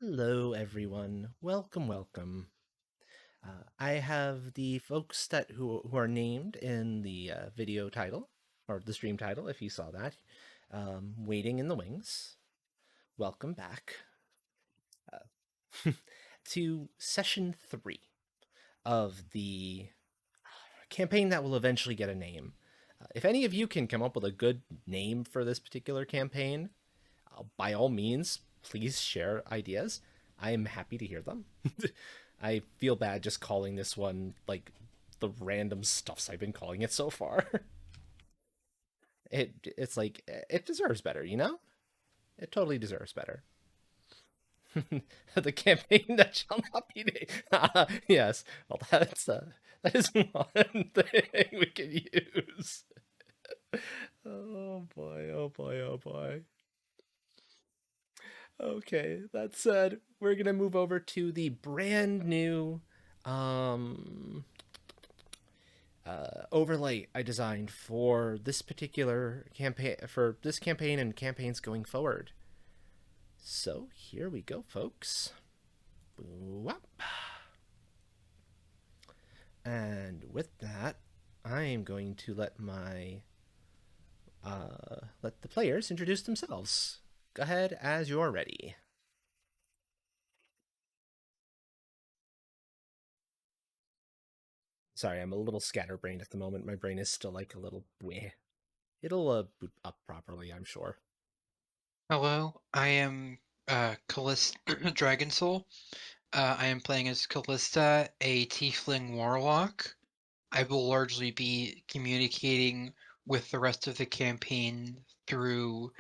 Hello, everyone. Welcome, welcome. I have the folks who are named in the video title or the stream title, if you saw that, waiting in the wings. Welcome back to session 3 of the campaign that will eventually get a name. If any of you can come up with a good name for this particular campaign, by all means, please share ideas. I am happy to hear them. I feel bad just calling this one like the random stuffs I've been calling it so far. It's like it deserves better, you know? It totally deserves better. The campaign that shall not be named. Yes, well, that is one thing we can use. Oh boy! Oh boy! Oh boy! Okay, that said, we're gonna move over to the brand new um, overlay I designed for this particular campaign, for this campaign and campaigns going forward. So here we go, folks. Boo up. And with that, I am going to let the players introduce themselves. Go ahead as you're ready. Sorry, I'm a little scatterbrained at the moment. My brain is still like a little bleh. It'll boot up properly, I'm sure. Hello, I am Callista Dragon Soul. I am playing as Callista, a Tiefling Warlock. I will largely be communicating with the rest of the campaign through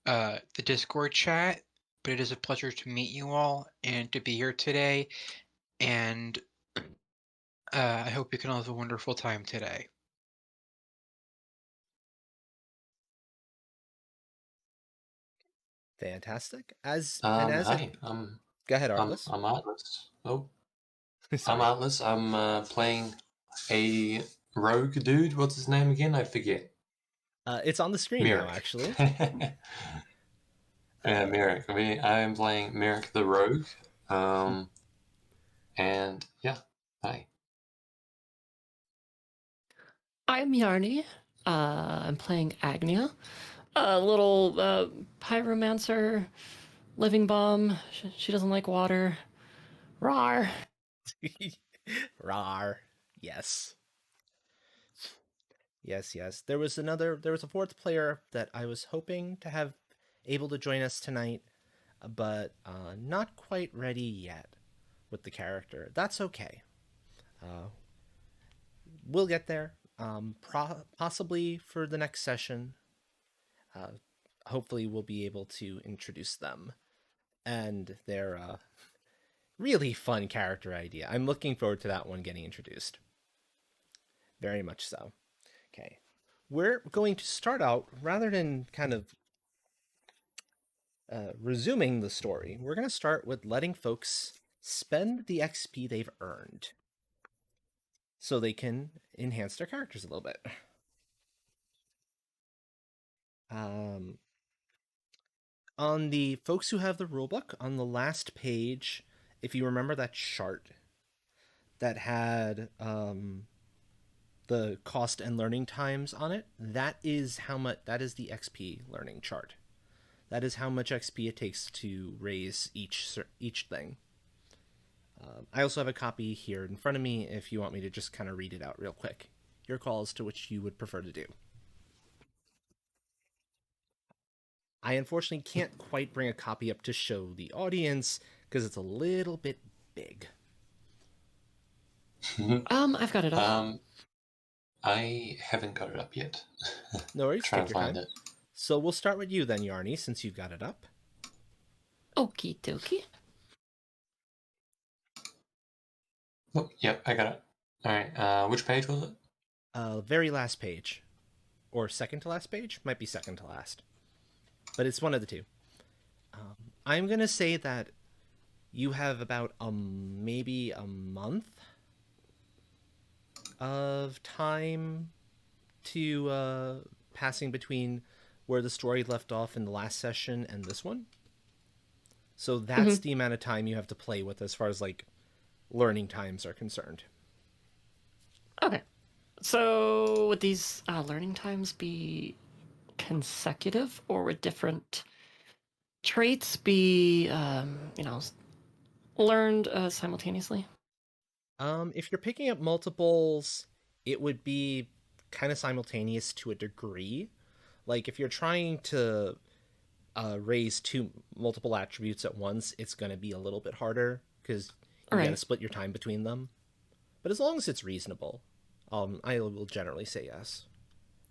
the Discord chat, but it is a pleasure to meet you all and to be here today. And I hope you can all have a wonderful time today. Fantastic. As it Hi, Go ahead, Arliss. I'm Atlas. Oh, I'm Sorry. Atlas. I'm playing a rogue dude. What's his name again? I forget. It's on the screen now, Merrick. actually. Merrick. I am playing Merrick the rogue. Um, and yeah, hi. I'm Yarny. I'm playing Agnia, a little pyromancer, living bomb. She doesn't like water. Rar. Rar. Yes. Yes, yes. There was a fourth player that I was hoping to have able to join us tonight, but not quite ready yet with the character. That's okay. Uh, we'll get there. Possibly for the next session. Uh, Hopefully, we'll be able to introduce them and their really fun character idea. I'm looking forward to that one getting introduced. Very much so. Okay. We're going to start out rather than kind of resuming the story, we're going to start with letting folks spend the XP they've earned so they can enhance their characters a little bit. Um, on the folks who have the rulebook, on the last page, if you remember that chart that had the cost and learning times on it, that is the XP learning chart. That is how much XP it takes to raise each thing. I also have a copy here in front of me if you want me to just kind of read it out real quick. Your call as to which you would prefer to do. I unfortunately can't quite bring a copy up to show the audience because it's a little bit big. I've got it up. I haven't got it up yet. No worries, Trying take to your find time. it. So we'll start with you then, Yarny, since you've got it up. Okie dokie. Oh, yep, I got it. All right. Which page was it? Very last page. Or second to last page? Might be second to last. But it's one of the two. I'm going to say that you have about maybe a month of time to passing between where the story left off in the last session and this one. So that's the amount of time you have to play with as far as like learning times are concerned. Okay. So would these learning times be consecutive, or would different traits be, learned simultaneously? If you're picking up multiples, it would be kind of simultaneous to a degree. Like if you're trying to raise two multiple attributes at once, it's going to be a little bit harder because All you got to right. split your time between them. But as long as it's reasonable, I will generally say yes.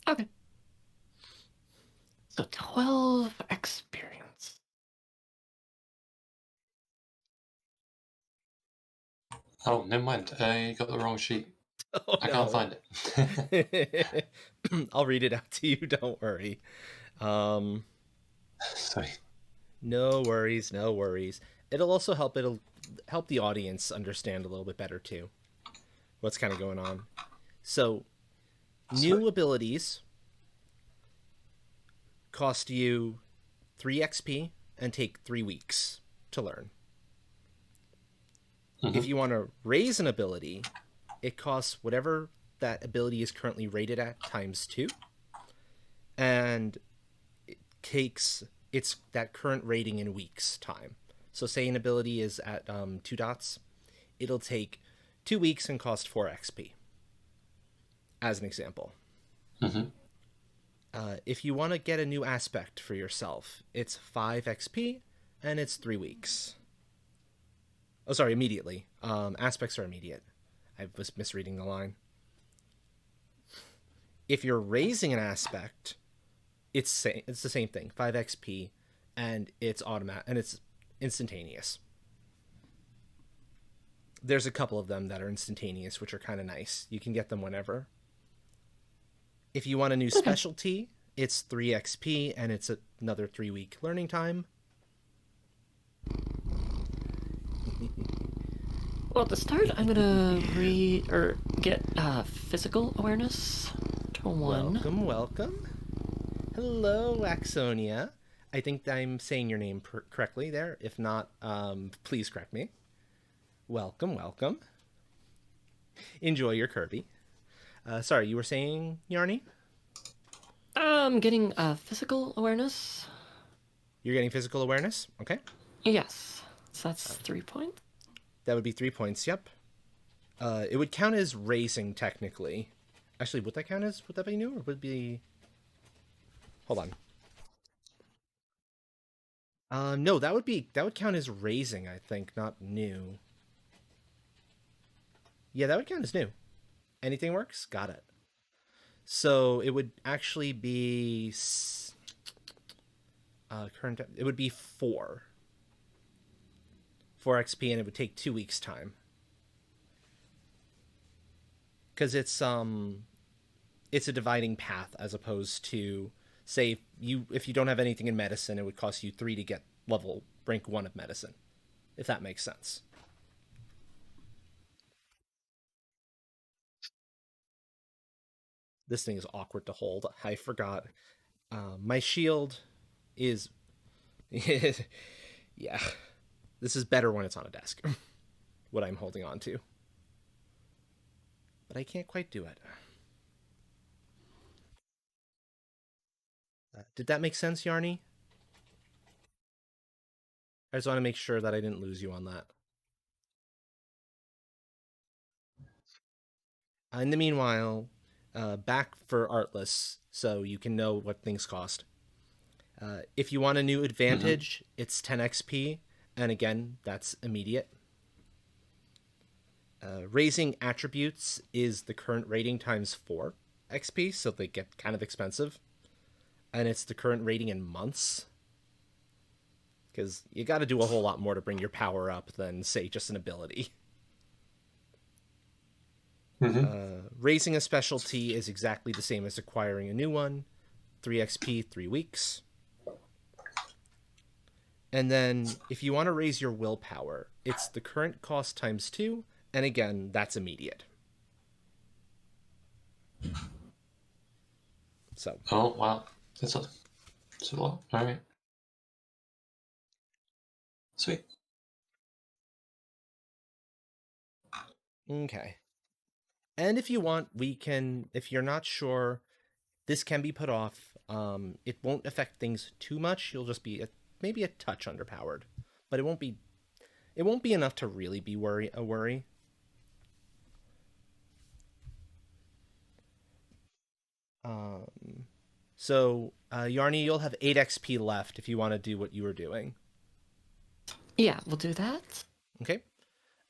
Okay. So 12 experience. Oh, never mind. I got the wrong sheet. Oh I can't no. find it. I'll read it out to you. Don't worry. Um, Sorry. no worries. No worries. It'll also help. It'll help the audience understand a little bit better too. What's kind of going on. So, Sorry. new abilities cost you 3 XP and take 3 weeks to learn. If you want to raise an ability, it costs whatever that ability is currently rated at times 2, and it takes its that current rating in weeks time. So say an ability is at 2 dots, it'll take 2 weeks and cost 4 XP, as an example. If you want to get a new aspect for yourself, it's 5 XP and it's 3 weeks. Oh, sorry, immediately. Aspects are immediate. I was misreading the line. If you're raising an aspect, it's the same thing, 5 XP, and it's automatic and it's instantaneous. There's a couple of them that are instantaneous, which are kind of nice. You can get them whenever. If you want a new specialty, it's 3 XP and it's another 3-week learning time. Well, to start, I'm gonna read or get physical awareness to 1. Welcome. Hello, Axonia. I think I'm saying your name correctly there. If not, please correct me. Welcome. Enjoy your Kirby. Sorry, you were saying, Yarny? Getting physical awareness. You're getting physical awareness? Okay. Yes. So that's 3 points. That would be 3 points, yep. It would count as raising, technically. Actually, would that count as... Would that be new, or would it be... Hold on. No, that would count as raising, I think, not new. Yeah, that would count as new. Anything works? Got it. So it would actually be current. It would be 4 XP, and it would take 2 weeks time. Because it's a dividing path as opposed to, say, if you don't have anything in medicine, it would cost you 3 to get level rank 1 of medicine, if that makes sense. This thing is awkward to hold. I forgot. My shield is... yeah. This is better when it's on a desk. What I'm holding on to. But I can't quite do it. Did that make sense, Yarny? I just want to make sure that I didn't lose you on that. In the meanwhile, back for Artless, so you can know what things cost. If you want a new advantage, it's 10 XP, and again, that's immediate. Raising attributes is the current rating times 4 XP, so they get kind of expensive. And it's the current rating in months. Because you got to do a whole lot more to bring your power up than, say, just an ability. Raising a specialty is exactly the same as acquiring a new one. 3 XP, 3 weeks. And then, if you want to raise your willpower, it's the current cost times 2, and again, that's immediate. So. Oh, wow. That's a lot. All right. Sweet. Okay. And if you want, we can, if you're not sure, this can be put off. It won't affect things too much. You'll just be maybe a touch underpowered, but it won't be enough to really be a worry. Um, so Yarny, you'll have 8 XP left if you want to do what you were doing. Yeah, we'll do that. Okay.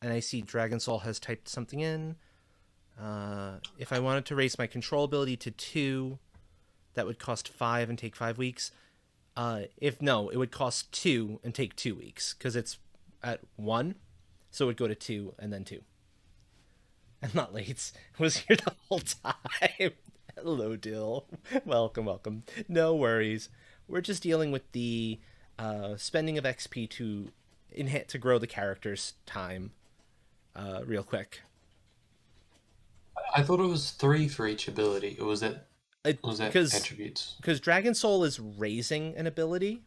And I see Dragon Soul has typed something in. If I wanted to raise my control ability to 2, that would cost 5 and take 5 weeks. It would cost 2 and take 2 weeks because it's at 1, so it would go to 2 and then 2. I'm not late. I was here the whole time. Hello, Dill. Welcome. No worries. We're just dealing with the spending of XP to grow the character's time real quick. I thought it was 3 for each ability. Or was that Because attributes? Dragon Soul is raising an ability,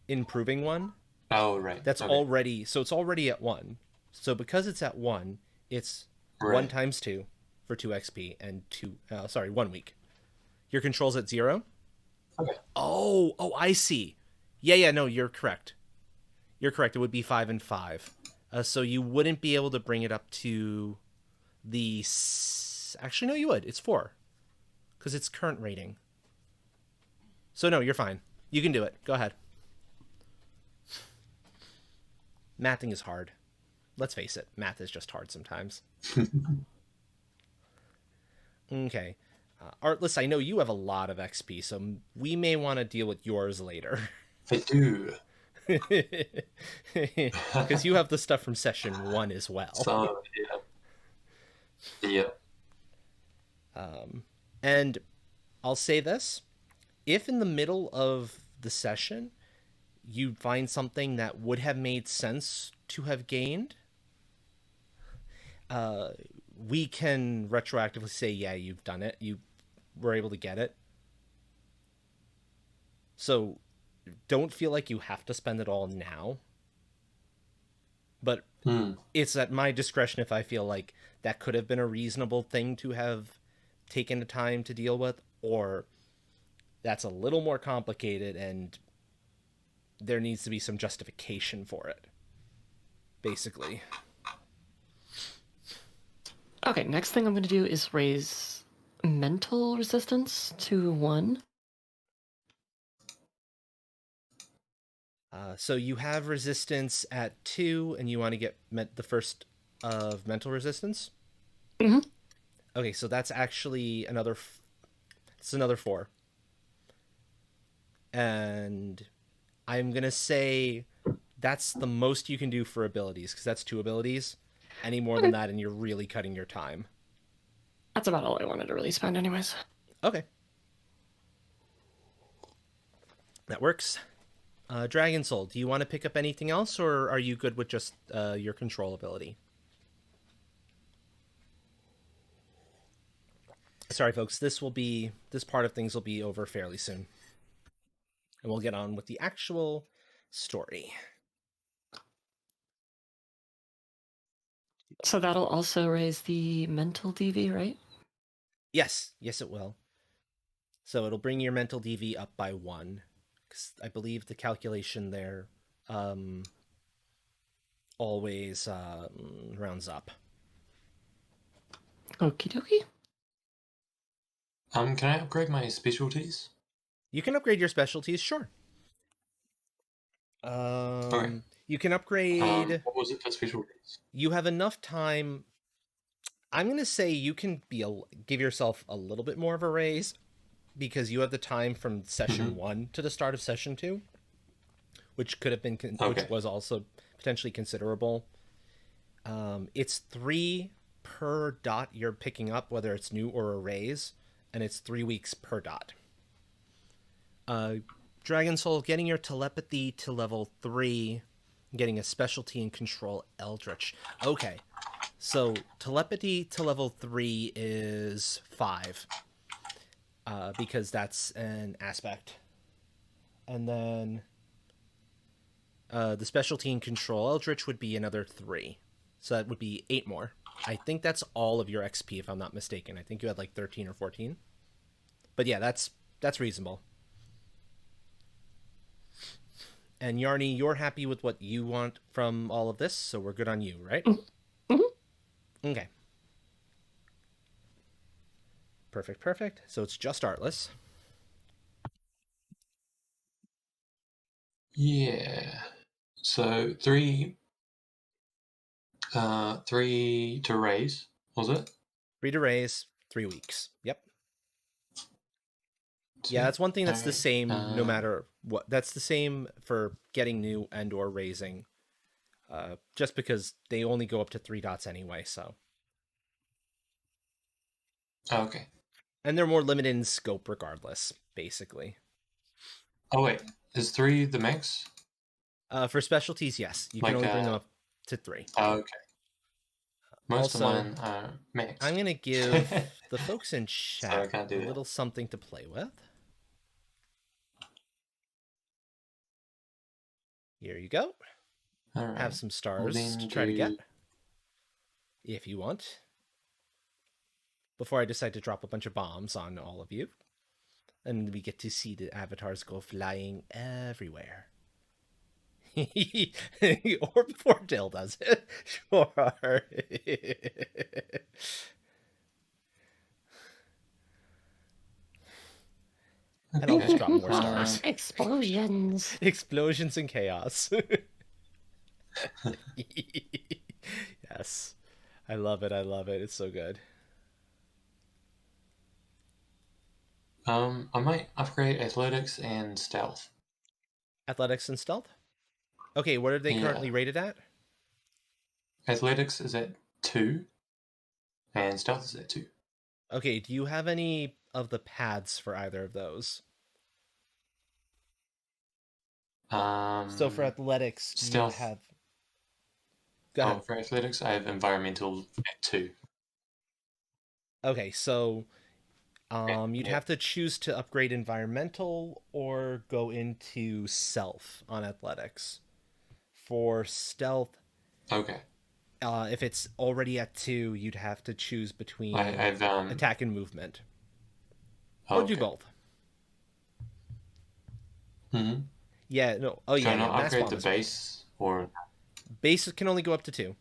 improving one. Oh, right. That's okay. already, so it's already at 1. So because it's at 1, it's 1 times 2 for 2 XP and 1 week. Your control's at 0? Okay. Oh, I see. Yeah, no, you're correct. It would be 5 and 5. So you wouldn't be able to bring it up to actually, no, you would. It's 4. Because it's current rating. So no, you're fine. You can do it. Go ahead. Mathing is hard. Let's face it. Math is just hard sometimes. Okay. Artless, I know you have a lot of XP, so we may want to deal with yours later. I do. Because you have the stuff from session 1 as well. So, yeah. And I'll say this. If in the middle of the session you find something that would have made sense to have gained, we can retroactively say, yeah, you've done it. You were able to get it. So don't feel like you have to spend it all now. But it's at my discretion if I feel like that could have been a reasonable thing to have taken the time to deal with, or that's a little more complicated and there needs to be some justification for it, basically. Okay, next thing I'm going to do is raise mental resistance to 1. So you have resistance at 2, and you want to get the first of mental resistance? Mm-hmm. Okay, so that's actually another 4. And I'm going to say that's the most you can do for abilities, because that's 2 abilities. Any more than that, and you're really cutting your time. That's about all I wanted to really spend anyways. Okay. That works. Dragon Soul, do you want to pick up anything else, or are you good with just your control ability? Sorry, folks. This part of things will be over fairly soon. And we'll get on with the actual story. So that'll also raise the mental DV, right? Yes, it will. So it'll bring your mental DV up by 1. Because I believe the calculation there always rounds up. Okie dokie. Can I upgrade my specialties? You can upgrade your specialties, sure. Okay. You can upgrade. What was it for specialties? You have enough time. I'm going to say you can give yourself a little bit more of a raise because you have the time from session 1 to the start of session 2, which could have been, which was also potentially considerable. It's 3 per dot you're picking up, whether it's new or a raise, and it's 3 weeks per dot. Dragon Soul, getting your telepathy to level 3, getting a specialty in control Eldritch. Okay, so telepathy to level 3 is 5, because that's an aspect. And then The specialty in control Eldritch would be another 3. So that would be 8 more. I think that's all of your XP, if I'm not mistaken. I think you had like 13 or 14. But yeah, that's reasonable. And Yarny, you're happy with what you want from all of this, so we're good on you, right? Mm-hmm. Okay. Perfect, perfect. So it's just Artless. Yeah. So 3 to raise, was it? 3 to raise, 3 weeks. Yep. Yeah, Sweet. that's one thing that's the Okay. same no matter what. That's the same for getting new and or raising. Just because they only go up to 3 dots anyway, so. Okay. And they're more limited in scope regardless, basically. Oh wait, is 3 the max? For specialties, yes. You can Like only bring them up to 3. Okay. Most Also, of mine are maxed. I'm going to give the folks in So I chat can't do a that. little something to play with. Here you go. All right. Have some We'll stars then to try to get. do- If you want. Before I decide to drop a bunch of bombs on all of you. And we get to see the avatars go flying everywhere. Or before Dill does it. Sure. And I'll just drop more stars. Explosions. Explosions and chaos. Yes. I love it. I love it. It's so good. I might upgrade athletics and stealth. Athletics and stealth? Okay, what are they Yeah. currently rated at? Athletics is at 2, and stealth is at 2. Okay, do you have any of the paths for either of those? So for athletics, do you Stealth. have... Go ahead. Oh, for athletics, I have environmental at 2. Okay, so you'd Yeah. have to choose to upgrade environmental or go into self on athletics. For stealth, Okay. if it's already at 2, you'd have to choose between I've attack and movement. Oh, Or do okay. both. Mm-hmm. Yeah, no. Oh, yeah, Can I yeah. not Mass upgrade bomb the is great. base or? Base can only go up to 2.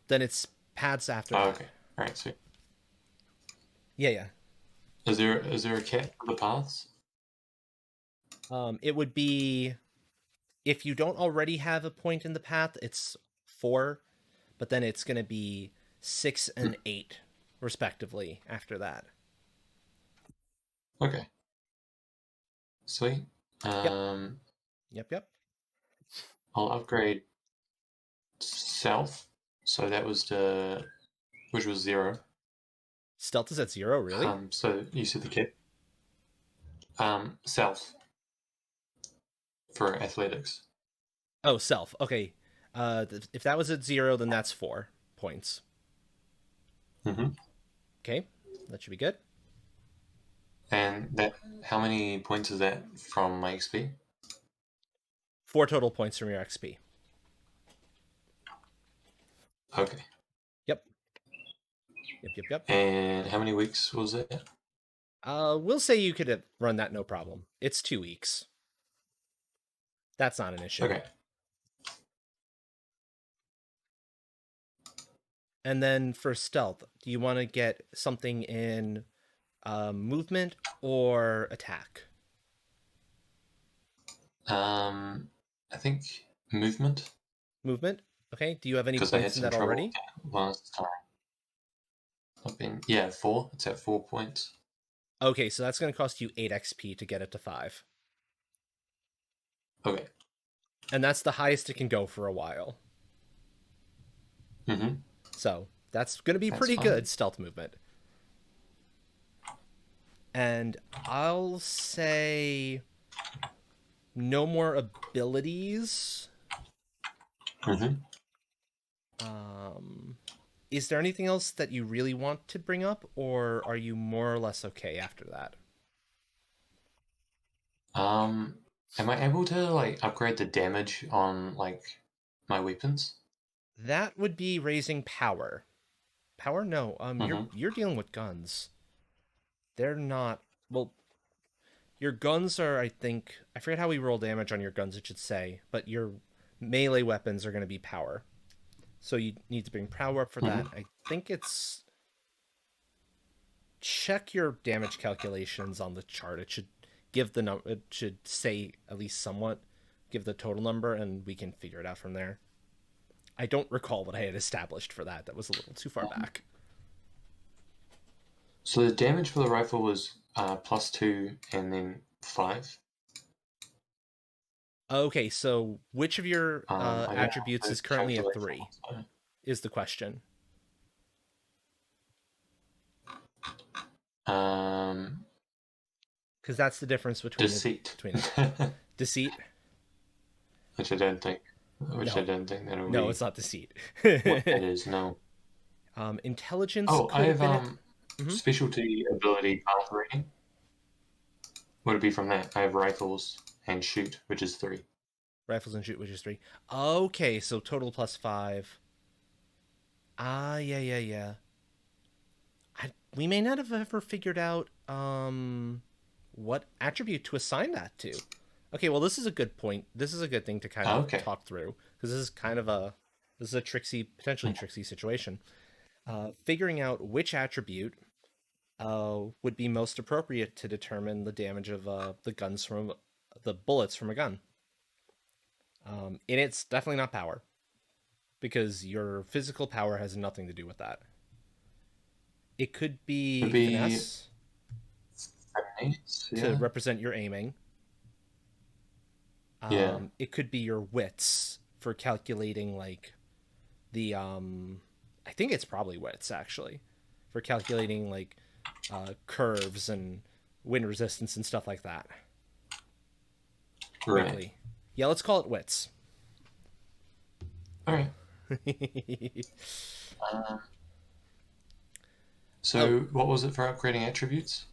Then it's pads after Oh, that. okay. All right. Sweet. Yeah, yeah. Is there a cap for the paths? It would be if you don't already have a point in the path, it's 4, but then it's going to be 6 and 8 respectively after that. Okay. Sweet. Yep. I'll upgrade self. So that was which was 0. Stealth is at 0, really? So you said the cap. Self for athletics. Oh, self. Okay. If that was at 0, then that's 4 points. Mm-hmm. Okay, that should be good. And how many points is that from my XP? 4 total points from your XP. Okay. Yep. And how many weeks was that? We'll say you could have run that no problem. It's 2 weeks. That's not an issue. Okay. And then for stealth, do you want to get something in movement or attack? I think movement. Movement. Okay. Do you have any Because I had points in some that trouble already? last time. 4. It's at 4 points. Okay, so that's going to cost you 8 XP to get it to 5. Okay. And that's the highest it can go for a while. Mm-hmm. So that's going to be pretty fine. good stealth movement. And I'll say no more abilities. Mm-hmm. Is there anything else that you really want to bring up, or are you more or less okay after that? Am I able to like upgrade the damage on like my weapons? That would be raising power. Power? No. Mm-hmm. You're dealing with guns. They're not. Well, your guns are. I think I forget how we roll damage on your guns. It should say, but your melee weapons are going to be power. So you need to bring power up for that. Mm-hmm. I think it's check your damage calculations on the chart. It should give the number. It should say at least somewhat give the total number, and we can figure it out from there. I don't recall what I had established for that. That was a little too far back. So the damage for the rifle was +2 and then 5. Okay, so which of your I don't attributes have is the currently at calculation 3? on, Is the question. so. Because that's the difference between Deceit. deceit. Which I don't think. Which I No, don't think that'll no, be it's not deceit. what that is. No. Intelligence Oh, I could have have been it. specialty ability path rating. Would it be from that? I have rifles and shoot, which is 3. Rifles and shoot, which is 3. Okay, so total +5. Yeah. We may not have ever figured out what attribute to assign that to. Okay, well, this is a good point. This is a good thing to kind of Okay. talk through because this is a potentially tricksy situation. Figuring out which attribute would be most appropriate to determine the damage of the bullets from a gun. And it's definitely not power because your physical power has nothing to do with that. It could be Could be finesse 78, to yeah. represent your aiming. Yeah. It could be your wits for calculating like the I think it's probably wits actually for calculating like curves and wind resistance and stuff like that. Right. Quickly, yeah, let's call it wits. All right. So what was it for upgrading attributes?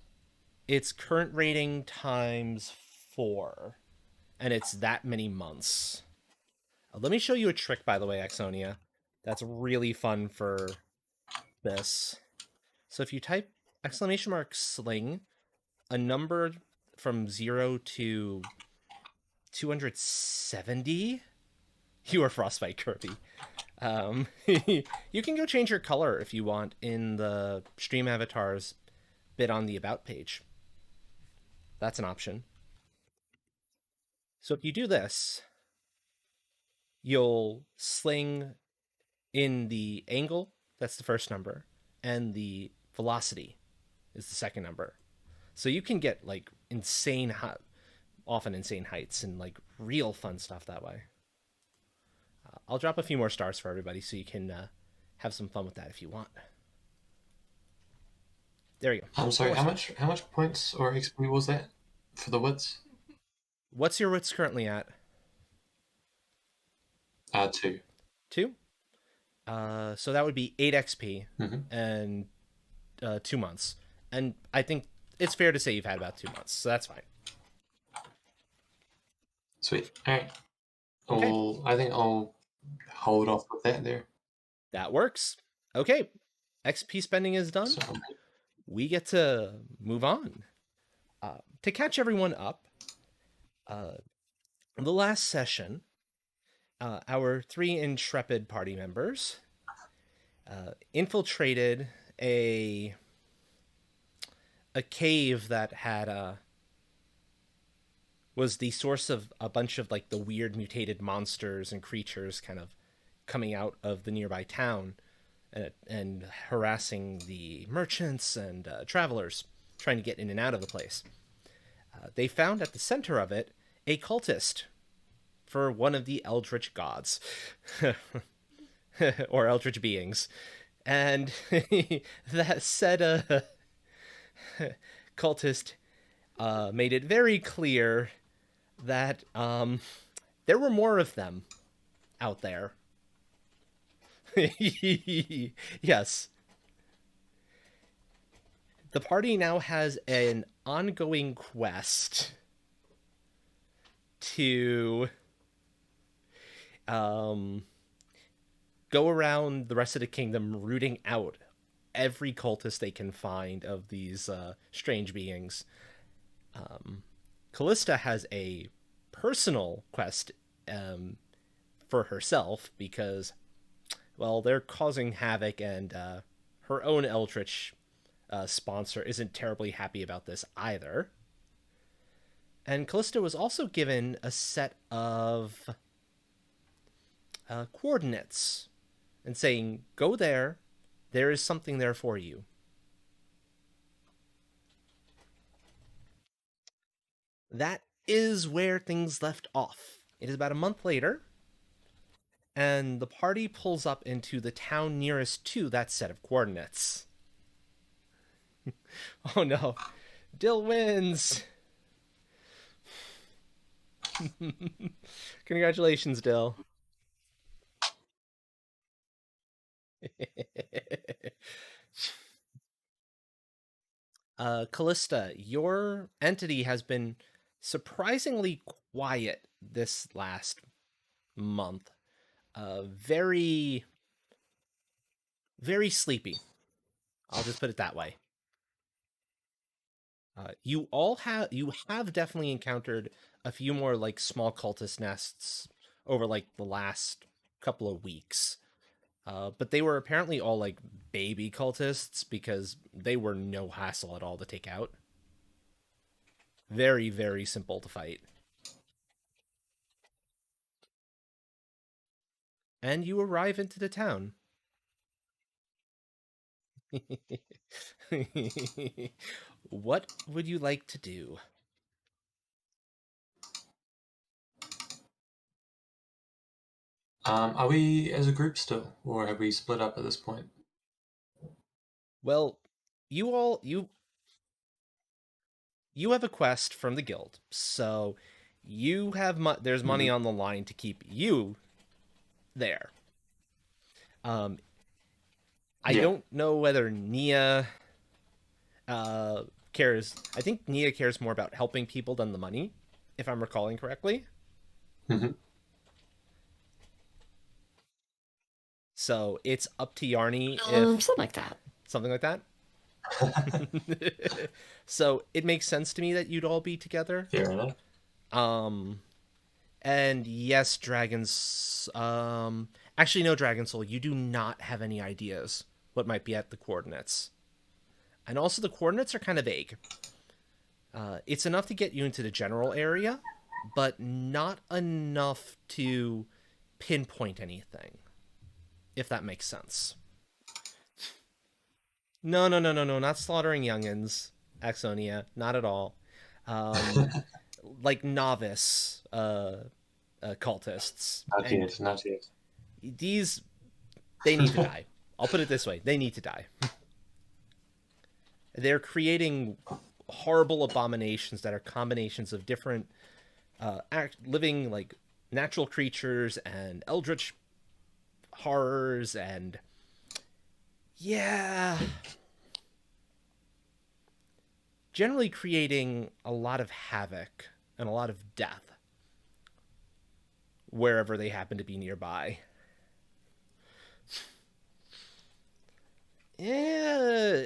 It's current rating times 4, and it's that many months. Let me show you a trick, by the way, Axonia. That's really fun for this. So if you type !sling, a number from 0 to 270, you are Frostbite Kirby. You can go change your color if you want in the stream avatars bit on the about page. That's an option. So if you do this, you'll sling in the angle, that's the first number, and the velocity is the second number. So you can get like often insane heights and like real fun stuff that way. I'll drop a few more stars for everybody so you can have some fun with that if you want. There you go. I'm sorry, how much points or XP was that for the wits? What's your wits currently at? 2. 2? So that would be 8 XP Mm-hmm. and 2 months. And I think it's fair to say you've had about 2 months, so that's fine. Sweet. All right. Okay. Well, I think I'll hold off with that there. That works. Okay. XP spending is done. So, We get to move on. To catch everyone up, the last session, our 3 intrepid party members infiltrated a cave that had was the source of a bunch of like the weird mutated monsters and creatures kind of coming out of the nearby town and harassing the merchants and travelers trying to get in and out of the place. They found at the center of it a cultist for one of the eldritch gods or eldritch beings, and that said cultist made it very clear that there were more of them out there. Yes. The party now has an ongoing quest to go around the rest of the kingdom rooting out every cultist they can find of these strange beings. Callista has a personal quest for herself because, well, they're causing havoc, and her own Eldritch sponsor isn't terribly happy about this either. And Callista was also given a set of coordinates and saying, go there, there is something there for you. That is where things left off. It is about a month later, and the party pulls up into the town nearest to that set of coordinates. Oh no, Dill wins! Congratulations, Dill. Callista, your entity has been surprisingly quiet this last month. Very, very sleepy. I'll just put it that way. You have definitely encountered a few more like small cultist nests over like the last couple of weeks. But they were apparently all like baby cultists because they were no hassle at all to take out. Very, very simple to fight. And you arrive into the town. What would you like to do? Are we as a group still, or have we split up at this point? Well, you have a quest from the guild, so you have there's money on the line to keep you there. I Yeah. don't know whether Nia cares. I think Nia cares more about helping people than the money, if I'm recalling correctly. Mm-hmm. So it's up to Yarny Something like that. something like that. So it makes sense to me that you'd all be together. Fair enough. And yes, dragons. Actually, no, Dragon Soul. You do not have any ideas what might be at the coordinates, and also the coordinates are kind of vague. It's enough to get you into the general area, but not enough to pinpoint anything, if that makes sense. No, no, no, no, no, not slaughtering youngins, Axonia, not at all. Like novice cultists. Not And yet, not yet. these, they need to die. I'll put it this way: they need to die. They're creating horrible abominations that are combinations of different living like natural creatures and eldritch horrors, and yeah, generally creating a lot of havoc and a lot of death wherever they happen to be nearby. Yeah,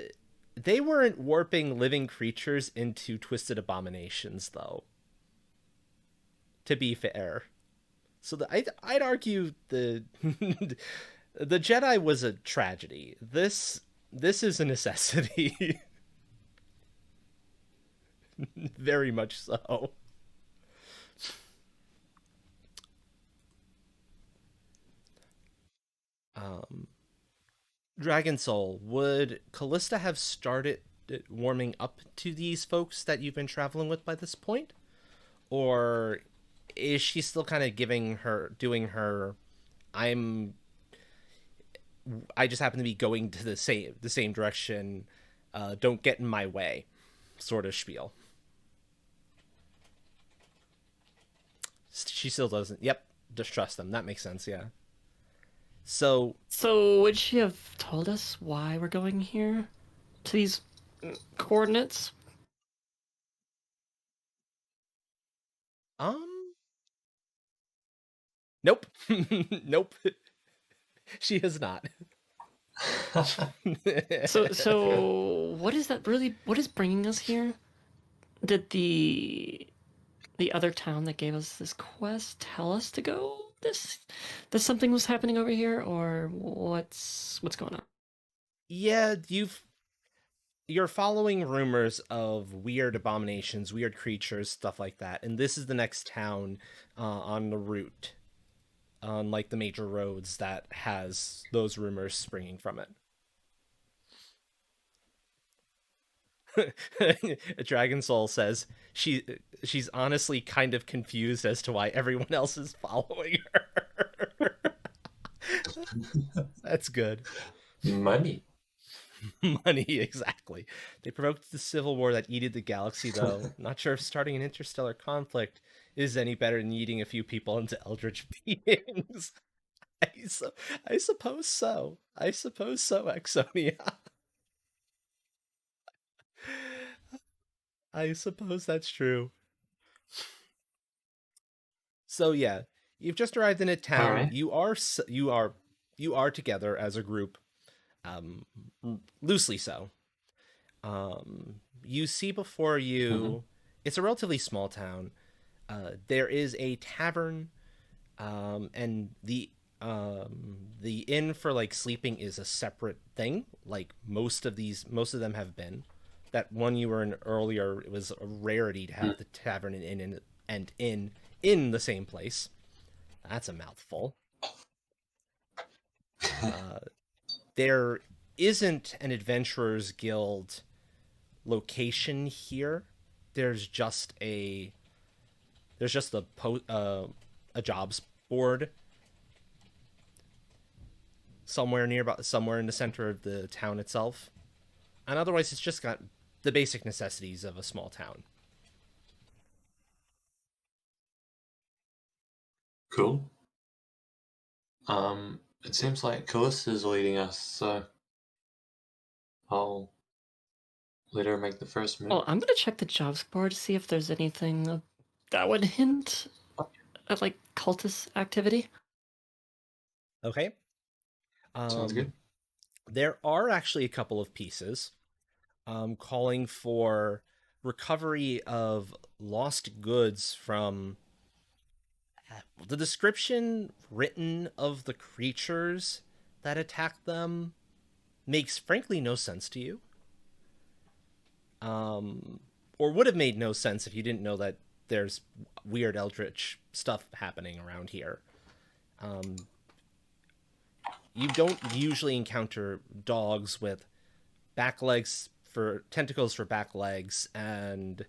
they weren't warping living creatures into twisted abominations, though. To be fair, so I'd argue the the Jedi was a tragedy. This is a necessity, very much so. Um, Dragon Soul, would Callista have started warming up to these folks that you've been traveling with by this point? Or is she still kind of doing her, I'm, I just happen to be going to the same direction, don't get in my way sort of spiel? She still doesn't. Yep, just trust them. That makes sense, yeah. So, So, would she have told us why we're going here? To these coordinates? um, Nope. Nope. She has not. So what is that really? What is bringing us here? Did the other town that gave us this quest tell us to go? That something was happening over here, or what's going on? Yeah, you're following rumors of weird abominations, weird creatures, stuff like that, and this is the next town on the route, on like the major roads that has those rumors springing from it. Dragon Soul says she's honestly kind of confused as to why everyone else is following her. That's good. Money. Money, exactly. They provoked the civil war that eated the galaxy, though. Not sure if starting an interstellar conflict is any better than eating a few people into eldritch beings. I suppose so. I suppose so, Exonia. I suppose that's true. So yeah, you've just arrived in a All town. right. You are together as a group, um, loosely so. You see before Mm-hmm. you, it's a relatively small town. There is a tavern, and the inn for like sleeping is a separate thing. Like most of them have been. That one you were in earlier, it was a rarity to have the tavern and inn in the same place. That's a mouthful. There isn't an adventurers guild location here. There's just a a jobs board somewhere nearby, somewhere in the center of the town itself, and otherwise it's just got the basic necessities of a small town. Cool. It seems like Callista is leading us, so I'll let her make the first move. Oh, I'm gonna check the jobs board to see if there's anything that would hint at like cultist activity. Okay. Sounds good. There are actually a couple of pieces calling for recovery of lost goods from the description written of the creatures that attacked them makes frankly no sense to you. Or would have made no sense if you didn't know that there's weird eldritch stuff happening around here. You don't usually encounter dogs with back legs for tentacles for back legs and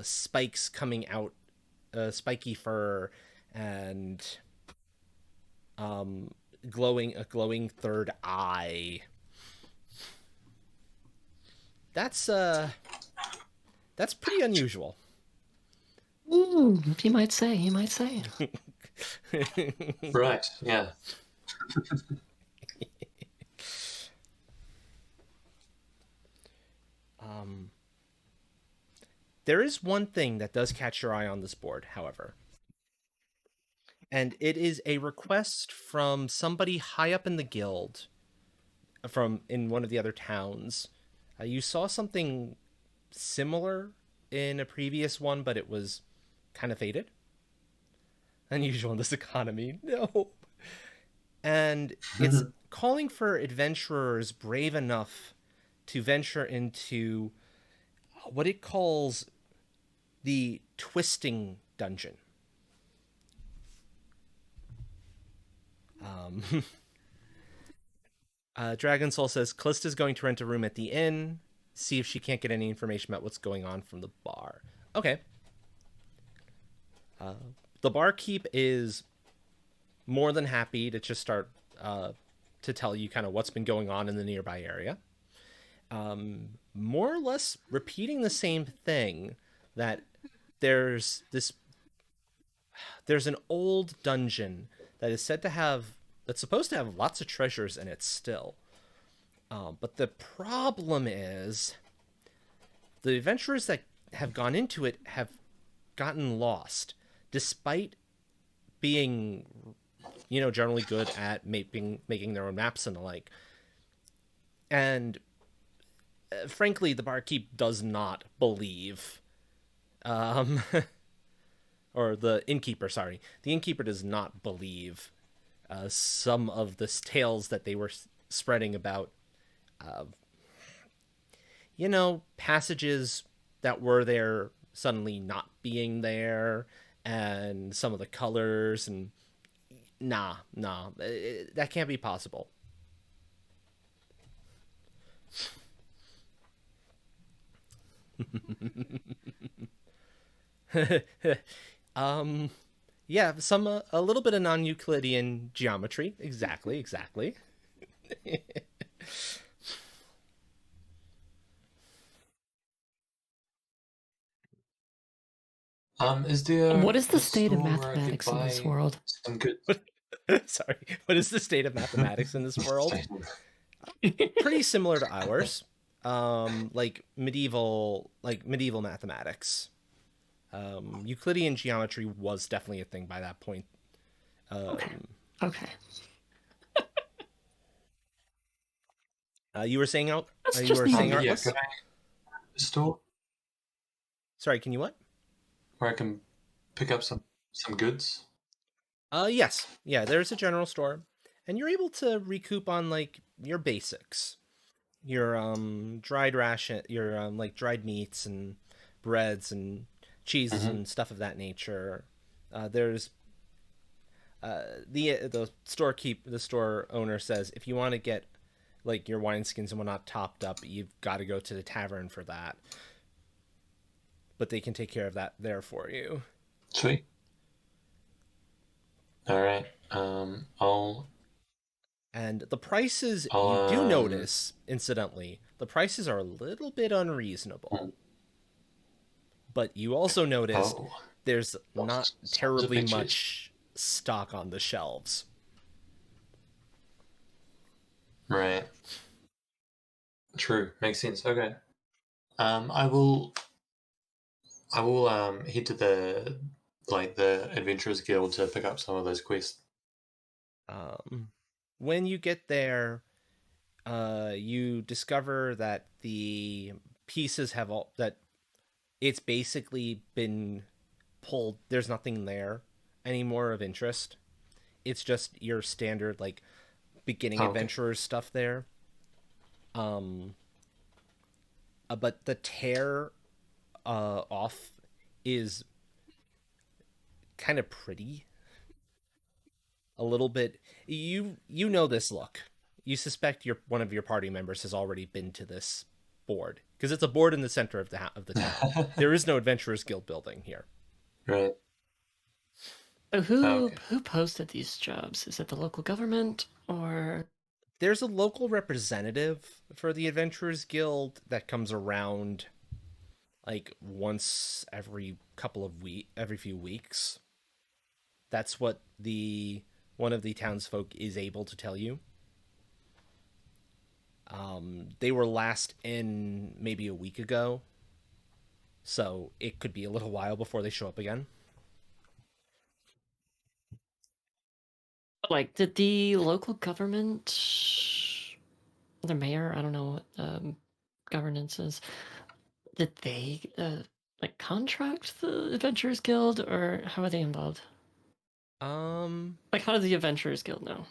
spikes coming out, spiky fur, and a glowing third eye. That's pretty unusual. He might say. He might say. Right, yeah. There is one thing that does catch your eye on this board, however, and it is a request from somebody high up in the guild, from in one of the other towns. You saw something similar in a previous one, but it was kind of faded. Unusual in this economy. No. And it's calling for adventurers brave enough to venture into what it calls the twisting dungeon. Dragon Soul says Callista's going to rent a room at the inn, see if she can't get any information about what's going on from the bar. Okay. The barkeep is more than happy to just start to tell you kind of what's been going on in the nearby area. More or less repeating the same thing, that there's an old dungeon that is said to have that's supposed to have lots of treasures in it still. But the problem is the adventurers that have gone into it have gotten lost, despite being, generally good at making their own maps and the like. And frankly, the barkeep does not believe, um, or the innkeeper, sorry, the innkeeper does not believe some of the tales that they were spreading about, passages that were there suddenly not being there, and some of the colors, and nah, that can't be possible. um, yeah, some a little bit of non-Euclidean geometry. Exactly, exactly. Is there What is the a state of store where I could mathematics in this buy world? some good Sorry, what is the state of mathematics in this world? Pretty similar to ours, like medieval mathematics. Euclidean geometry was definitely a thing by that point. Okay. Um, Okay. you were saying out. That's You just were needed saying to yeah, Artless. could I a store Sorry, can you what? where I can pick up some goods? Yes, yeah. There's a general store, and you're able to recoup on like your basics, your dried ration, your like dried meats and breads and cheeses Mm-hmm. and stuff of that nature. There's the store owner says if you want to get like your wineskins and whatnot topped up, you've got to go to the tavern for that. But they can take care of that there for you. Sweet. All right. And the prices I'll you do notice, incidentally, the prices are a little bit unreasonable. mm, But you also notice oh, there's not sounds a terribly bit cheap. much stock on the shelves. Right. True. Makes sense. Okay. Um, I will I will head to the Adventurers Guild to pick up some of those quests. Um, when you get there, you discover that the pieces have all that it's basically been pulled. There's nothing there anymore of interest. It's just your standard like beginning Oh, okay. adventurers stuff there. Um, but the tear off is kind of pretty. A little bit. You know this look. You suspect one of your party members has already been to this board because it's a board in the center of the town. There is no Adventurers Guild building here. Right. So Oh, who okay. who posted these jobs? Is it the local government or There's a local representative for the Adventurers Guild that comes around like once every few weeks. That's what the one of the townsfolk is able to tell you. They were last in maybe a week ago, so it could be a little while before they show up again. like did the local government, the mayor, I don't know what governance is, did they like contract the Adventurers Guild or how are they involved? Um, Like how does the Adventurers Guild know?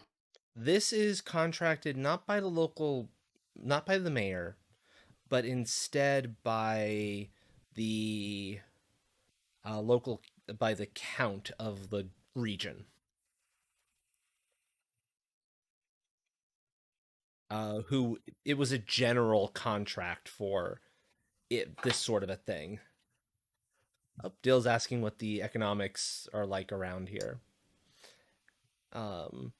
this is contracted not by the mayor, but instead by the local, by the count of the region, who it was a general contract for this sort of a thing. Dill's asking what the economics are like around here. Um,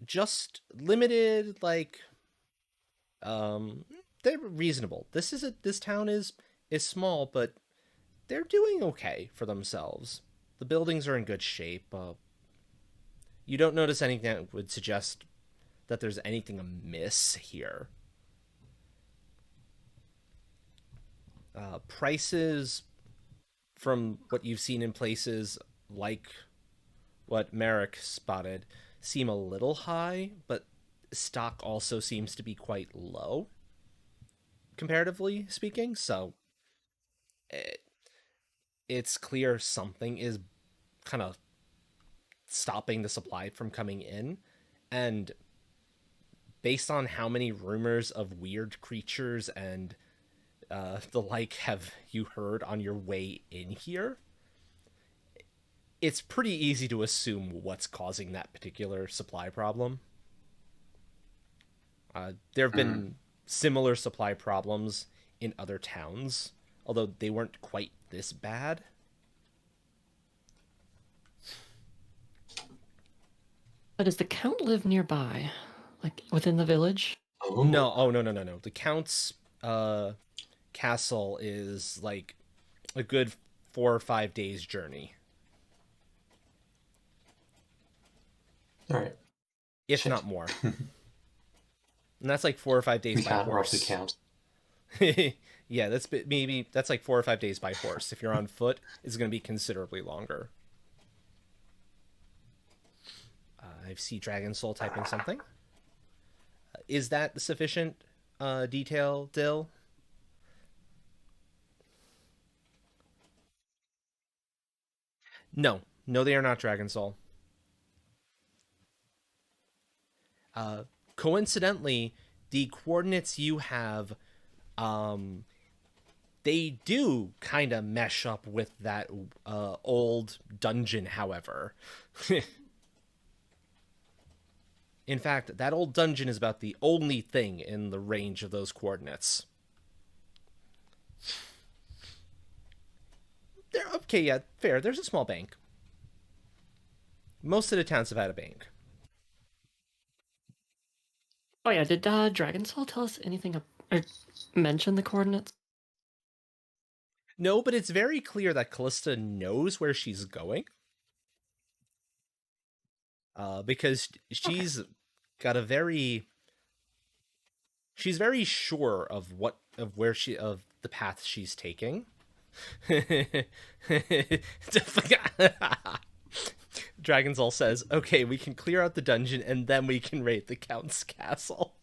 just limited, like um, they're reasonable. This town is small, but they're doing okay for themselves. The buildings are in good shape. You don't notice anything that would suggest that there's anything amiss here. Prices from what you've seen in places like what Merrick spotted, seem a little high, but stock also seems to be quite low, comparatively speaking. So it, it's clear something is kind of stopping the supply from coming in. And based on how many rumors of weird creatures and the like have you heard on your way in here, it's pretty easy to assume what's causing that particular supply problem. There have been similar supply problems in other towns, although they weren't quite this bad. But does the Count live nearby? Like within the village? No, oh no. The Count's castle is like a good 4 or 5 days journey, All right. if Shit. not more. And that's like 4 or 5 days We by can't horse. roughly count. Yeah, that's like 4 or 5 days by horse. If you're on foot, it's going to be considerably longer. I see Dragon Soul typing something. Is that sufficient detail, Dill? No, they are not Dragon Soul. Coincidentally, the coordinates you have, they do kind of mesh up with that old dungeon. However, in fact, that old dungeon is about the only thing in the range of those coordinates. There, okay, yeah, fair. There's a small bank. Most of the towns have had a bank. Oh yeah, did Dragon Soul tell us anything or mention the coordinates? No, but it's very clear that Callista knows where she's going. Because she's got a very... She's very sure of the path she's taking. Dragon Soul says, "Okay, we can clear out the dungeon and then we can raid the Count's castle."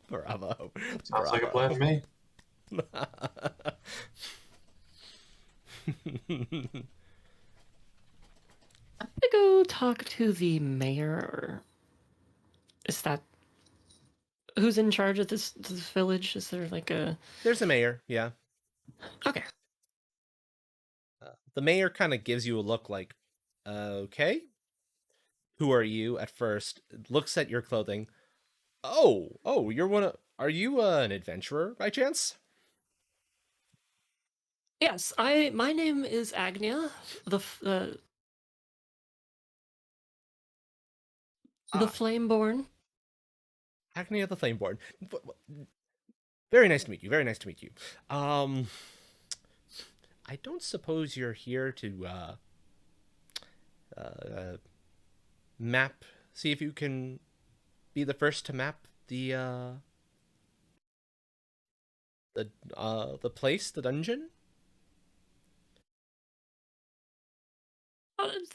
Bravo. Sounds like a plan to me. I'm gonna go talk to the mayor. Or is that who's in charge of this village? Is there like a? There's a mayor, yeah. Okay. The mayor kind of gives you a look like, okay, who are you? At first, looks at your clothing. Oh, you're one of. Are you an adventurer by chance? Yes, my name is Agnia, the Flameborn. Agni of the Flameborn. Very nice to meet you. Very nice to meet you. I don't suppose you're here to map. See if you can be the first to map the place, the dungeon.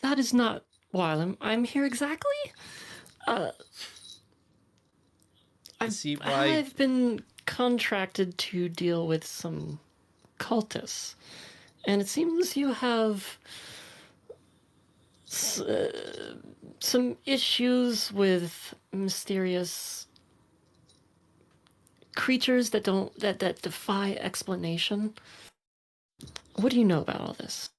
That is not why I'm here exactly. See why I've been contracted to deal with some cultists, and it seems you have some issues with mysterious creatures that that defy explanation. What do you know about all this?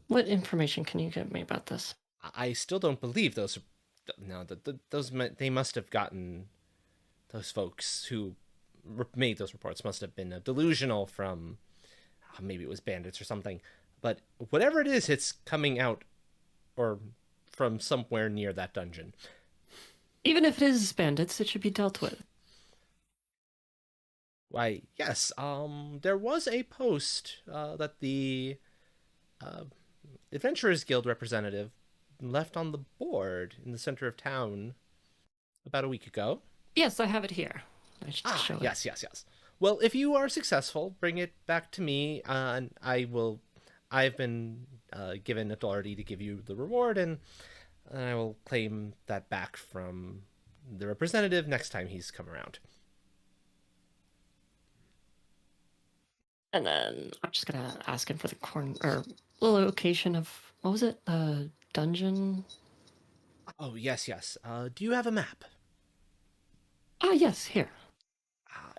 What information can you give me about this? I still don't believe those. No, those they must have gotten. Those folks who made those reports must have been delusional from maybe it was bandits or something. But whatever it is, it's coming out or from somewhere near that dungeon. Even if it is bandits, it should be dealt with. Why, yes. There was a post that the Adventurers Guild representative left on the board in the center of town about a week ago. Yes, I have it here. I should show it. Yes. Well, if you are successful, bring it back to me, and I will. I've been given authority to give you the reward, and I will claim that back from the representative next time he's come around. And then I'm just gonna ask him for the the location of what was it? The dungeon. Oh yes, yes. Do you have a map? Ah, yes, here.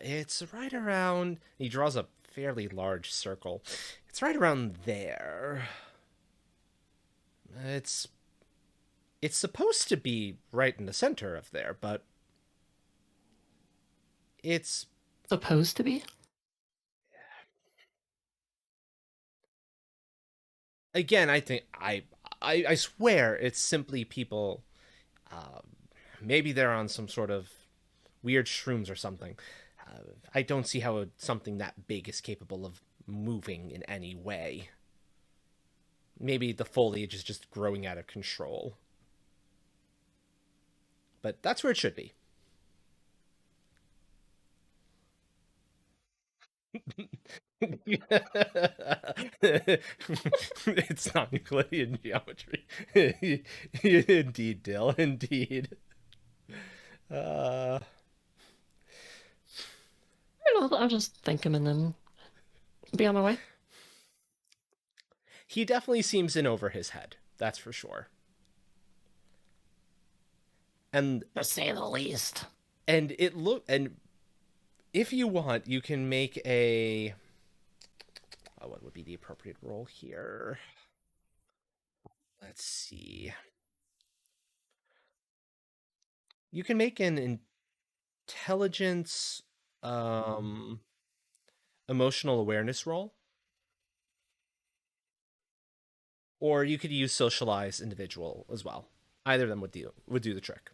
It's right around. He draws a fairly large circle. It's right around there. It's it's supposed to be right in the center of there, but it's Supposed to be. again. I think I swear it's simply people. Maybe they're on some sort of weird shrooms or something. I don't see how something that big is capable of moving in any way. Maybe the foliage is just growing out of control. But that's where it should be. It's not Euclidean geometry. Indeed, Dill. Indeed. Uh, I'll just thank him and then be on my way. he definitely seems in over his head. That's for sure. And To say the least. and if you want, you can make a. What would be the appropriate role here? Let's see. You can make an intelligence, um, emotional awareness roll, or you could use socialize individual as well. Either of them would do the trick.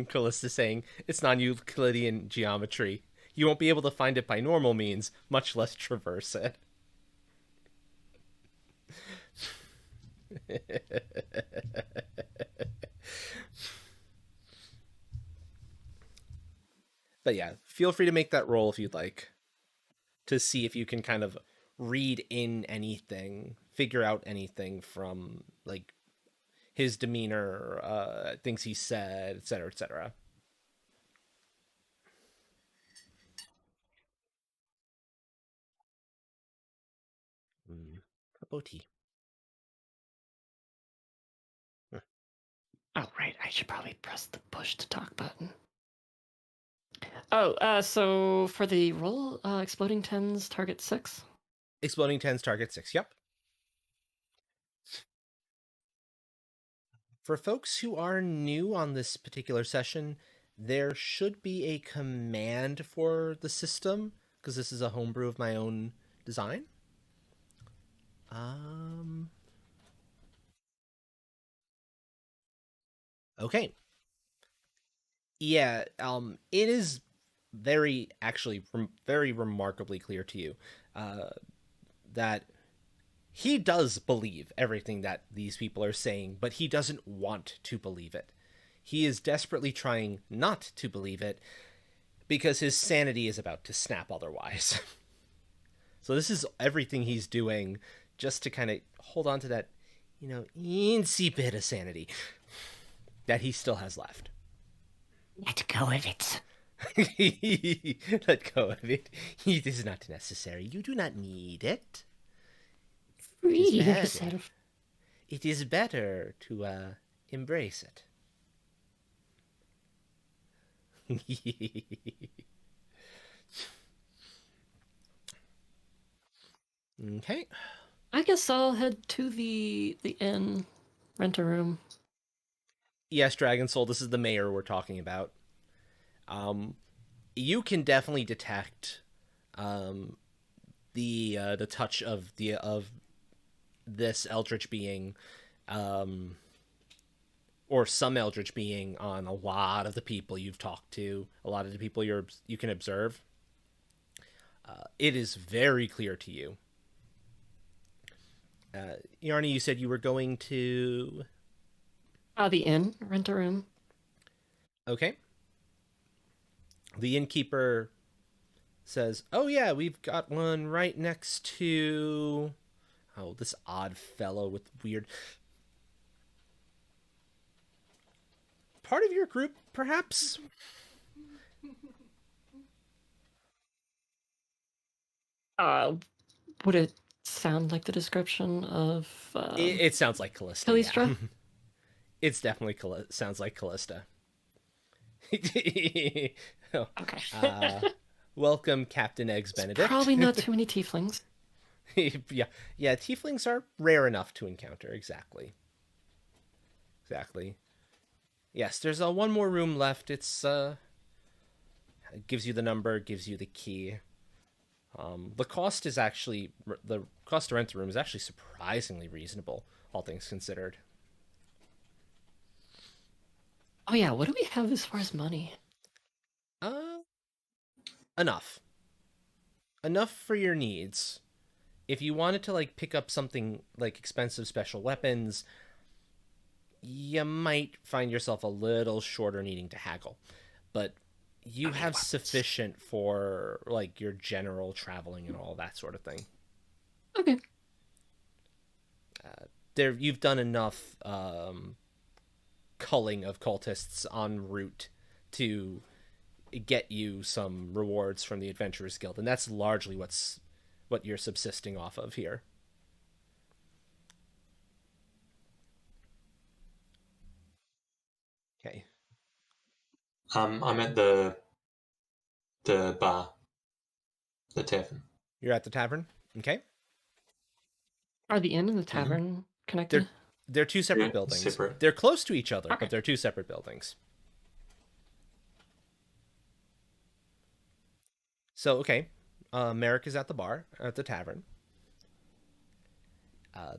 Callista saying it's non-Euclidean geometry. You won't be able to find it by normal means, much less traverse it. But yeah, feel free to make that roll if you'd like to see if you can kind of read in anything, figure out anything from like his demeanor, things he said, etc., etc. Cup of tea. Oh, right. I should probably press the push to talk button. Oh, so for the roll, exploding tens target 6. Exploding tens target 6. Yep. For folks who are new on this particular session, there should be a command for the system because this is a homebrew of my own design. Um. Okay. Yeah. It is very remarkably clear to you, uh, that he does believe everything that these people are saying, but he doesn't want to believe it. He is desperately trying not to believe it because his sanity is about to snap otherwise. So this is everything he's doing just to kind of hold on to that, eensy bit of sanity that he still has left. Let go of it. Let go of it. It is not necessary. You do not need it. Free It is better. yourself. It is better to embrace it. Okay. I guess I'll head to the inn, rent a room. Yes, Dragon Soul, this is the mayor we're talking about. You can definitely detect the touch of this eldritch being, or some eldritch being on a lot of the people you've talked to, a lot of the people you can observe. It is very clear to you. Yarny, you said you were going to. The inn. Rent a room. Okay. The innkeeper says, "Oh yeah, we've got one right next to this odd fellow with weird part of your group, perhaps." Would it sound like the description of It sounds like Callista, Callistra? yeah. It's definitely sounds like Callista. Oh, Okay. uh, welcome, Captain Eggs It's Benedict. probably not too many tieflings. Yeah, yeah. Tieflings are rare enough to encounter. Exactly, exactly. Yes, there's one more room left. It's gives you the number, gives you the key. The cost is actually the cost to rent the room is actually surprisingly reasonable, all things considered. Oh yeah, what do we have as far as money? Uh, enough, enough for your needs. If you wanted to like pick up something like expensive special weapons, you might find yourself a little shorter needing to haggle. But you I mean, have weapons. sufficient for like your general traveling and all that sort of thing. Okay. There, you've done enough culling of cultists en route to get you some rewards from the Adventurers Guild, and that's largely what you're subsisting off of here. Okay, I'm at the bar, the tavern. you're at the tavern. Okay, Are the inn and the Mm-hmm. tavern they're connected? they're two separate Yeah, buildings. separate. They're close to each other, but Okay. they're two separate buildings. So okay, Merrick is at the bar at the tavern.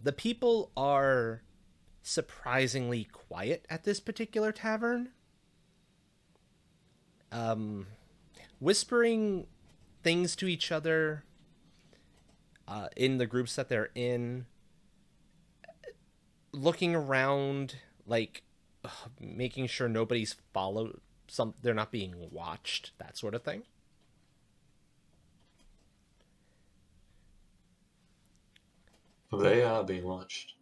The people are surprisingly quiet at this particular tavern. Whispering things to each other in the groups that they're in, looking around, like making sure nobody's followed, they're not being watched, that sort of thing. They are being watched.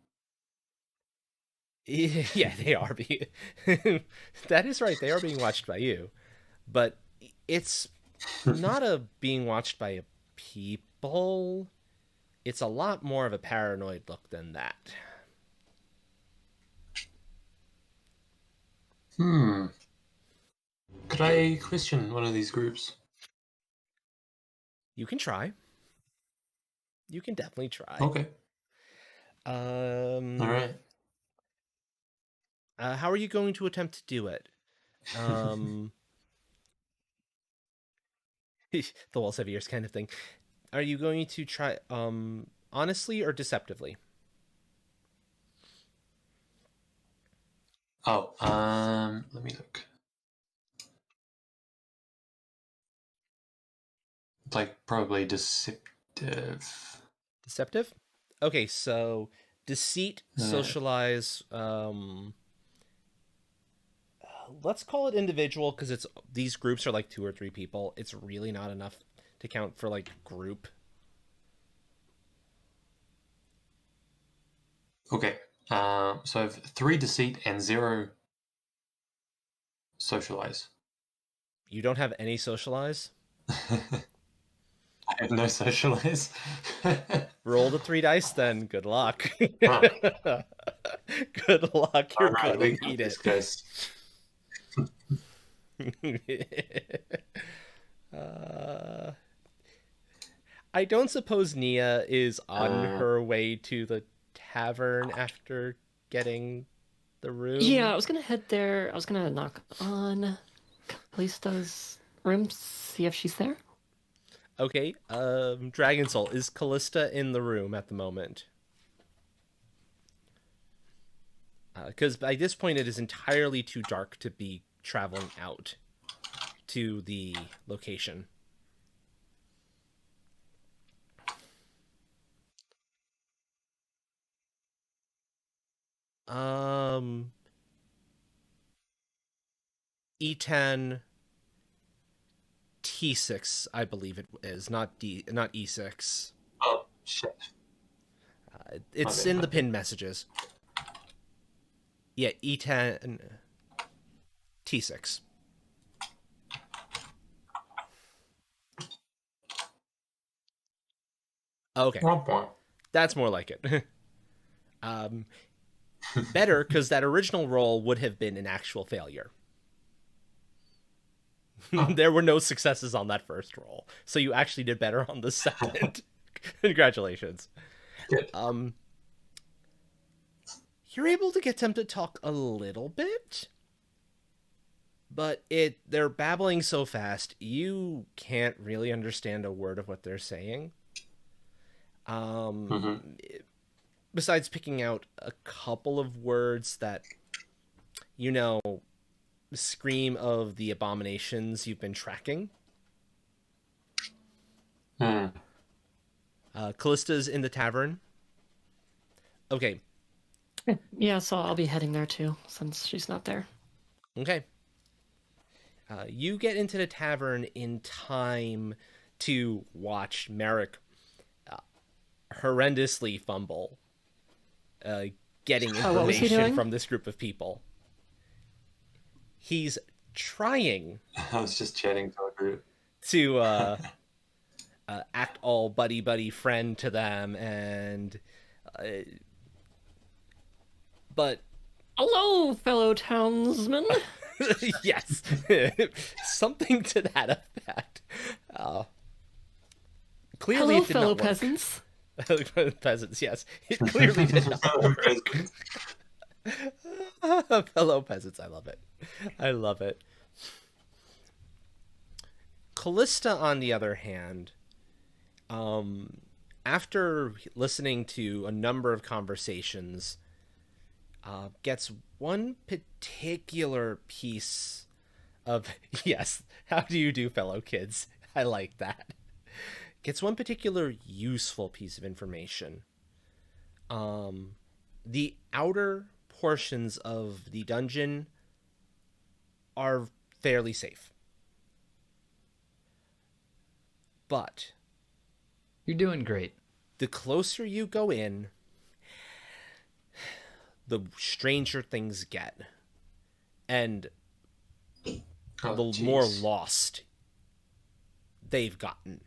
Yeah, they are being. That is right. They are being watched by you, but it's not a being watched by a people. It's a lot more of a paranoid look than that. Hmm. Could I question one of these groups? You can try. You can definitely try. Okay. All Um, right. how are you going to attempt to do it? Um, the walls have ears kind of thing. Are you going to try honestly or deceptively? Oh, let me look. Like probably deceptive. Deceptive? Okay, so deceit, Uh, socialize, let's call it individual because it's these groups are like two or three people. It's really not enough to count for like group. okay. So I have 3 deceit and 0 socialize. You don't have any socialize. I have no socialize. Roll the 3 dice then. Good luck. Huh. Good luck. You're All right, gonna we got need this, it. guys. uh, I don't suppose Nia is on Uh, her way to the tavern after getting the Yeah, room. I was gonna head there. I was gonna knock on Callista's room, see if she's there. Okay, Dragon Soul, is Callista in the room at the moment? Because by this point it is entirely too dark to be traveling out to the location. Um, E10 T6, I believe it is, not E6. Oh, shit. It's bad, in my the bad. pinned messages. Yeah, E10 T6. Okay, One point. that's more like it. Better, because that original roll would have been an actual failure. Oh. There were no successes on that first roll, so you actually did better on the second. Congratulations. Good. You're able to get them to talk a little bit, but they're babbling so fast you can't really understand a word of what they're saying. Besides picking out a couple of words that scream of the abominations you've been tracking. Callista's in the tavern. Okay. Yeah, so I'll be heading there too, since she's not there. Okay. You get into the tavern in time to watch Merrick horrendously fumble getting what was he information doing? from this group of people. He's trying I was just chatting to a group. to act all buddy friend to them, and but Hello, fellow townsmen. yes, something to that effect. Clearly, Hello, it did fellow not work. peasants. Peasants, yes, it clearly did not work. Fellow peasants, I love it. I love it. Callista, on the other hand, after listening to a number of conversations, gets one particular piece of yes. How do you do, fellow kids? I like that. Gets one particular useful piece of information. The outer portions of the dungeon are fairly safe. But you're doing great. The closer you go in, the stranger things get. And the more lost they've gotten.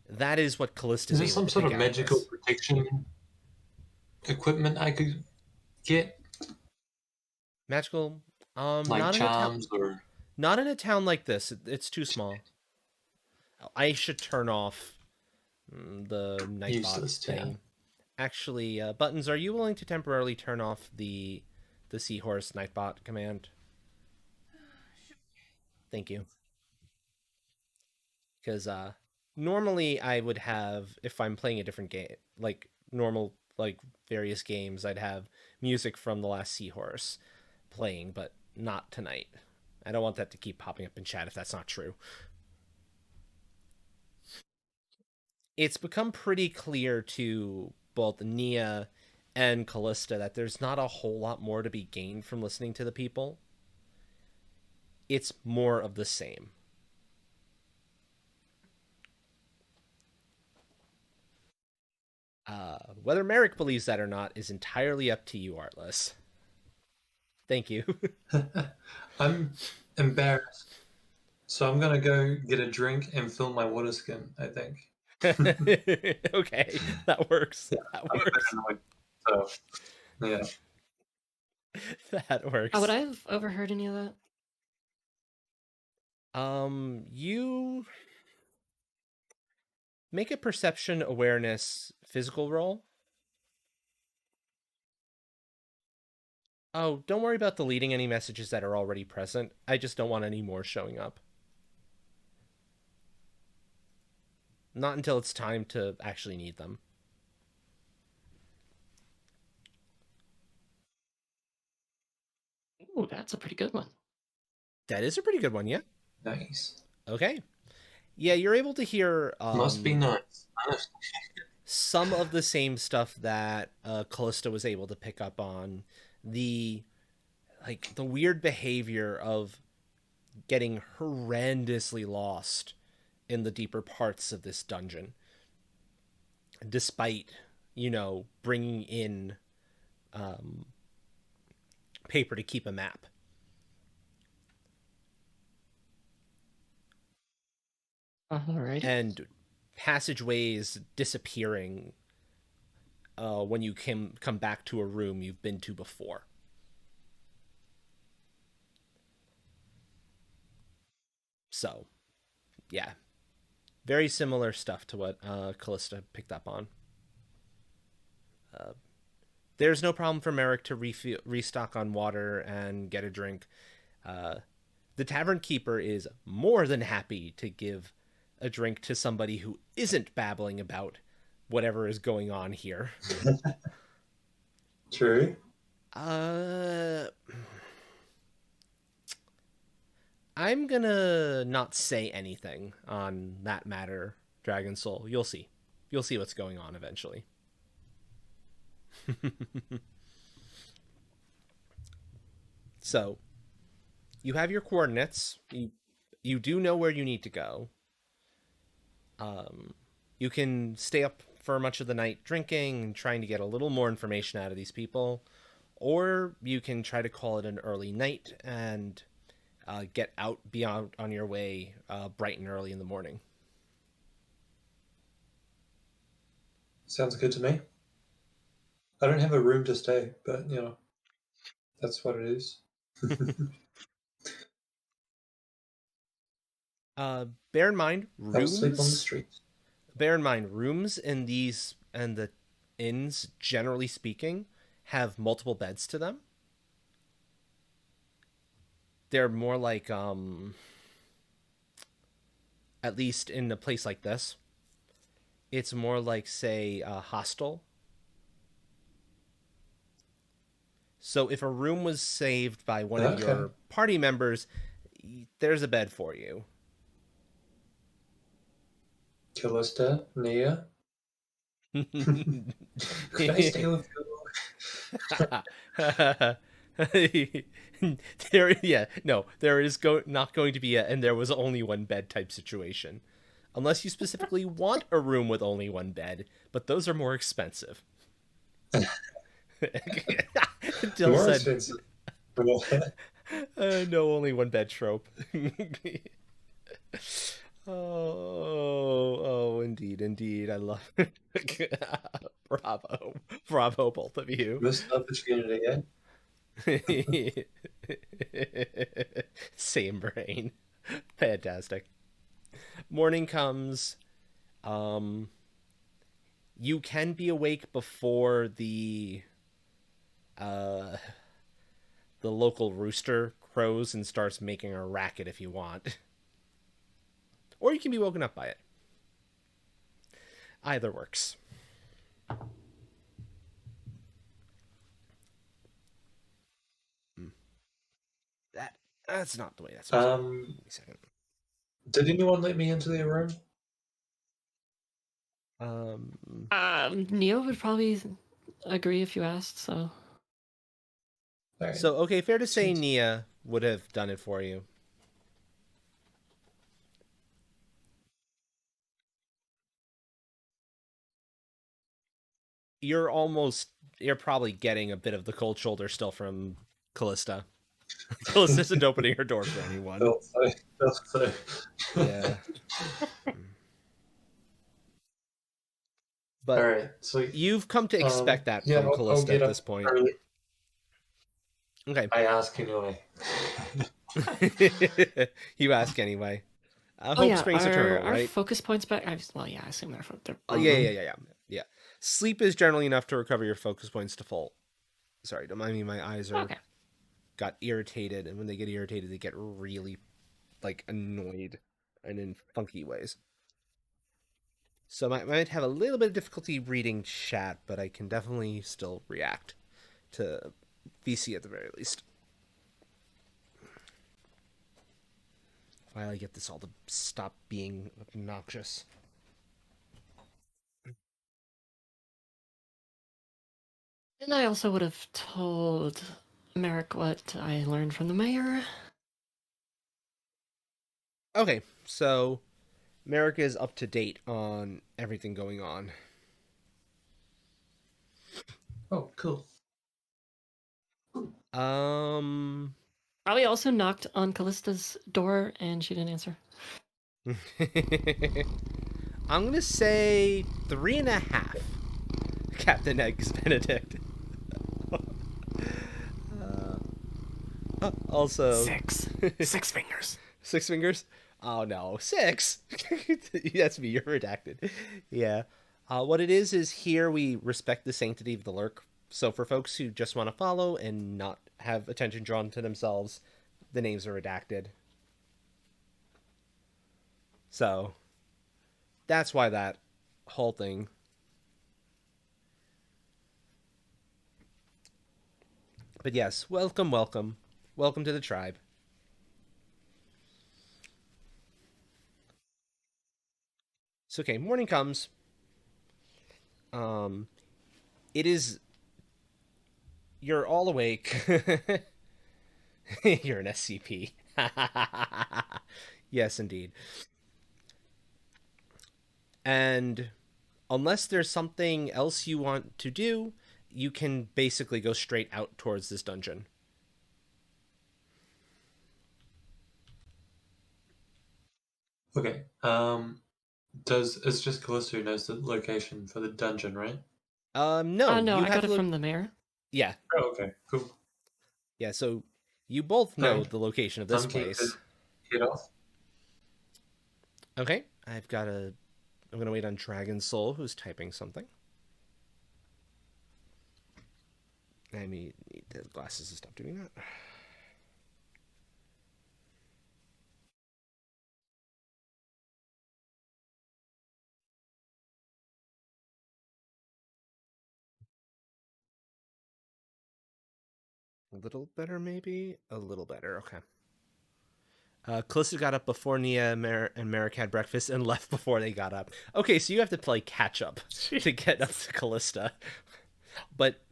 That is what Callista is there some sort of magical protection equipment I could get? Magical? Like not charms or... Not in a town like this. It's too small. I should turn off the Nightbot thing. Yeah. Actually, Buttons, are you willing to temporarily turn off the Seahorse Nightbot command? Thank you. Because normally I would have, if I'm playing a different game, like normal, like various games, I'd have music from The Last Seahorse playing, but not tonight. I don't want that to keep popping up in chat if that's not true. It's become pretty clear to both Nia and Callista that there's not a whole lot more to be gained from listening to the people. It's more of the same. Whether Merrick believes that or not is entirely up to you, Artless. Thank you. I'm embarrassed. So I'm going to go get a drink and fill my water skin, I think. Okay, that works. Yeah, that works. So, yeah. That works. Would I have overheard any of that? You make a perception awareness physical roll. Oh, don't worry about deleting any messages that are already present. I just don't want any more showing up. Not until it's time to actually need them. Ooh, that's a pretty good one. That is a pretty good one, yeah. Nice. Okay. Yeah, you're able to hear... Must be nice. some of the same stuff that Callista was able to pick up on. The the weird behavior of getting horrendously lost in the deeper parts of this dungeon, despite bringing in paper to keep a map. Alrighty. And passageways disappearing when you come back to a room you've been to before. So, yeah, very similar stuff to what Callista picked up on. There's no problem for Merrick to restock on water and get a drink. The tavern keeper is more than happy to give a drink to somebody who isn't babbling about whatever is going on here. True. I'm gonna not say anything on that matter, Dragon Soul. You'll see. You'll see what's going on eventually. So, you have your coordinates. You do know where you need to go. You can stay up for much of the night drinking and trying to get a little more information out of these people, or you can try to call it an early night and be out on your way bright and early in the morning. Sounds good to me. I don't have a room to stay, but that's what it is. Bear in mind, I'll sleep on the rooms. streets. Bear in mind, rooms in these and the inns, generally speaking, have multiple beds to them. They're more like, at least in a place like this, it's more like, say, a hostel. So if a room was saved by one of your party members, there's a bed for you. Callista, Nia. Can I stay with you? There is not going to be and there was only one bed type situation. Unless you specifically want a room with only one bed, but those are more expensive. Dill More said, expensive. no only one bed trope. Oh, indeed. I love it. Bravo, both of you. Missed opportunity, eh? Same brain. Fantastic. Morning comes. You can be awake before the local rooster crows and starts making a racket if you want. Or you can be woken up by it. Either works. That's not the way that's supposed to be. Wait a second. Did anyone let me into their room? Neo would probably agree if you asked, so. Right. So, okay, fair to say Nia would have done it for you. You're probably getting a bit of the cold shoulder still from Callista. Callista isn't opening her door for anyone. Felt so. Yeah. But all right, sweet. You've come to expect that from Callista at this point. Early. Okay. I ask anyway. You ask anyway. Hope yeah, springs eternal, right? Our focus points back. I assume they're. Yeah. Sleep is generally enough to recover your focus points to full. Sorry, don't mind me. My eyes got irritated, and when they get irritated, they get really annoyed and in funky ways. So I might have a little bit of difficulty reading chat, but I can definitely still react to VC at the very least. While I get this all to stop being obnoxious. And I also would have told Merrick what I learned from the mayor. Okay, so Merrick is up to date on everything going on. Oh, cool. Probably also knocked on Callista's door and she didn't answer. I'm gonna say 3.5. Captain Eggs Benedict. Also, 6. 6 fingers. 6 fingers. Oh no, 6. That's me. You're redacted. Yeah. What it is here we respect the sanctity of the lurk. So for folks who just want to follow and not have attention drawn to themselves, the names are redacted. So that's why that whole thing. But yes, welcome, welcome. Welcome to the tribe. So okay, morning comes. Um it is you're all awake. You're an SCP. Yes, indeed. And unless there's something else you want to do, you can basically go straight out towards this dungeon. Okay. It's just Callisto who knows the location for the dungeon, right? No, No, you I have got to it from the mayor. Yeah, Oh, okay, cool. yeah. So you both know Right. the location of So this I'm keen to place. head off. Okay, I'm gonna wait on Dragon Soul, who's typing something. I need the glasses to stop doing that. A little better, maybe? A little better, okay. Calista got up before Nia and Merrick had breakfast and left before they got up. Okay, so you have to play catch up to get up to Callista. But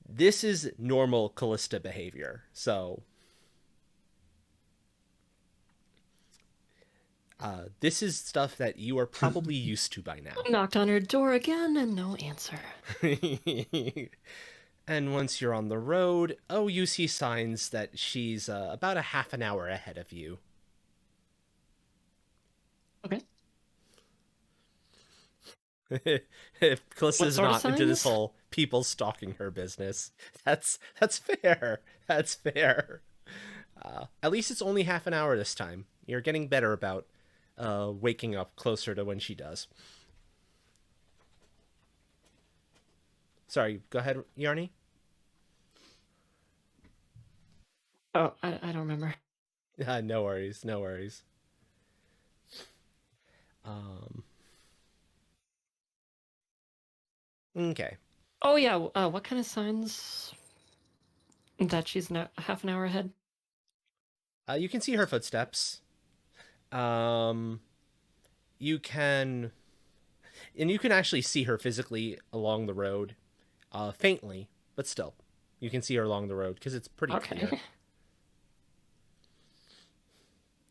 this is normal Callista behavior, so this is stuff that you are probably used to by now. Knocked on her door again and no answer. And once you're on the road, you see signs that she's about a half an hour ahead of you. Okay. If Callista's What sort of not into this signs? whole people stalking her business, that's fair. That's fair. At least it's only half an hour this time. You're getting better about waking up closer to when she does. Sorry, go ahead, Yarny. Oh, I don't remember. No worries, no worries. Um, okay. Oh yeah, what kind of signs that she's not half an hour ahead? You can see her footsteps. Um, you can, and you can actually see her physically along the road, faintly, but still, you can see her along the road because it's pretty clear. Okay.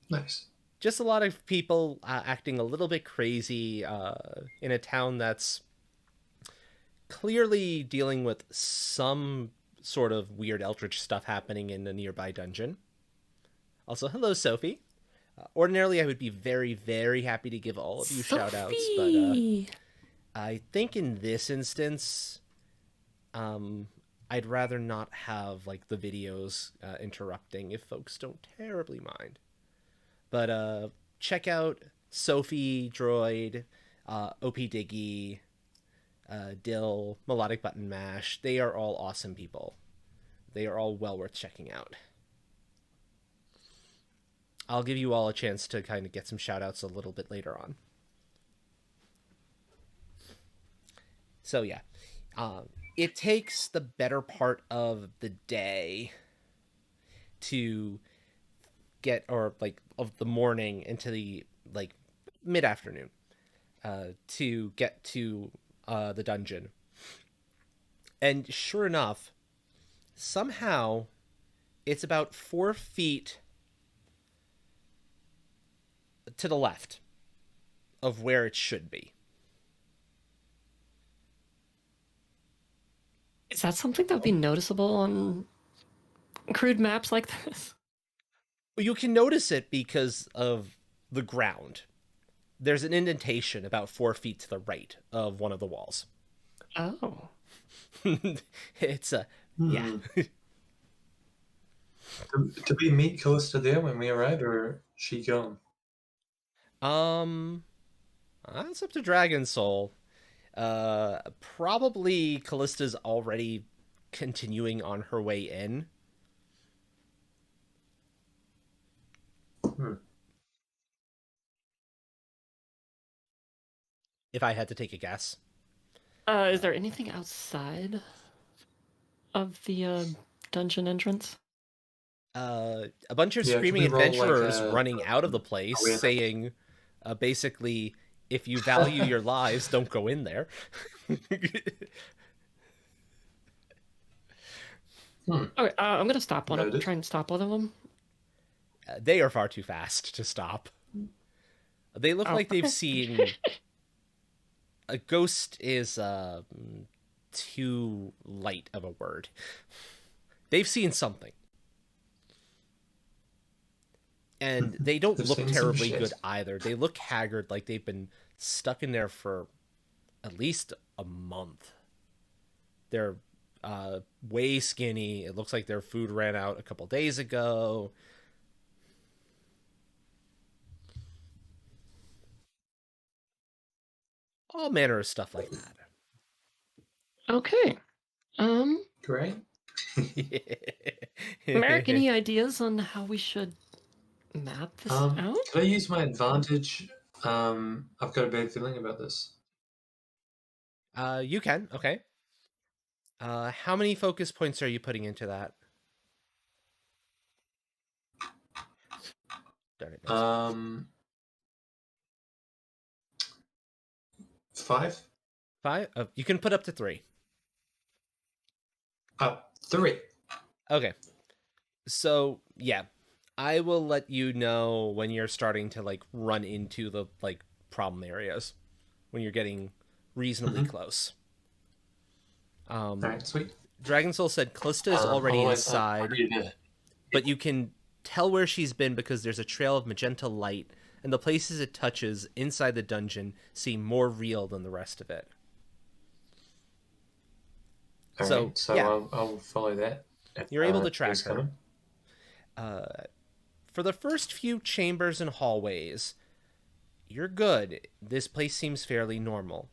Nice. Just a lot of people acting a little bit crazy in a town that's clearly dealing with some sort of weird eldritch stuff happening in a nearby dungeon. Also, hello, Sophie. Ordinarily, I would be very, very happy to give all of you shout outs, but I think in this instance, I'd rather not have like the videos interrupting if folks don't terribly mind. But check out Sophie Droid, OP Diggy, Dill, Melodic Button Mash. They are all awesome people. They are all well worth checking out. I'll give you all a chance to kind of get some shout outs a little bit later on. So, yeah. It takes the better part of the day to get, or like of the morning into the like mid afternoon, to get to the dungeon. And sure enough, somehow it's about 4 feet to the left of where it should be. Is that something that would be noticeable on crude maps like this? You can notice it because of the ground. There's an indentation about 4 feet to the right of one of the walls. Oh. It's a yeah. Did we meet Callista there when we arrived, or is she gone? That's up to Dragon Soul. Probably Callista's already continuing on her way in. If I had to take a guess. Is there anything outside of the dungeon entrance? A bunch of Yeah, can screaming we roll, like, adventurers a- running out of the place awareness? saying, basically, if you value your lives, don't go in there. Okay, I'm gonna stop one. Noted. Try and stop one of them. They are far too fast to stop. They look Oh, like they've okay. seen. A ghost is too light of a word. They've seen something. And they don't They've look seen some terribly shit. good either. They look haggard, like they've been stuck in there for at least a month. They're way skinny. It looks like their food ran out a couple days ago. All manner of stuff like that. Okay. Great. Merrick, any ideas on how we should map this out? Could I use my advantage? I've got a bad feeling about this. You can, okay. How many focus points are you putting into that? Darn it, no. 5? 5? You can put up to 3. 3. Okay. So, yeah. I will let you know when you're starting to, like, run into the, like, problem areas. When you're getting reasonably close. Alright, sweet. Dragon Soul said Callista is already Otherwise, inside, but you can tell where she's been because there's a trail of magenta light, and the places it touches inside the dungeon seem more real than the rest of it. Alright, so yeah. I'll follow that. You're able to track who's her. coming. For the first few chambers and hallways, you're good. This place seems fairly normal.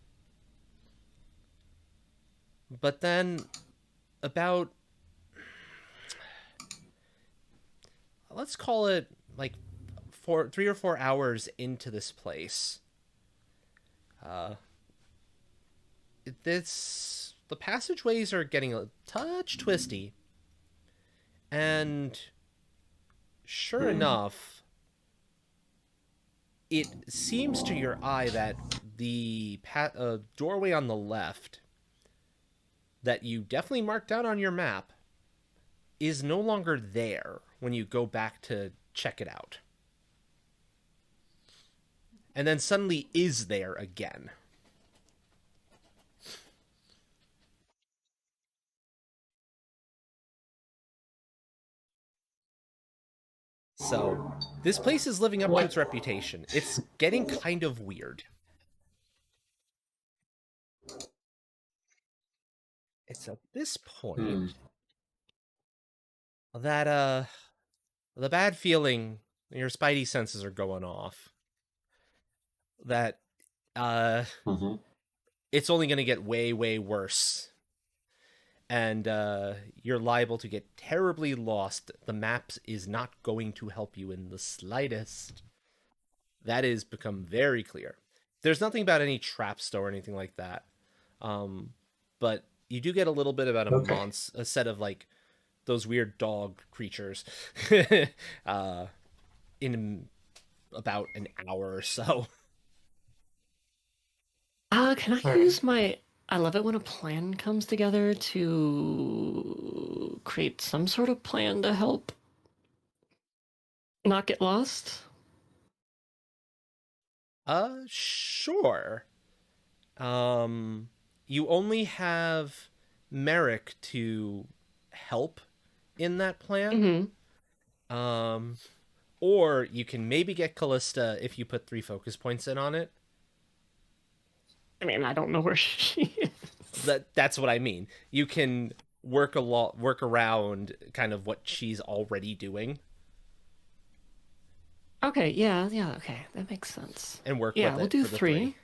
But then, about, let's call it like 3 or 4 hours into this place, the passageways are getting a touch twisty, and sure enough, it seems to your eye that the doorway on the left that you definitely marked out on your map is no longer there when you go back to check it out. And then suddenly is there again. So, this place is living up to its reputation. It's getting kind of weird. It's at this point that the bad feeling, your spidey senses are going off. That it's only going to get way, way worse. And you're liable to get terribly lost. The map is not going to help you in the slightest. That has become very clear. There's nothing about any traps though or anything like that. But you do get a little bit about a set of like those weird dog creatures in about an hour or so. Can I use my I love it when a plan comes together to create some sort of plan to help not get lost. Sure. You only have Merrick to help in that plan. Mm-hmm. Or you can maybe get Callista if you put 3 focus points in on it. I mean, I don't know where she is. That's what I mean. You can work around kind of what she's already doing Okay, yeah, okay. That makes sense. and work Yeah, with we'll it do for the 3. 3.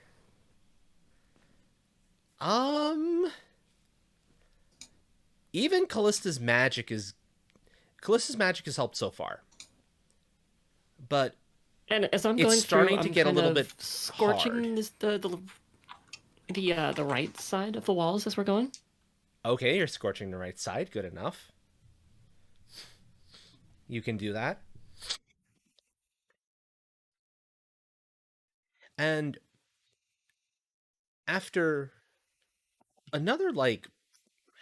Um even Callista's magic has helped so far. But And as I'm it's going through, starting to I'm get a kind little of bit hard. scorching the right side of the walls as we're going. Okay, you're scorching the right side. Good enough. You can do that. And after another like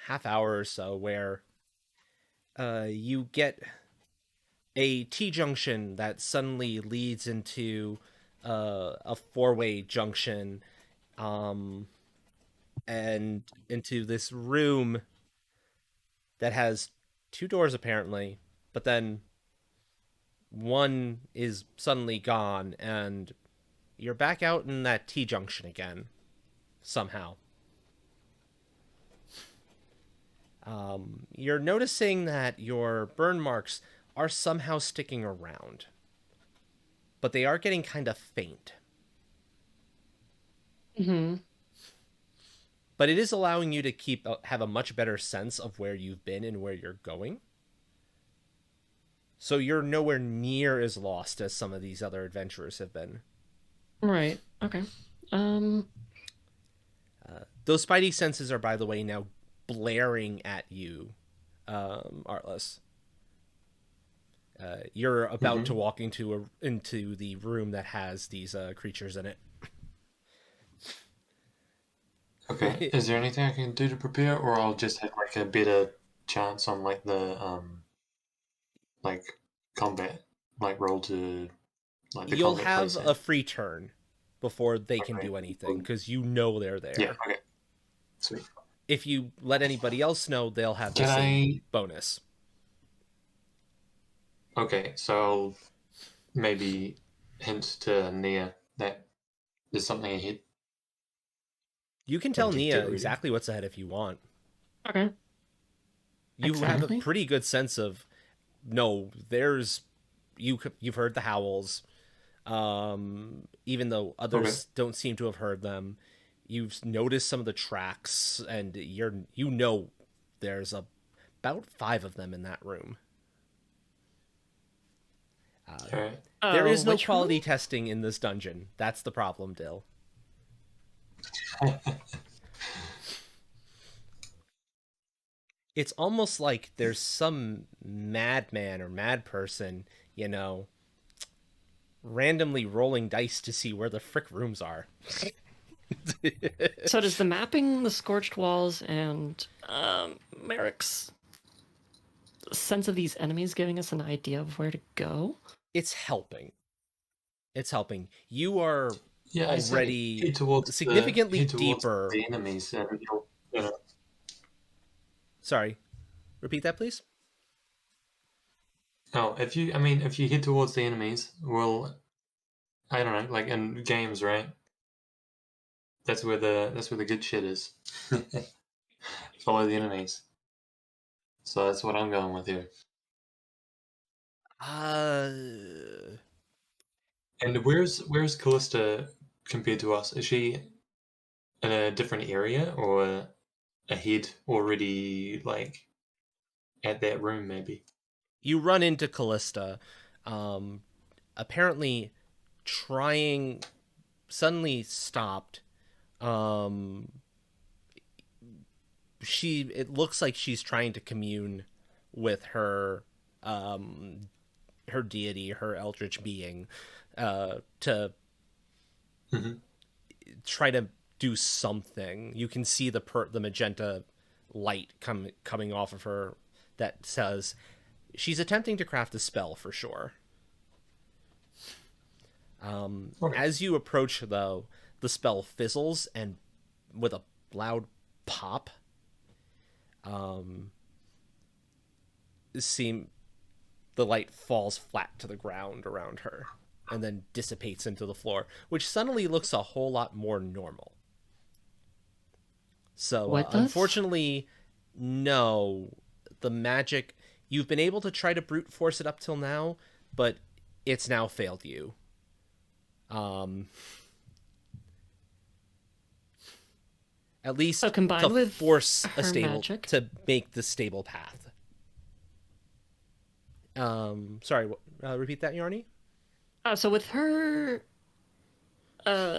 half hour or so where you get a T junction that suddenly leads into a 4-way junction um, and into this room that has 2 doors apparently, but then one is suddenly gone and you're back out in that T junction again somehow. You're noticing that your burn marks are somehow sticking around, but they are getting kind of faint. Mm-hmm. But it is allowing you to have a much better sense of where you've been and where you're going. So you're nowhere near as lost as some of these other adventurers have been. Right. Okay. Um. Those spidey senses are, by the way, now blaring at you, Artless. You're about to walk into the room that has these creatures in Okay. it. Is there anything I can do to prepare, or I'll just have like a better chance on like the like combat, like roll to like the You'll combat have a playset? free turn before they can Okay. do anything because you know they're Yeah. there. Okay. Sweet. If you let anybody else know, they'll have the Can same I? bonus. Okay. So I'll maybe hint to Nia that there's something ahead, You can tell and to Nia get ready. exactly what's ahead if you want. Okay. You have a Exactly. pretty good sense of no. You've heard the howls, even though Okay. others don't seem to have heard them. You've noticed some of the tracks, and there's about 5 of them in that room. All right. There Oh, is no which room? quality testing in this dungeon. That's the problem, Dill. It's almost like there's some madman or mad person, you know, randomly rolling dice to see where the frick rooms are. So does the mapping, the scorched walls, and Merrick's sense of these enemies giving us an idea of where to go? It's helping. It's helping. You are Yeah, I say already significantly head towards deeper. the enemies, and you'll you know. Sorry, repeat that, please. Oh, if you head towards the enemies, well, I don't know, like in games, right? That's where the good shit is. Follow the enemies. So that's what I'm going with here. Uh, And where's Callista compared to us? Is she in a different area or ahead already, like at that room maybe? you run into Callista, um, apparently trying, suddenly stopped. Um, it looks like she's trying to commune with um, her deity, her eldritch being, to Hmm. try to do something. You can see the magenta light coming off of her that says she's attempting to craft a spell for sure. As you approach, though, the spell fizzles, and with a loud pop, the light falls flat to the ground around her and then dissipates into the floor, which suddenly looks a whole lot more normal. So, What does? unfortunately, no, the magic, you've been able to try to brute force it up till now, but it's now failed you. At least So combined to with force a her stable magic? to make the stable path. Sorry, repeat that, Yarny? So with her, her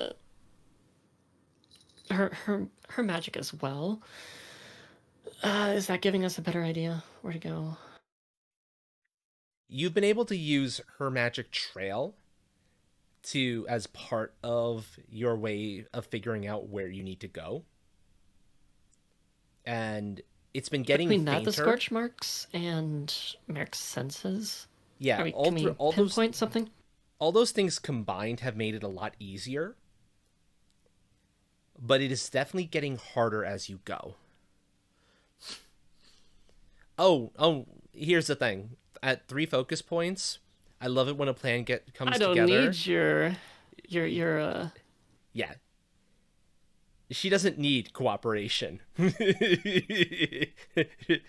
magic as well, is that giving us a better idea where to go? You've been able to use her magic trail as part of your way of figuring out where you need to go. And it's been getting Between that, fainter. the scorch marks, and Merrick's senses? Yeah, Can we pinpoint something? All those things combined have made it a lot easier. But it is definitely getting harder as you go. Oh, here's the thing. At 3 focus points, I love it when a plan comes together. I don't need your Yeah. She doesn't need cooperation. Not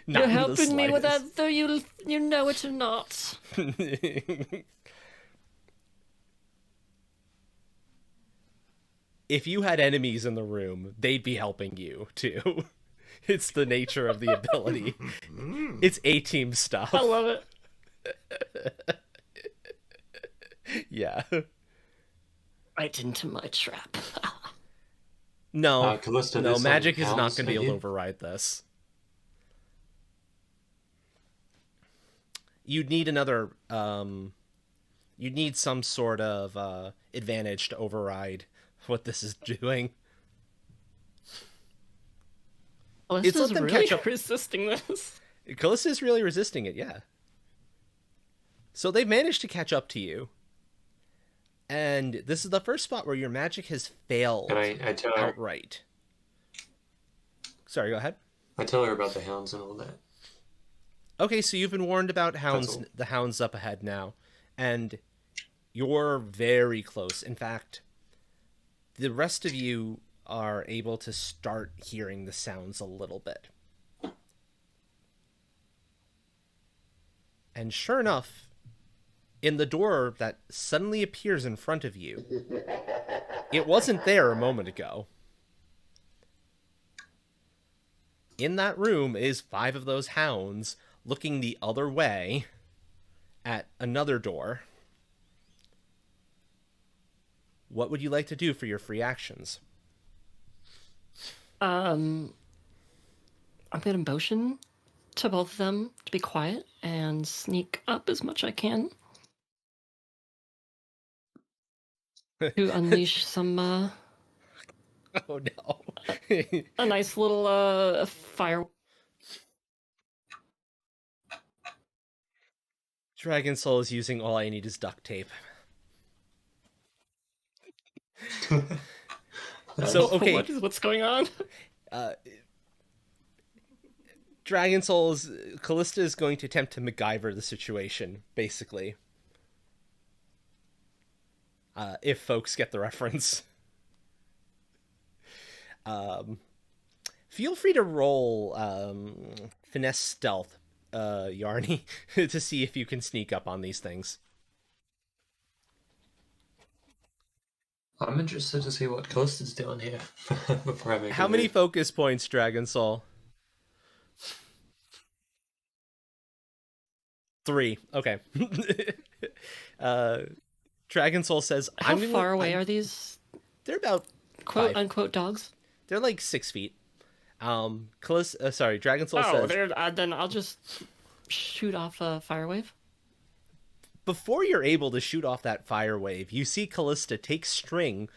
You're helping me with slightest. that, though you know it or not. If you had enemies in the room, they'd be helping you too. It's the nature of the ability. It's A-team stuff. I love it. Yeah. Right into my trap. No, Callista, no, there's some magic is not hounds going to be able to here. override this. You'd need another, you'd need some sort of advantage to override what this is doing. Callista's let them really catch up. resisting this. Callista is really resisting it, yeah. So they've managed to catch up to you. And this is the first spot where your magic has failed Can I tell her? outright. Sorry, go ahead. I tell her about the hounds and all that. Okay, so you've been warned about all. the hounds up ahead now. And you're very close. In fact, the rest of you are able to start hearing the sounds a little bit. And sure enough, in the door that suddenly appears in front of you, it wasn't there a moment ago. In that room is 5 of those hounds looking the other way at another door. What would you like to do for your free actions? I'm gonna motion to both of them to be quiet and sneak up as much I can to unleash some Oh no. a nice little fire. Dragon Soul is using all I need is duct tape. So, okay. What's going on? Dragon Soul's Callista is going to attempt to MacGyver the situation, basically. If folks get the reference. Feel free to roll finesse stealth, Yarny, to see if you can sneak up on these things. I'm interested to see what Callista's doing here before I make How a many move. focus points, Dragon Soul? 3. Okay. Dragon Soul says, How far away are these They're about quote 5. unquote dogs? They're like 6 feet. Dragon Soul Oh, says, then I'll just shoot off a fire wave. before you're able to shoot off that fire wave, you see Callista take some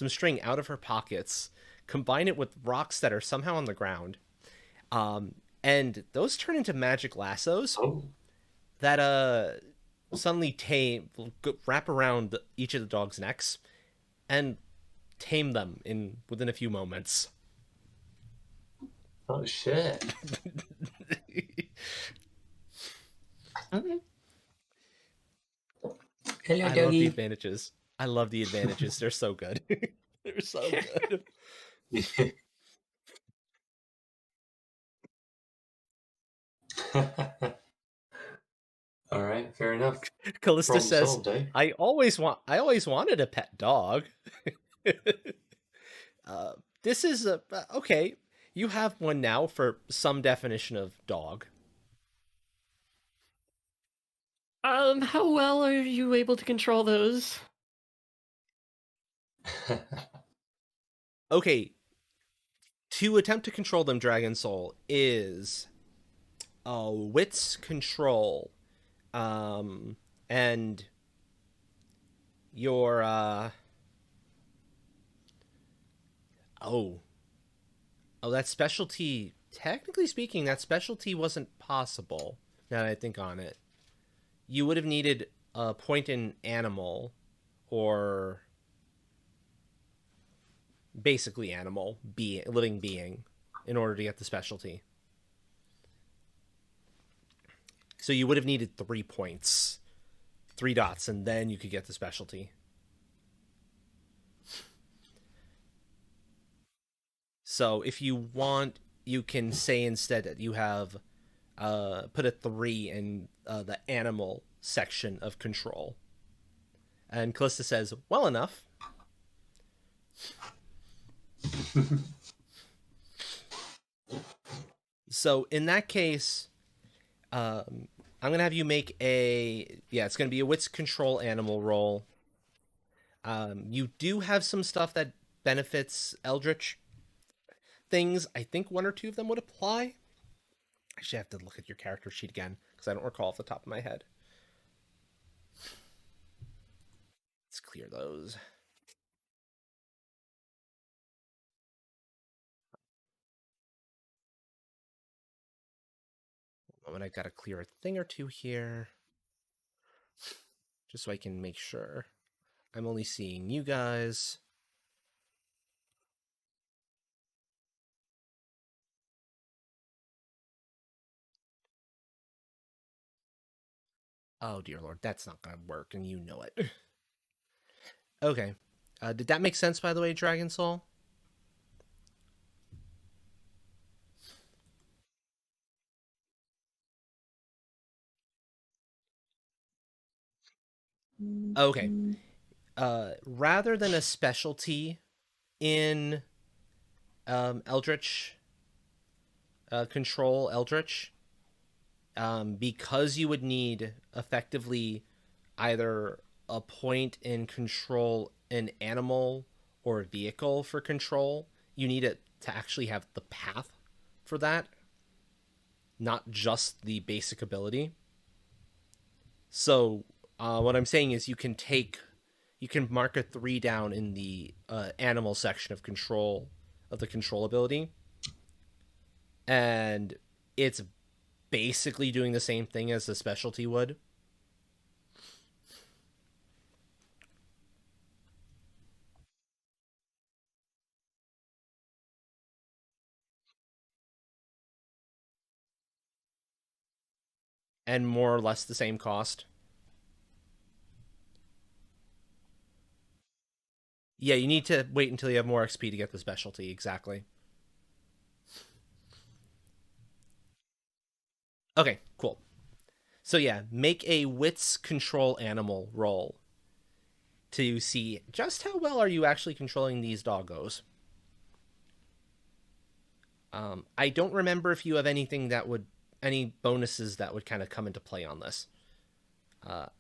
string out of her pockets, combine it with rocks that are somehow on the ground, and those turn into magic lassos Oh, that suddenly wrap around each of the dog's necks and tame them in within a few moments. oh shit. Okay. Hello, I love the advantages. I love the advantages. They're so good. They're so good. All right, fair enough. Callista Problem says, solved, eh? I always wanted a pet dog." uh, this is okay. You have one now for some definition of dog. How well are you able to control those? Okay, to attempt to control them, Dragon Soul is wits control, and your oh that specialty. Technically speaking, that specialty wasn't possible. Now that I think on it, you would have needed a point in animal, or basically animal, living being, in order to get the specialty. So you would have needed 3 points, 3 dots, and then you could get the specialty. So if you want, you can say instead that you have put a 3 in the animal section of control. And Callista says, well enough. So in that case, I'm going to have you make it's going to be a wits control animal roll. You do have some stuff that benefits Eldritch things. I think 1 or 2 of them would apply. I should have to look at your character sheet again because I don't recall off the top of my head. Let's clear those. I got to clear a thing or 2 here, just so I can make sure I'm only seeing you guys. Oh dear lord, that's not gonna work, and you know it. Okay, did that make sense, by the way, Dragon Soul? Okay. Rather than a specialty in Eldritch control Eldritch, because you would need effectively either a point in control an animal or a vehicle for control, you need it to actually have the path for that, not just the basic ability. So what I'm saying is you can mark a 3 down in the animal section of control of the control ability, and it's basically doing the same thing as the specialty would. And more or less the same cost. Yeah, you need to wait until you have more XP to get the specialty, exactly. Okay, cool. So yeah, make a wits control animal roll to see just how well are you actually controlling these doggos. I don't remember if you have any bonuses that would kind of come into play on this.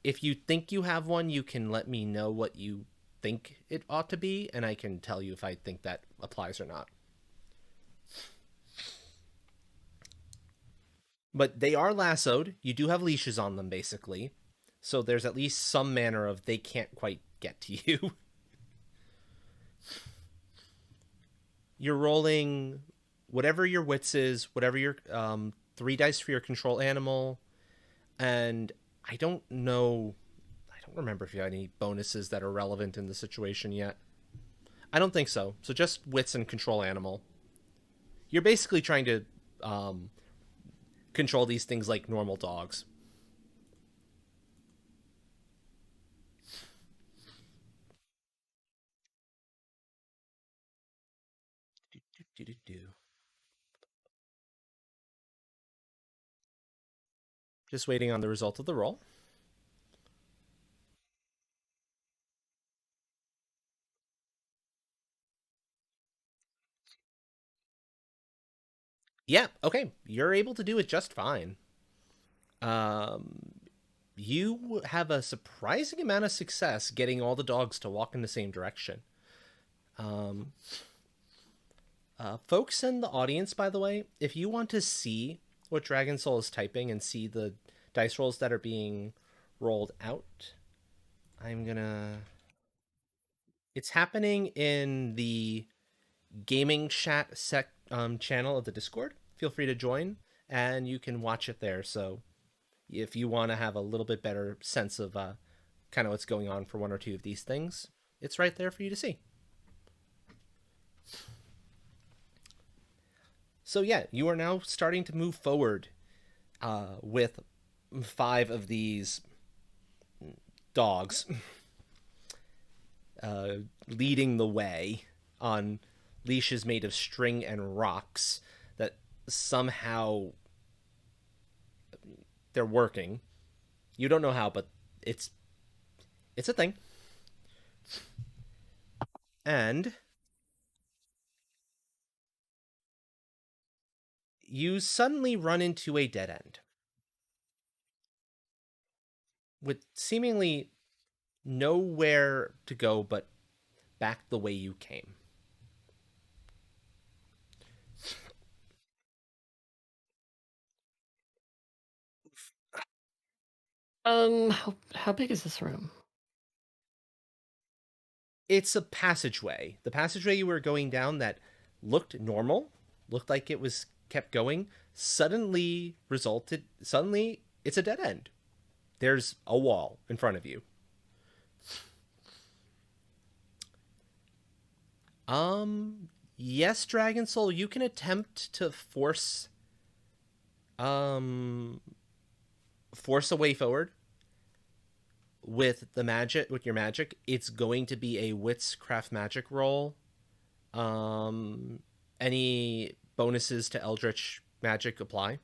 If you think you have one, you can let me know what you think it ought to be, and I can tell you if I think that applies or not. But they are lassoed. You do have leashes on them, basically. So there's at least some manner of they can't quite get to you. You're rolling whatever your wits is, whatever your 3 dice for your control animal, and I don't know. I don't remember if you had any bonuses that are relevant in the situation yet. I don't think so. So just wits and control animal. You're basically trying to um, control these things like normal dogs. Just waiting on the result of the roll. Yeah, okay. You're able to do it just fine. Um, you have a surprising amount of success getting all the dogs to walk in the same direction. Um, Folks in the audience, by the way, if you want to see what Dragon Soul is typing and see the dice rolls that are being rolled out, I'm gonna. It's happening in the gaming chat channel of the Discord. Feel free to join, and you can watch it there. So if you want to have a little bit better sense of kind of what's going on for one or two of these things, it's right there for you to see. So yeah, you are now starting to move forward with 5 of these dogs leading the way on leashes made of string and rocks that somehow they're working. You don't know how, but it's it's a thing. And you suddenly run into a dead end with seemingly nowhere to go but back the way you came. How big is this room? It's a passageway. The passageway you were going down that looked normal, looked like it was kept going, suddenly it's a dead end. There's a wall in front of you. Yes, Dragon Soul, you can attempt to um force a way forward with your magic. It's going to be a wits craft magic roll. Um any bonuses to eldritch magic apply?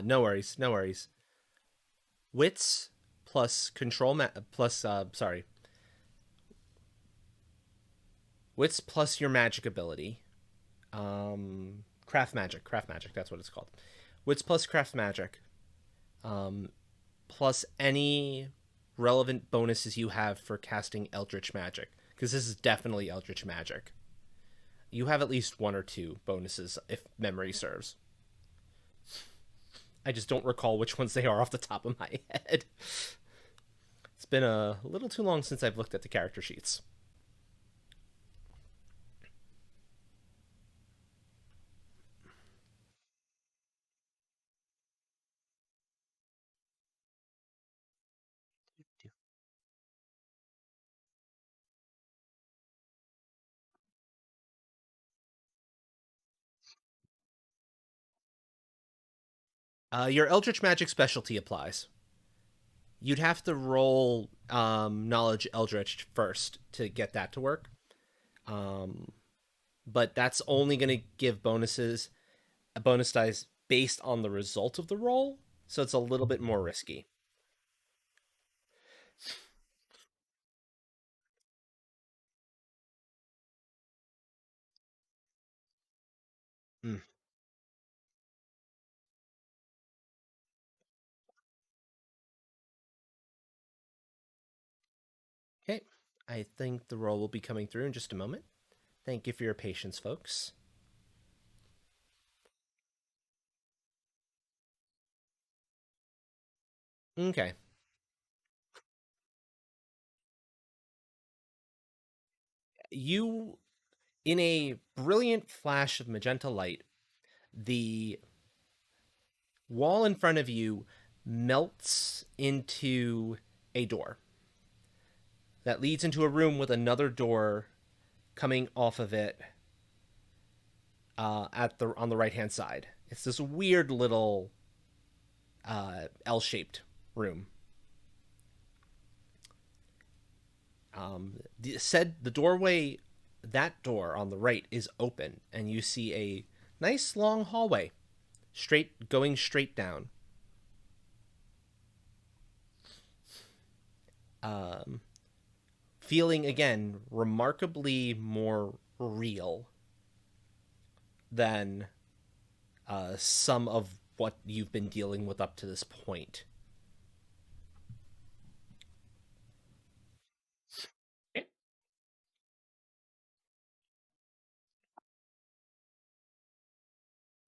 No worries, no worries. Wits plus plus sorry. Wits plus your magic ability. Craft magic, that's what it's called. Wits plus craft magic. Um Plus any relevant bonuses you have for casting eldritch magic, because this is definitely eldritch magic. You have at least 1 or 2 bonuses if memory serves. I just don't recall which ones they are off the top of my head. It's been a little too long since I've looked at the character sheets. Your eldritch magic specialty applies. You'd have to roll knowledge eldritch first to get that to work. Um, but that's only going to give a bonus dice based on the result of the roll, so it's a little bit more risky. Mm. Okay, I think the roll will be coming through in just a moment. Thank you for your patience, folks. Okay. You, in a brilliant flash of magenta light, the wall in front of you melts into a door that leads into a room with another door coming off of it at the on the right hand side. It's this weird little L-shaped room. The doorway, that door on the right is open, and you see a nice long hallway, going straight down. Feeling again remarkably more real than some of what you've been dealing with up to this point.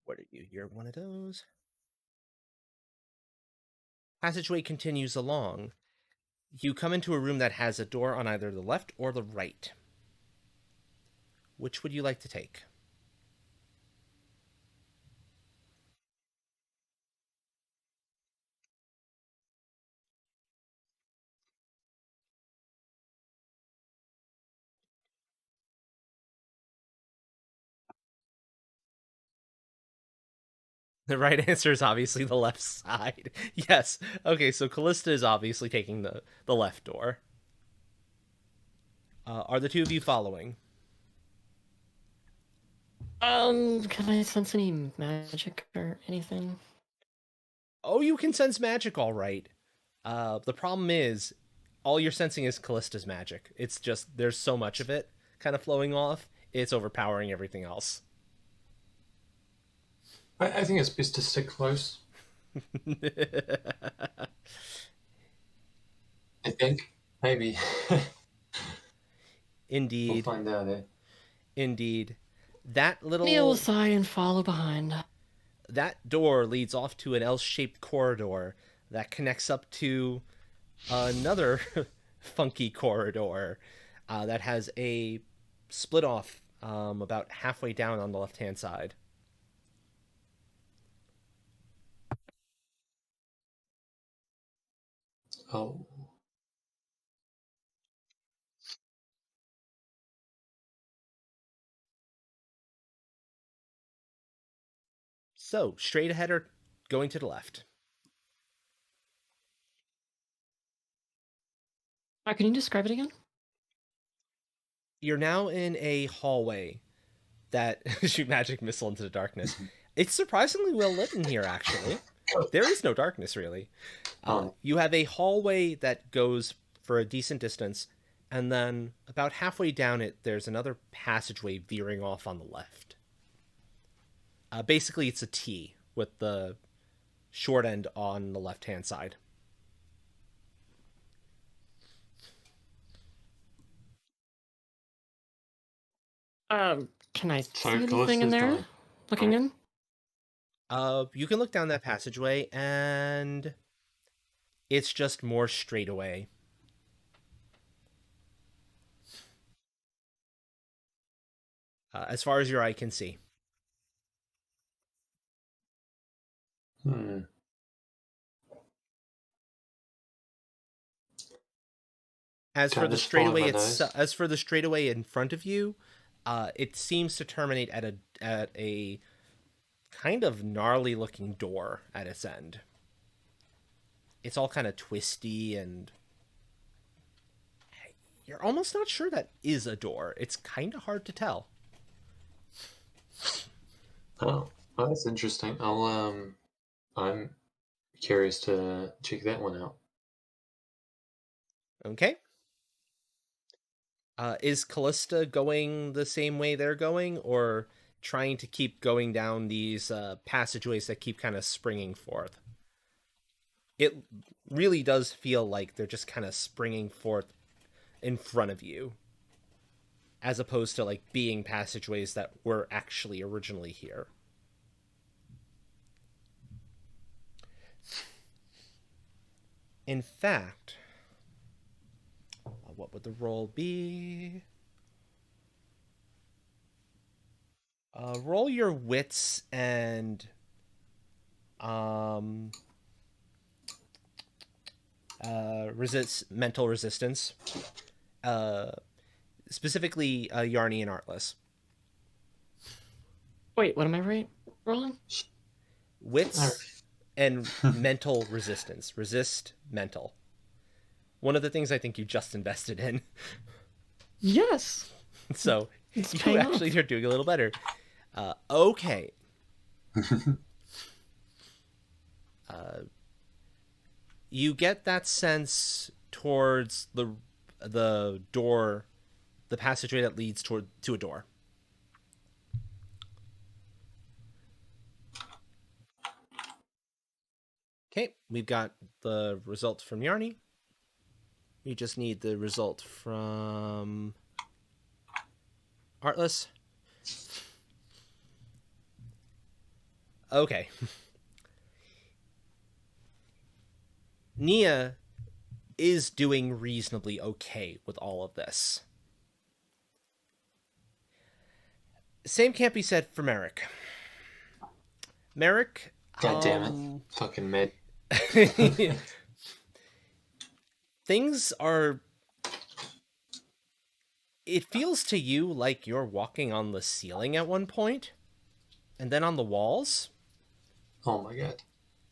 What are you? You're one of those. Passageway continues along. You come into a room that has a door on either the left or the right. Which would you like to take? The right answer is obviously the left side. Yes. Okay, so Callista is obviously taking the left door. Are the two of you following? Can I sense any magic or anything? Oh, you can sense magic all right. The problem is, all you're sensing is Callista's magic. It's just, there's so much of it kind of flowing off, it's overpowering everything else. I think it's best to stick close. I think. Maybe. We'll Indeed. find out, eh? Indeed. That Neil will little sigh and follow behind. that door leads off to an L-shaped corridor that connects up to another funky corridor that has a split off about halfway down on the left-hand side. Oh. So, straight ahead or going to the left? Can you describe it again? You're now in a hallway that shoot magic missile into the darkness. It's surprisingly well lit in here, actually. There is no darkness, really. You have a hallway that goes for a decent distance, and then about halfway down it, there's another passageway veering off on the left. Basically, it's a T with the short end on the left-hand side. Can I see So anything in Callista's there? going. Looking in? You can look down that passageway, and it's just more straightaway. As far as your eye can see. Hmm. As Can for I the just follow straightaway my nose? as for the straightaway in front of you, it seems to terminate at a kind of gnarly looking door at its end. It's all kind of twisty, and you're almost not sure that is a door. It's kind of hard to tell. Oh, well, that's interesting. I'm curious to check that one out. Okay. Is Callista going the same way they're going, or trying to keep going down these passageways that keep kind of springing forth? It really does feel like they're just kind of springing forth. in front of you, as opposed to like being passageways that were actually originally here. In fact, what would the roll be? Roll your wits and mental resistance. Specifically, Yarny and Artless. Wait, what am I rolling? Wits and mental resistance. Resist mental. One of the things I think you just invested in. Yes. So It's you paying actually off. are doing a little better. Okay. You get that sense towards the door, the passageway that leads to a door. Okay, we've got the result from Yarny. We just need the result from Artless. Okay. Nia is doing reasonably okay with all of this. Same can't be said for Merrick. Merrick, God damn it. Fucking med. things are... It feels to you like you're walking on the ceiling at one point, and then on the walls, Oh my god.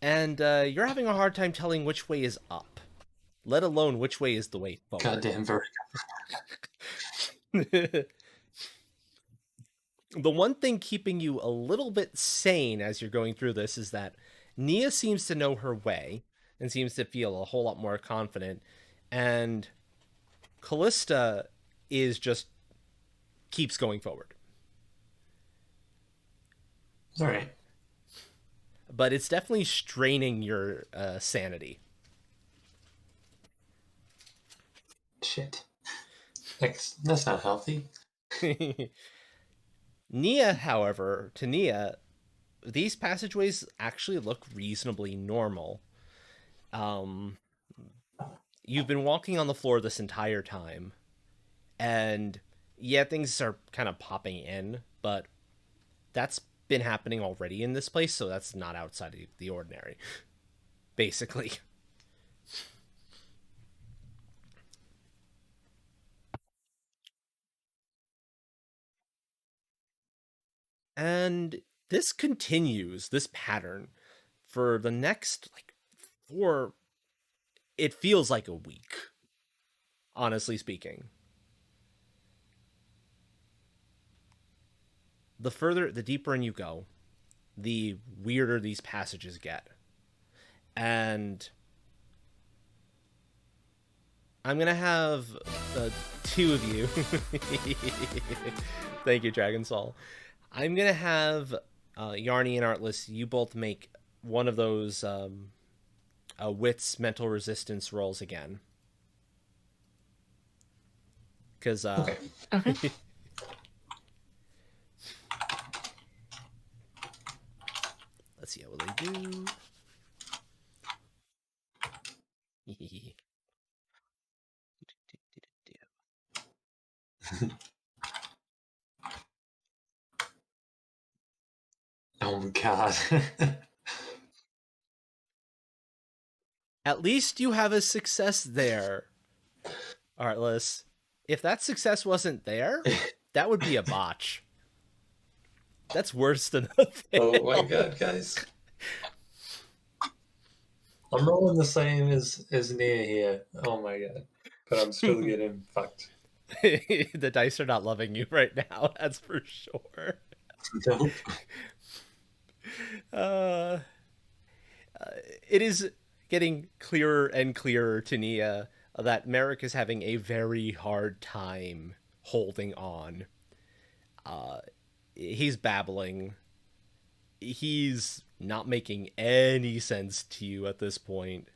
and you're having a hard time telling which way is up, let alone which way is the way forward. Goddamn very. The one thing keeping you a little bit sane as you're going through this is that Nia seems to know her way and seems to feel a whole lot more confident, and Callista is just keeps going forward. All right. But it's definitely straining your sanity. Shit. That's not healthy. Nia, however, to Nia, these passageways actually look reasonably normal. You've been walking on the floor this entire time, and yeah, things are kind of popping in, but that's been happening already in this place, so that's not outside of the ordinary, basically. And this continues, this pattern, for the next, like, it feels like a week, honestly speaking. The deeper in you go, the weirder these passages get. And I'm going to have two of you. Thank you, Dragon Soul. I'm going to have Yarny and Artless, you both make one of those wits mental resistance rolls again. Because Okay. let's see, what will they do? Oh my god. At least you have a success there, Artless. If that success wasn't there, that would be a botch. That's worse than a fail. Oh my god, guys. I'm rolling the same as Nia here. Oh my god. But I'm still getting fucked. The dice are not loving you right now, that's for sure. Nope. It is getting clearer and clearer to Nia that Merrick is having a very hard time holding on. He's babbling. He's not making any sense to you at this point.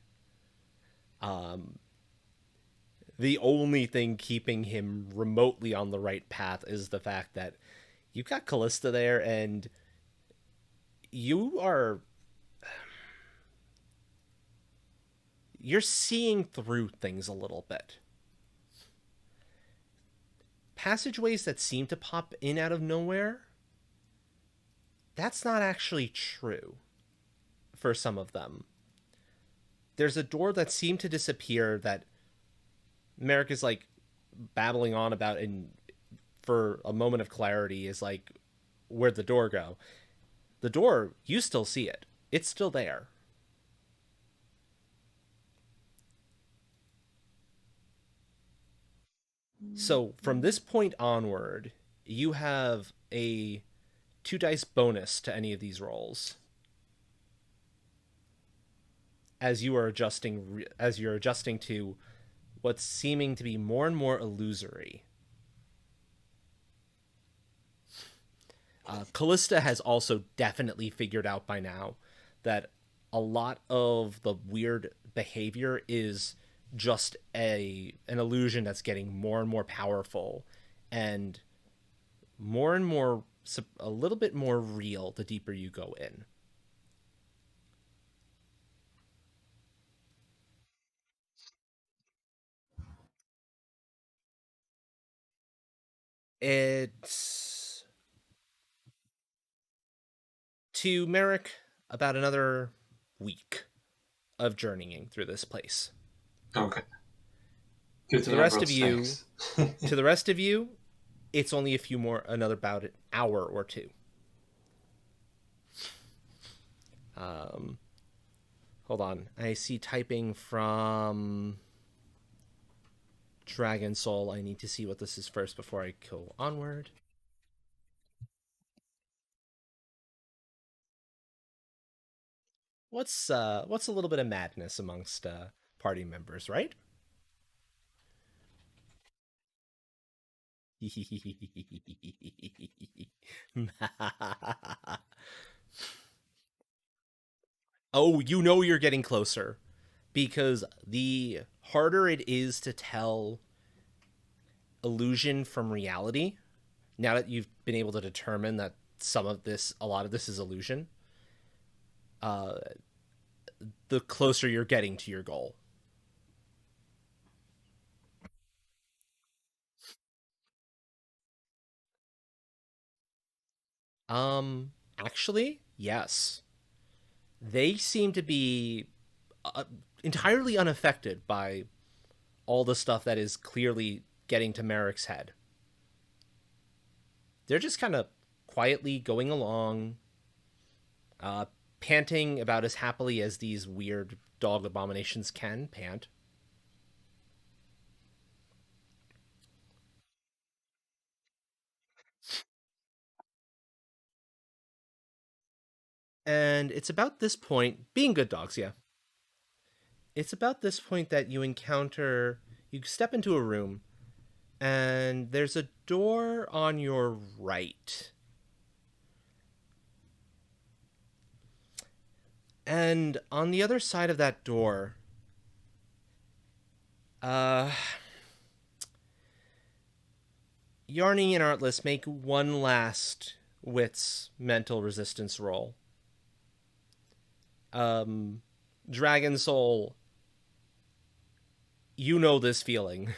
The only thing keeping him remotely on the right path is the fact that you've got Callista there, and you're seeing through things a little bit. Passageways that seem to pop in out of nowhere, that's not actually true for some of them. There's a door that seemed to disappear that Merrick is like babbling on about, and for a moment of clarity is like, where'd the door go? The door, you still see it. It's still there. So from this point onward, you have a 2 dice bonus to any of these rolls as you're adjusting to what's seeming to be more and more illusory. Callista has also definitely figured out by now that a lot of the weird behavior is just an illusion that's getting more and more powerful and more a little bit more real the deeper you go in. It's to Merrick about another week of journeying through this place. Okay. Good To to the know, rest bros. of you, Thanks. to the rest of you, it's only another about an hour or two. Hold on. I see typing from Dragon Soul. I need to see what this is first before I go onward. What's a little bit of madness amongst party members, right? Oh, you know you're getting closer because the harder it is to tell illusion from reality, now that you've been able to determine that a lot of this is illusion, the closer you're getting to your goal. Actually, yes. They seem to be entirely unaffected by all the stuff that is clearly getting to Merrick's head. They're just kind of quietly going along, panting about as happily as these weird dog abominations can pant. And it's about this point, being good dogs, yeah. It's about this point that you step into a room, and there's a door on your right. And on the other side of that door, Yarny and Artless make one last wits mental resistance roll. Dragon Soul, you know this feeling.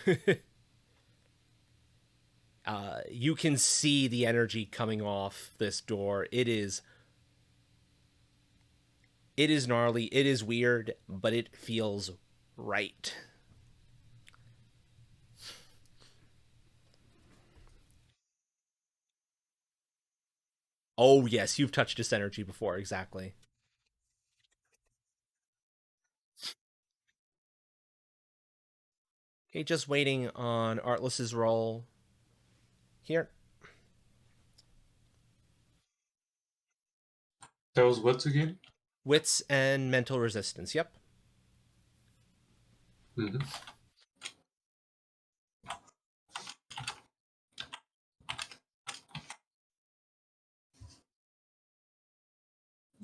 You can see the energy coming off this door. It is gnarly, it is weird, but it feels right. Oh yes, you've touched this energy before, exactly. Okay, just waiting on Artless's roll. Here. That was what again? Wits and mental resistance, yep. Mm-hmm.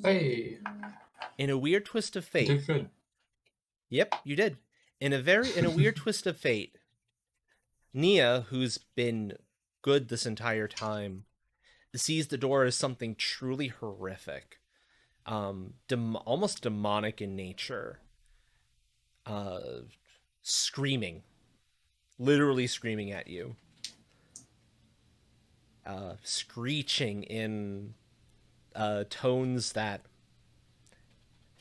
Hey, In a weird twist of I fate. did good. Yep, you did. In a weird twist of fate, Nia, who's been good this entire time, sees the door as something truly horrific, almost demonic in nature, uh, screaming, literally screaming at you, screeching in tones that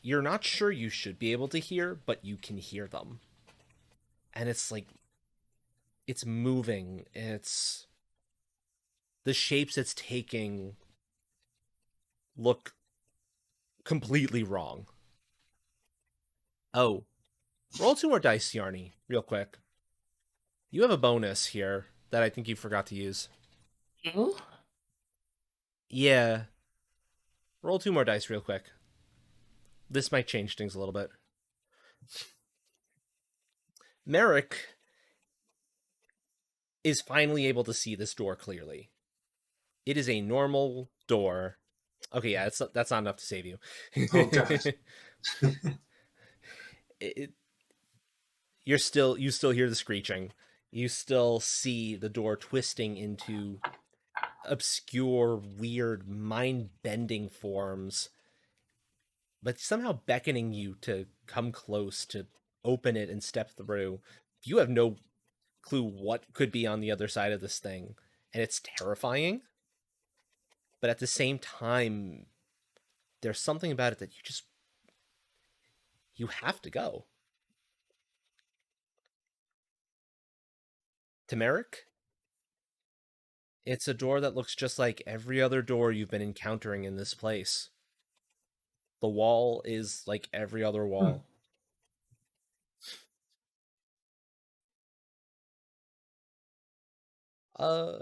you're not sure you should be able to hear, but you can hear them. And it's like, it's moving. It's the shapes it's taking look completely wrong. Oh, roll 2 more dice, Yarny, real quick. You have a bonus here that I think you forgot to use. Oh? Yeah. Roll 2 more dice real quick. This might change things a little bit. Merrick is finally able to see this door clearly. It is a normal door. Okay, yeah, that's not enough to save you. Oh god. it, you still hear the screeching. You still see the door twisting into obscure, weird, mind-bending forms, but somehow beckoning you to come close to open it and step through. You have no clue what could be on the other side of this thing, and it's terrifying. But at the same time, there's something about it that you have to go. To Merrick, it's a door that looks just like every other door you've been encountering in this place. The wall is like every other wall. Uh,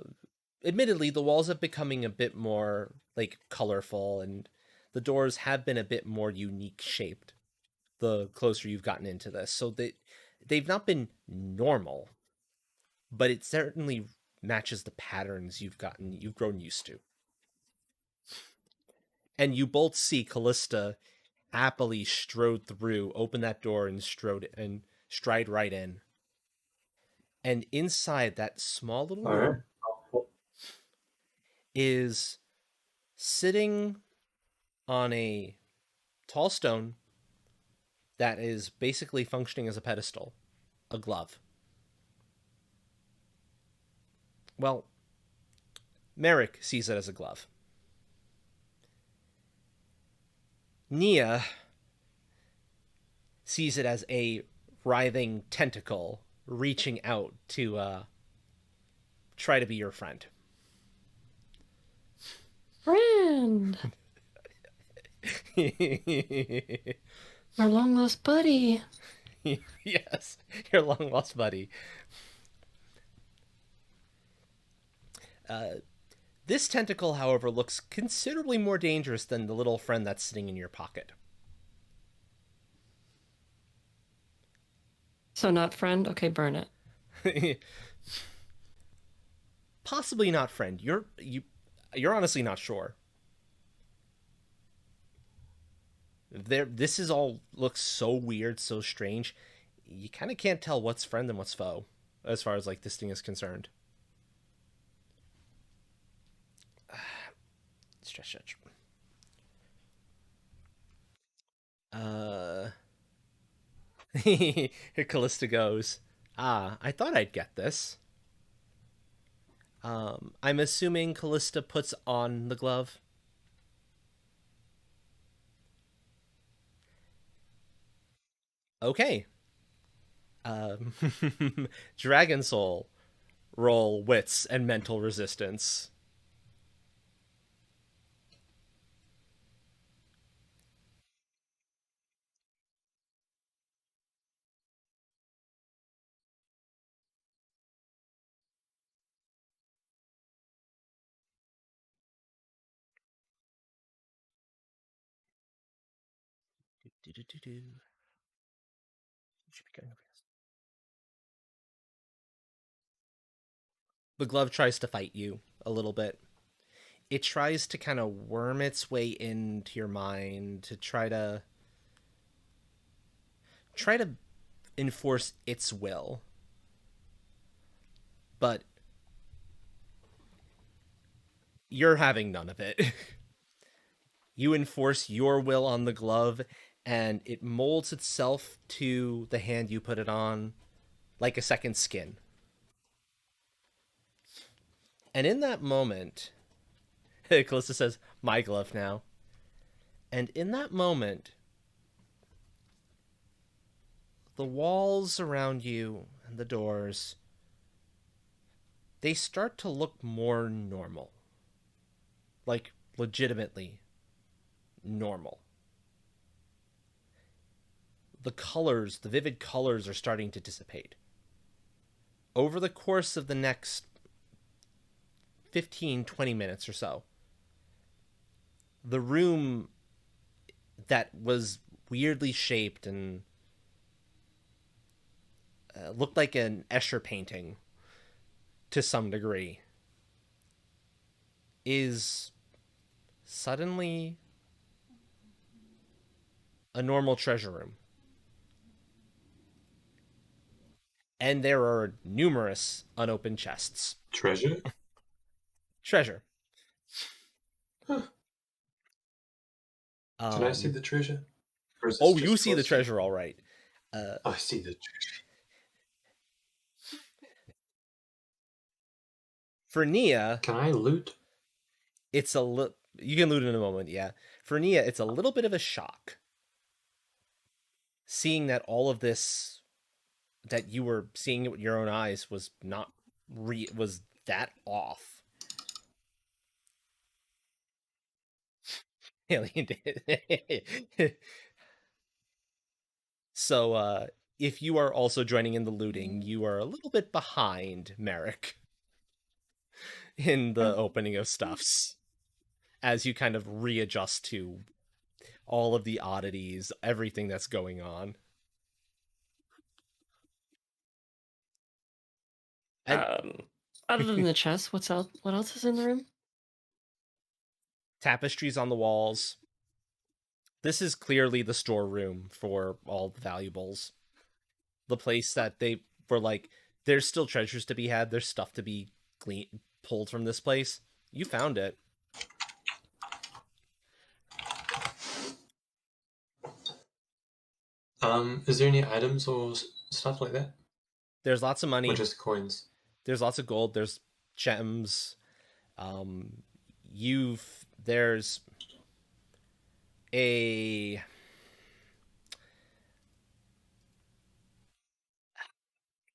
Admittedly, the walls have becoming a bit more like colorful, and the doors have been a bit more unique shaped the closer you've gotten into this. So they've not been normal, but it certainly matches the patterns you've grown used to. And you both see Callista happily strode through, open that door and stride right in. And inside that small little All right. room is sitting on a tall stone that is basically functioning as a pedestal, a glove. Well, Merrick sees it as a glove. Nia sees it as a writhing tentacle reaching out to try to be your friend. Friend! Our long lost buddy. Yes, your long lost buddy. This tentacle, however, looks considerably more dangerous than the little friend that's sitting in your pocket. So not friend? Okay, burn it. Possibly not friend. You're honestly not sure. This is all looks so weird, so strange. You kind of can't tell what's friend and what's foe, as far as like this thing is concerned. Stretch. Uh, Here Callista goes. Ah, I thought I'd get this. I'm assuming Callista puts on the glove. Okay. Um, Dragon Soul, roll wits and mental resistance. Do. Should be going over this. The glove tries to fight you a little bit. It tries to kind of worm its way into your mind to try to enforce its will. but you're having none of it. You enforce your will on the glove, and it molds itself to the hand you put it on like a second skin. And in that moment, Callista says, "My glove now." And in that moment, the walls around you and the doors, they start to look more normal. Like, legitimately normal. The colors, the vivid colors, are starting to dissipate. Over the course of the next 15, 20 minutes or so, the room that was weirdly shaped and looked like an Escher painting to some degree is suddenly a normal treasure room. And there are numerous unopened chests. Treasure? Treasure. Huh. Can I see the treasure? Or is this Oh, just you see the close to- treasure, all right. I see the treasure. For Nia, Can I loot? it's a little. You can loot in a moment, yeah. For Nia, it's a little bit of a shock seeing that all of this that you were seeing it with your own eyes was not was that off. Alien did. So, if you are also joining in the looting, you are a little bit behind Merrick in the opening of stuffs as you kind of readjust to all of the oddities, everything that's going on. And Other than the chest, what else is in the room? tapestries on the walls. This is clearly the storeroom for all the valuables. The place that they were like, there's still treasures to be had. There's stuff to be pulled from this place. You found it. Is there any items or stuff like that? There's lots of Or money. just coins? There's lots of gold. There's gems. There's a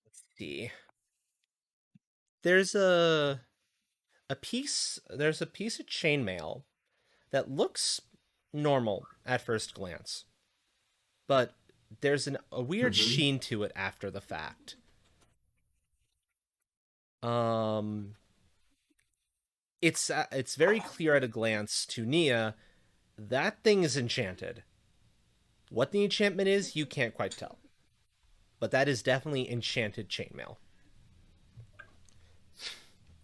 let's see. There's there's a piece of chainmail that looks normal at first glance, but there's a weird Mm-hmm. sheen to it after the fact. Um, it's very clear at a glance to Nia that thing is enchanted. What the enchantment is, you can't quite tell, but that is definitely enchanted chainmail.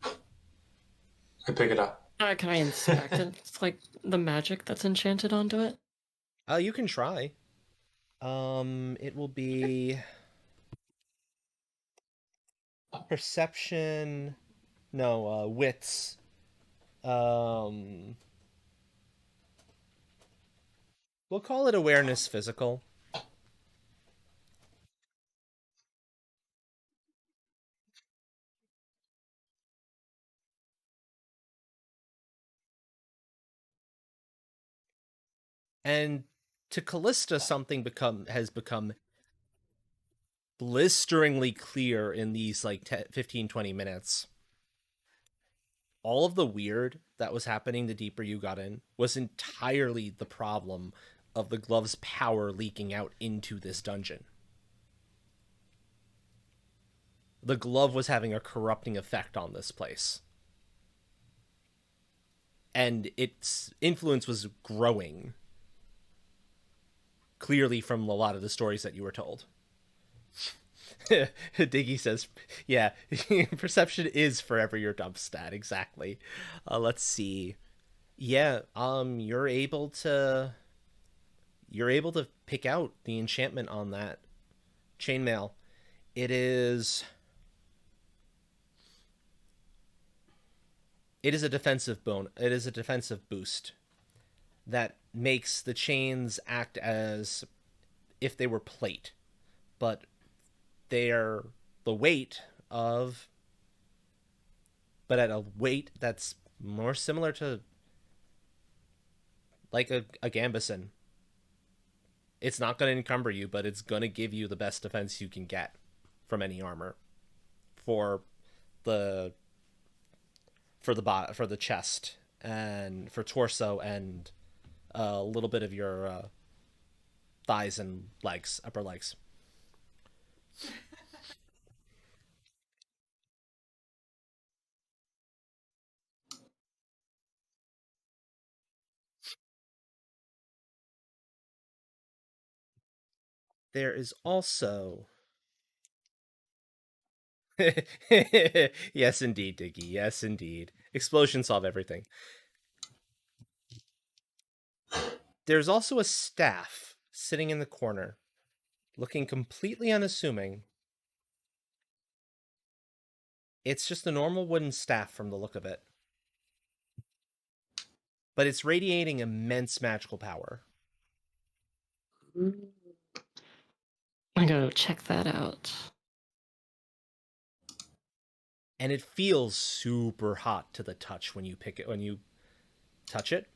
I pick it up. Can I inspect it? It's like the magic that's enchanted onto it. You can try. It will be perception. No, wits. Um, we'll call it awareness physical. And to Callista, something has become blisteringly clear in these like 15, 20 minutes. All of the weird that was happening the deeper you got in was entirely the problem of the glove's power leaking out into this dungeon. The glove was having a corrupting effect on this place. And its influence was growing, clearly from a lot of the stories that you were told. Diggy says, yeah, perception is forever your dump stat, exactly. Let's see. Yeah, you're able to pick out the enchantment on that chainmail. It is It is a defensive bone. It is a defensive boost that makes the chains act as if they were plate, but they're the weight of, but at a weight that's more similar to like a gambeson. It's not going to encumber you, but it's going to give you the best defense you can get from any armor for the for the chest and for torso and a little bit of your thighs and legs, upper legs. There is also yes, indeed, Diggy. Yes, indeed. Explosions solve everything. There's also a staff sitting in the corner, looking completely unassuming. It's just a normal wooden staff from the look of it. But it's radiating immense magical power. I'm gonna check that out. And it feels super hot to the touch when you pick it, when you touch it.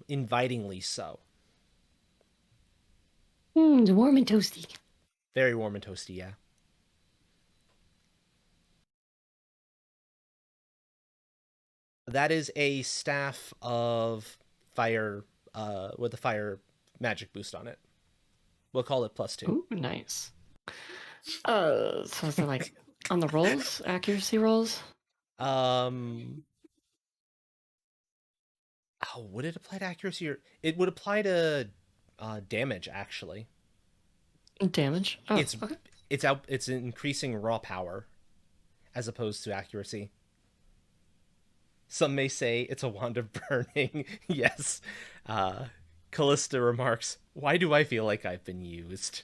Invitingly so. It's warm and toasty. Very warm and toasty, yeah. That is a staff of fire, with a fire magic boost on it. We'll call it +2. Ooh, nice. So is it like on the rolls, accuracy rolls? Oh, would it apply to accuracy or it would apply to damage actually? Damage. Oh, it's okay. it's increasing raw power as opposed to accuracy. Some may say it's a wand of burning. Yes. Callista remarks, "Why do I feel like I've been used?"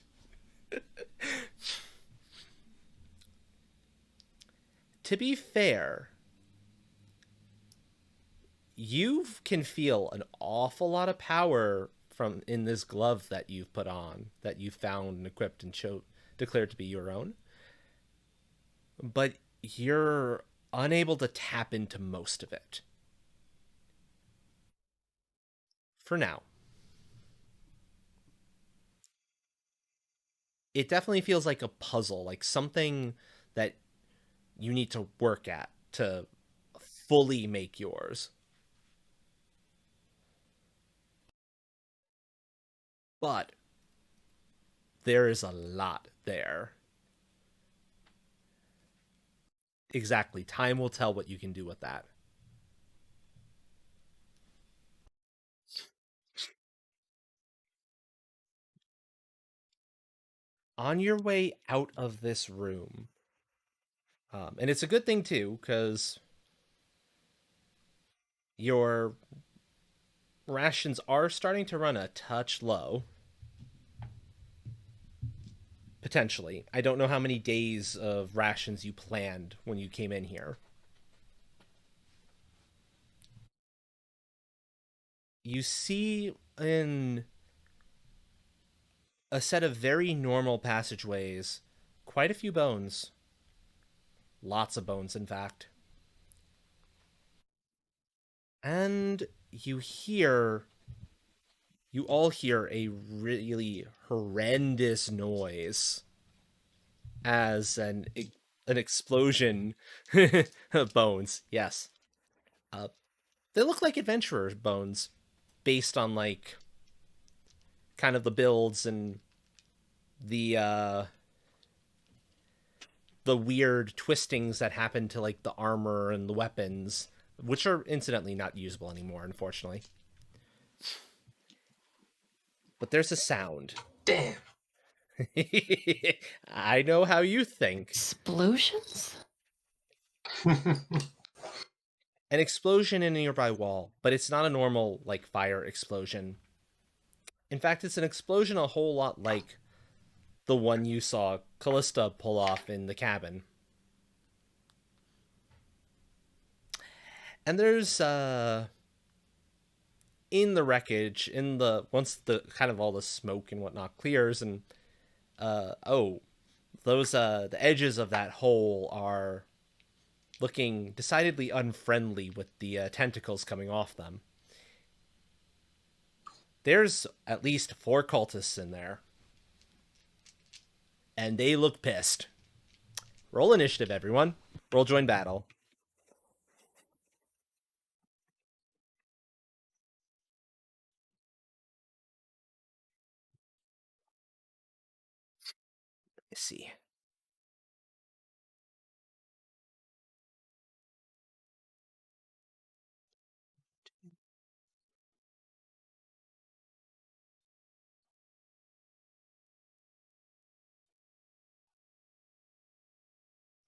To be fair, you can feel an awful lot of power from in this glove that you've put on, that you found and equipped and declared to be your own. But you're unable to tap into most of it. For now. It definitely feels like a puzzle, like something that you need to work at to fully make yours. But there is a lot there. Exactly. Time will tell what you can do with that. On your way out of this room, and it's a good thing too, because your rations are starting to run a touch low. Potentially. I don't know how many days of rations you planned when you came in here. You see in a set of very normal passageways quite a few bones. Lots of bones, in fact. And you all hear a really horrendous noise as an explosion of bones. Yes. They look like adventurers' bones based on like kind of the builds and the weird twistings that happen to like the armor and the weapons, which are incidentally not usable anymore, unfortunately. But there's a sound. Damn. I know how you think. Explosions? An explosion in a nearby wall, but it's not a normal like fire explosion. In fact, it's an explosion a whole lot like the one you saw Callista pull off in the cabin. And there's in the wreckage, in the once the kind of all the smoke and whatnot clears, and those the edges of that hole are looking decidedly unfriendly with the tentacles coming off them. There's at least 4 cultists in there, and they look pissed. Roll initiative, everyone. Roll join battle. Let's see.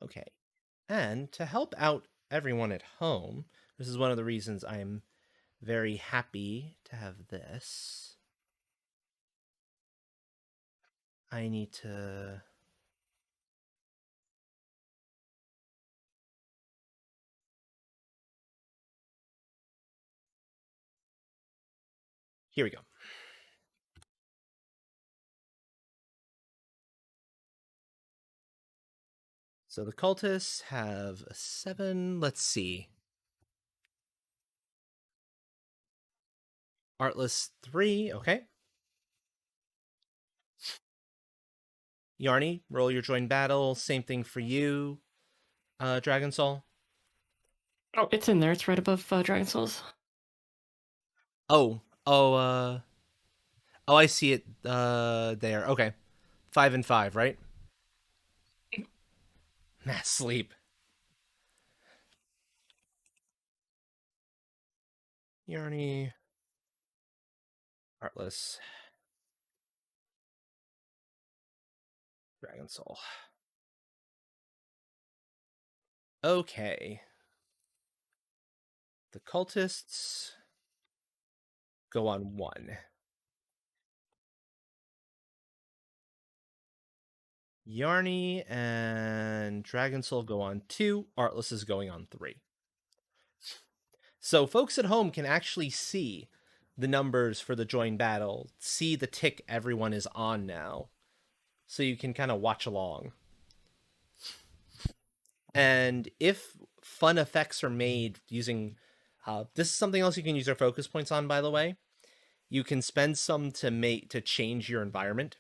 Okay. And to help out everyone at home, this is one of the reasons I'm very happy to have this. I need to... Here we go. So the cultists have a 7. Let's see. Artless 3. Okay. Yarny, roll your join battle. Same thing for you, Dragon Soul. Oh, it's in there. It's right above Dragon Souls. Oh, I see it there. Okay. 5 and 5, right? Nah, sleep. Yarny, Heartless, Dragon Soul. Okay. The cultists go on 1. Yarny and Dragon Soul go on 2. Artless is going on 3. So folks at home can actually see the numbers for the join battle, see the tick everyone is on now. So you can kind of watch along. And if fun effects are made using... this is something else you can use your focus points on, by the way. You can spend some to change your environment.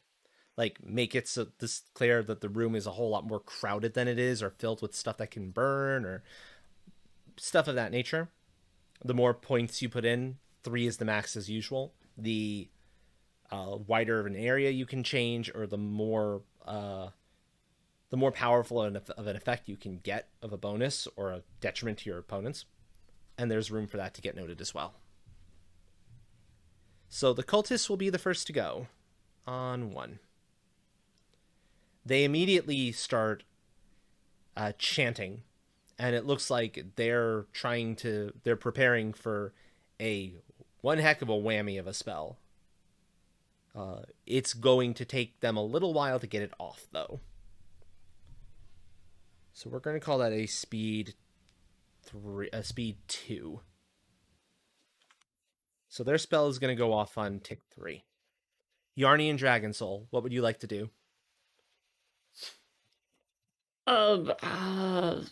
Like, make it so this clear that the room is a whole lot more crowded than it is, or filled with stuff that can burn, or stuff of that nature. The more points you put in, 3 is the max as usual. The wider of an area you can change, or the more powerful of an effect you can get of a bonus or a detriment to your opponents. And there's room for that to get noted as well. So the cultists will be the first to go on 1. They immediately start chanting, and it looks like they're preparing for a one heck of a whammy of a spell. It's going to take them a little while to get it off, though. So we're going to call that a speed 2. So their spell is going to go off on tick 3. Yarny and Dragon Soul, what would you like to do?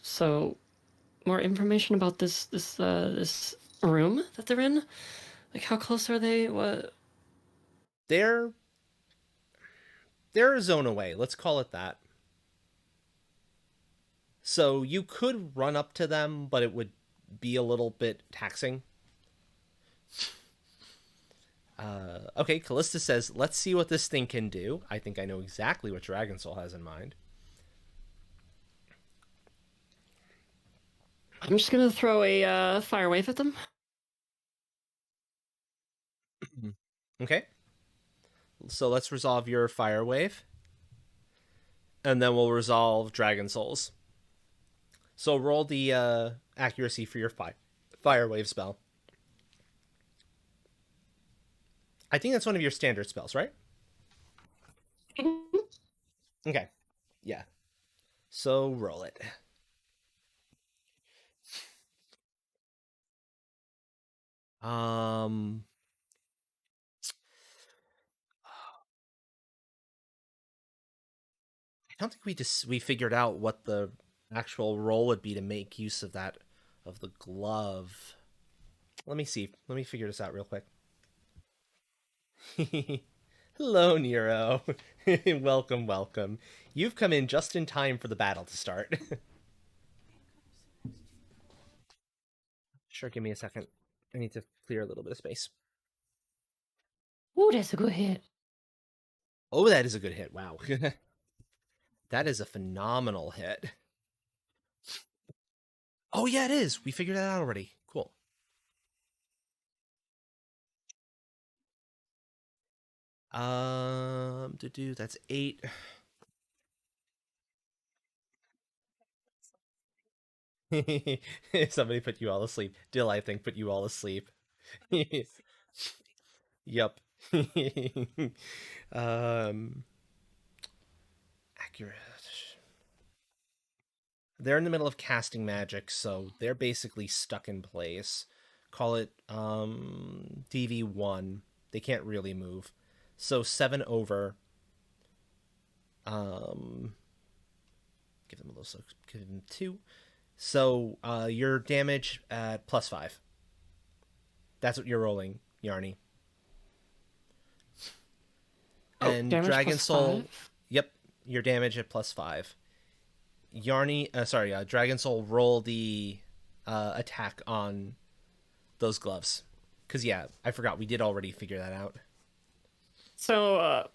So more information about this room that they're in? Like, how close are they? What? They're a zone away, let's call it that. So you could run up to them, but it would be a little bit taxing. Okay, Callista says, let's see what this thing can do. I think I know exactly what Dragon Soul has in mind. I'm just gonna throw a fire wave at them. Okay. So let's resolve your fire wave. And then we'll resolve Dragon Souls. So roll the accuracy for your fire wave spell. I think that's one of your standard spells, right? Okay. Yeah. So roll it. Um, I don't think we figured out what the actual role would be to make use of that of the glove. Let me see. Let me figure this out real quick. Hello, Nero. Welcome, welcome. You've come in just in time for the battle to start. Sure, give me a second. I need to clear a little bit of space. Ooh, that's a good hit. Oh, that is a good hit. Wow. That is a phenomenal hit. Oh, yeah, it is. We figured that out already. Cool. That's 8. Somebody put you all asleep. Dill, I think, put you all asleep. Yep. um, accurate. They're in the middle of casting magic, so they're basically stuck in place. Call it DV1. They can't really move. So 7 over. Um, give them a little. Give them 2. So your damage at +5. That's what you're rolling, Yarny. Oh, And damage Dragon plus Soul. 5? Yep, your damage at +5. Yarny, Dragon Soul, roll the attack on those gloves. Because, yeah, I forgot. We did already figure that out. So,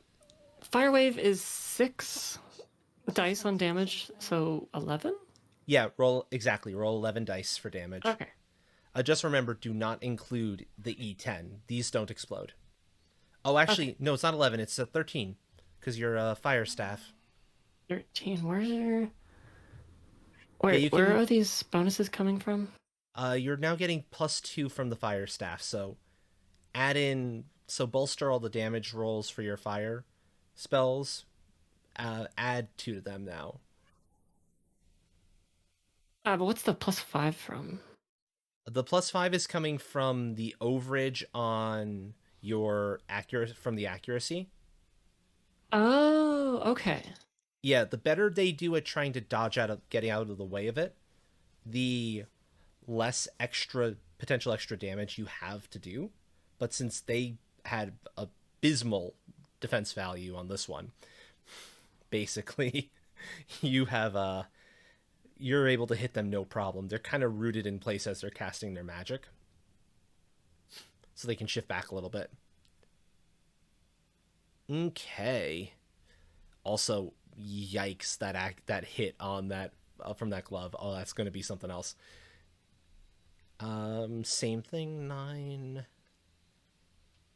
Fire Wave is 6 dice on damage, so 11? Yeah, roll 11 dice for damage. Okay. Just remember, do not include the E10. These don't explode. Oh, actually, Okay. no, it's not 11. It's 13. Because you're a fire staff. 13. Where's your... Yeah, you Where can. are these bonuses coming from? You're now getting +2 from the fire staff. So add in. So bolster all the damage rolls for your fire spells. Add 2 to them now. But what's the plus 5 from? The +5 is coming from the overage on your accuracy. Oh, okay. Yeah, the better they do at trying to dodge out of getting out of the way of it, the less potential extra damage you have to do. But since they had abysmal defense value on this one, basically, you have you're able to hit them no problem. They're kind of rooted in place as they're casting their magic, so they can shift back a little bit. Okay. Also, yikes! That hit on that from that glove. Oh, that's going to be something else. Same thing. 9.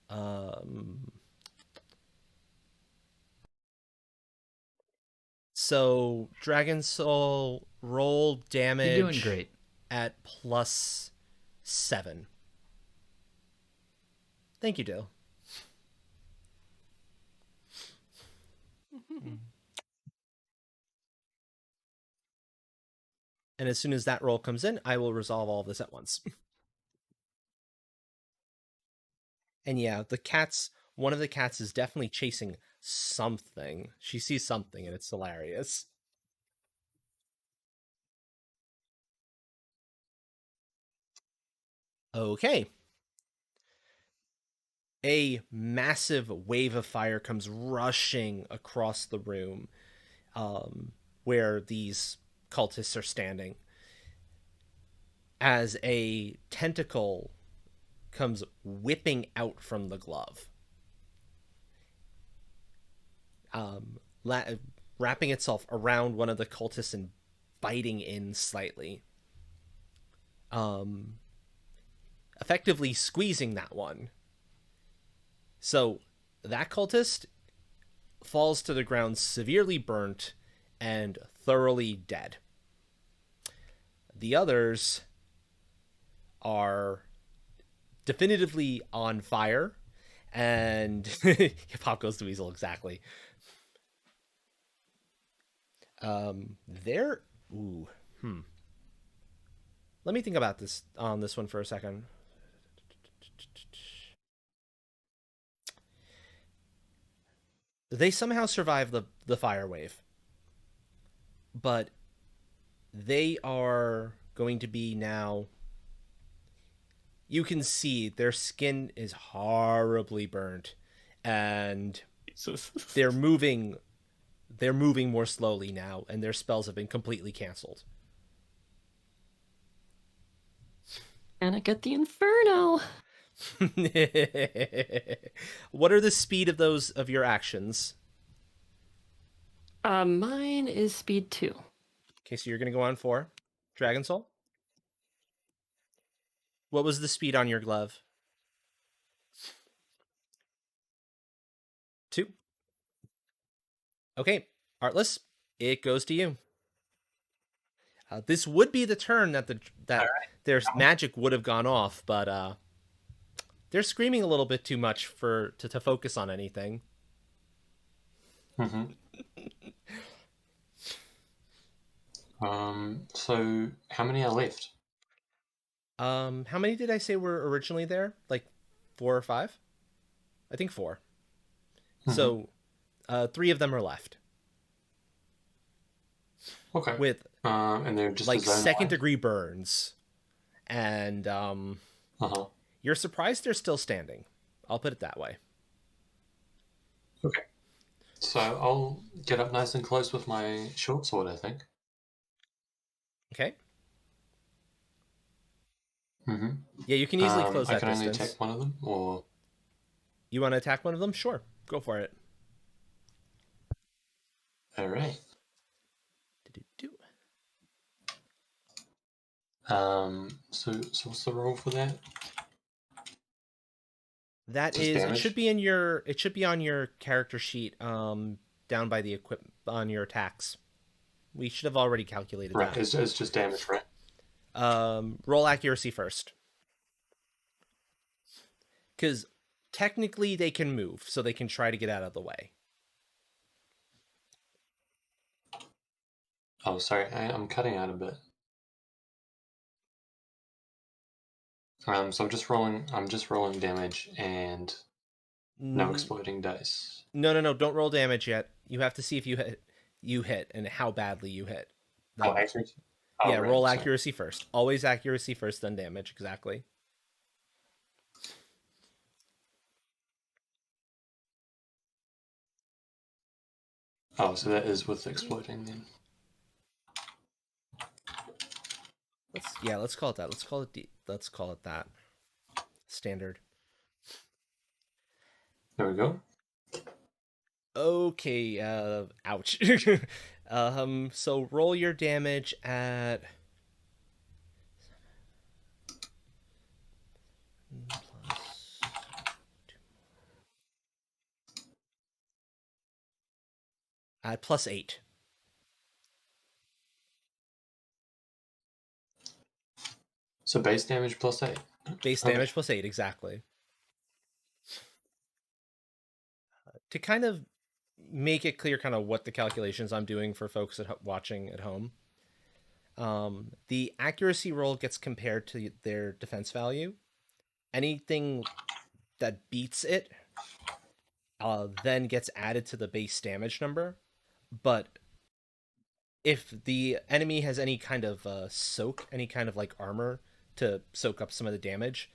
Um. So Dragon Soul roll You're doing damage great. at +7. Thank you, Dill. And as soon as that roll comes in, I will resolve all of this at once. And yeah, one of the cats is definitely chasing something. She sees something and it's hilarious. Okay. A massive wave of fire comes rushing across the room where these cultists are standing as a tentacle comes whipping out from the glove, la- wrapping itself around one of the cultists and biting in slightly, effectively squeezing that one. So that cultist falls to the ground severely burnt and thoroughly dead. The others are definitively on fire, and pop goes the weasel, exactly. They're ooh, Let me think about this on this one for a second. They somehow survive the fire wave, but they are going to be now. You can see their skin is horribly burnt, and Jesus. they're moving. They're moving more slowly now, and their spells have been completely canceled. And I get the Inferno. What are the speed of those of your actions? Mine is speed 2. Okay, so you're gonna go on 4. Dragon Soul. What was the speed on your glove? 2. Okay, Artless, it goes to you. This would be the turn that their magic would have gone off, but they're screaming a little bit too much to focus on anything. Mm-hmm. So how many are left? How many did I say were originally there? Like 4 or 5? I think 4. Mm-hmm. So, 3 of them are left. Okay. With and they're just like a zone second away? degree burns, and Uh-huh. you're surprised they're still standing. I'll put it that way. Okay. So I'll get up nice and close with my short sword, I think. Okay. Mm-hmm. Yeah, you can easily close I that can only distance. attack one of them, or You want to attack one of them? Sure, go for it. all right. Do-do-do. So what's the roll for that? That Just is, damage? it should be on your character sheet, down by the equip on your attacks. We should have already calculated Right, that. it's just damage, right? Roll accuracy first, because technically they can move, so they can try to get out of the way. Oh, sorry, I'm cutting out a bit. So I'm just rolling damage and no exploding dice. No. Don't roll damage yet. You have to see if you hit, and how badly you hit. Oh, accuracy? Oh, Yeah, right, roll sorry. accuracy first. Always accuracy first, then damage. Exactly. Oh, so that is with exploding then. Let's call it that. Let's call it that. Standard. There we go. Okay, ouch. So roll your damage at +8. So base damage +8. Base Okay. damage +8, exactly. To kind of make it clear kind of what the calculations I'm doing for folks watching at home. The accuracy roll gets compared to their defense value. Anything that beats it then gets added to the base damage number. But if the enemy has any kind of soak, any kind of like armor to soak up some of the damage,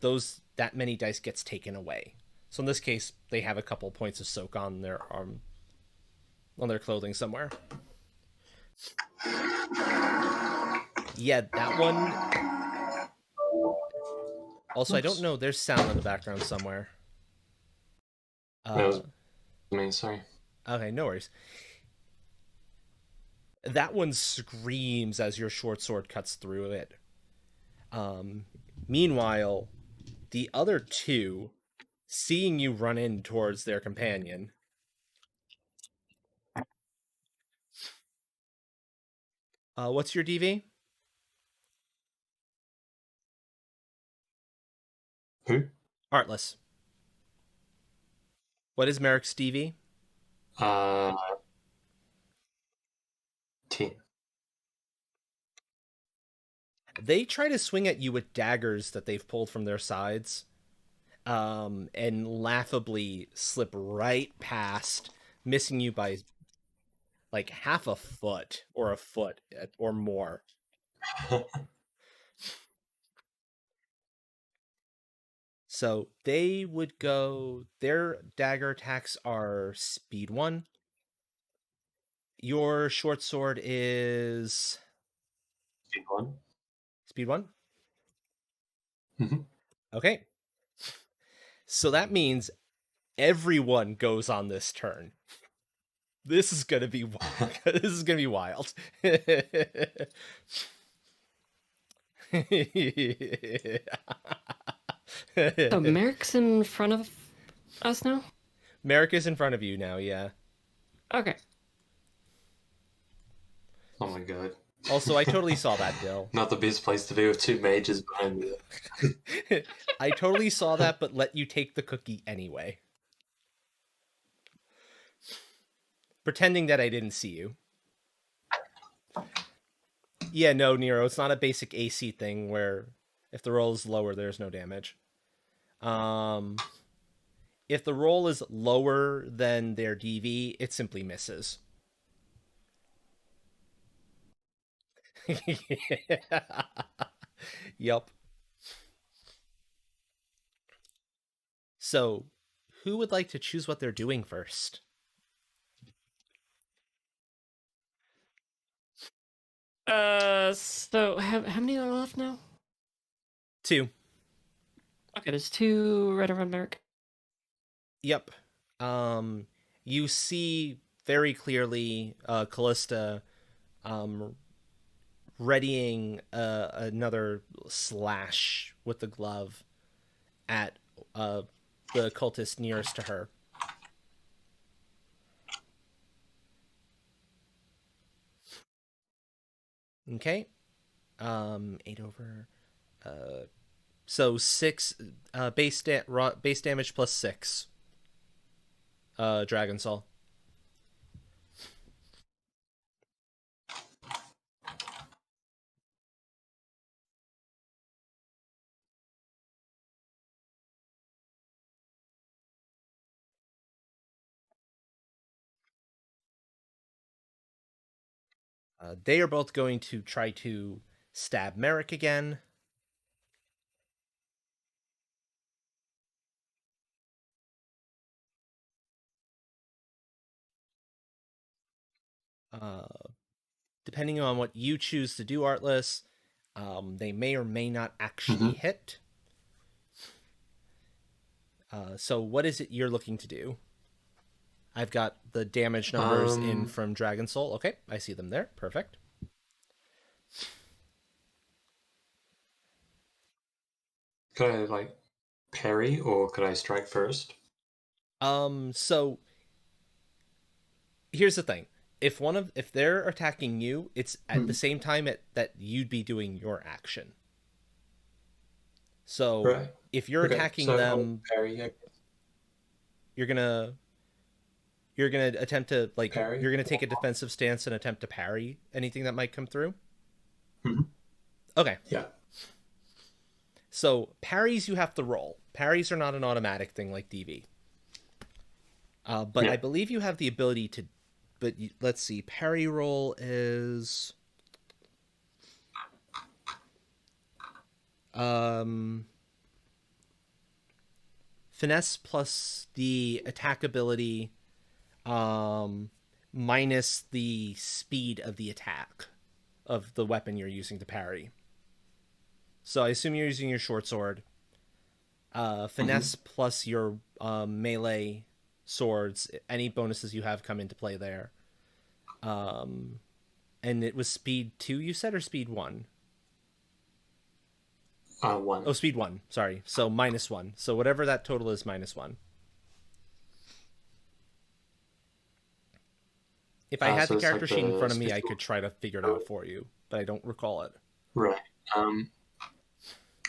that many dice gets taken away. So in this case, they have a couple points of soak on their on their clothing somewhere. Yeah, that one. Also, I don't know. There's sound in the background somewhere. That was me, sorry. Okay, no worries. That one screams as your short sword cuts through it. Meanwhile, the other two, seeing you run in towards their companion, what's your DV? Who? Artless. What is Merrick's DV? 10. They try to swing at you with daggers that they've pulled from their sides, and laughably slip right past missing you by like half a foot or or more. So they would go, their dagger attacks are speed 1. Your short sword is Speed 1. speed 1. Mhm. Okay. So that means everyone goes on this turn. This is gonna be this is gonna be wild. So Merrick's in front of us now? Merrick is in front of you now, yeah. Okay. Oh my god. Also, I totally saw that, Dill. Not the best place to be with two mages behind me. I totally saw that, but let you take the cookie anyway. Pretending that I didn't see you. Yeah, no, Nero, it's not a basic AC thing where if the roll is lower, there's no damage. If the roll is lower than their DV, it simply misses. Yep. So, who would like to choose what they're doing first? So how many are left now? 2. Okay, there's 2 right around Merrick. Yep. You see very clearly Callista readying another slash with the glove at the cultist nearest to her. Okay. 8 over. So 6 base damage plus 6. Dragon Soul. They are both going to try to stab Merrick again. Uh, Depending on what you choose to do, Artless, they may or may not actually hit. So what is it you're looking to do? I've got the damage numbers in from Dragon Soul. Okay, I see them there. Perfect. Could I, like, parry or could I strike first? So here's the thing. If they're attacking you, it's at the same time that you'd be doing your action. So Right. if you're Okay, attacking so them, I'll parry, I guess. you're gonna attempt to Parry? you're gonna take a defensive stance and attempt to parry anything that might come through. Mhm. Okay. Yeah. So parries you have to roll. Parries are not an automatic thing like DV. But Yeah. I believe you have the ability to. But let's see. Parry roll is. Finesse plus the attack ability, minus the speed of the attack of the weapon you're using to parry. So I assume you're using your short sword. Finesse plus your melee swords. Any bonuses you have come into play there. And it was speed 2, you said, or speed 1? 1. Oh, speed 1. Sorry. So -1. So whatever that total is, -1. If I had So the it's character like sheet in the front of me, I special... could try to figure it out for you, but I don't recall it. Right.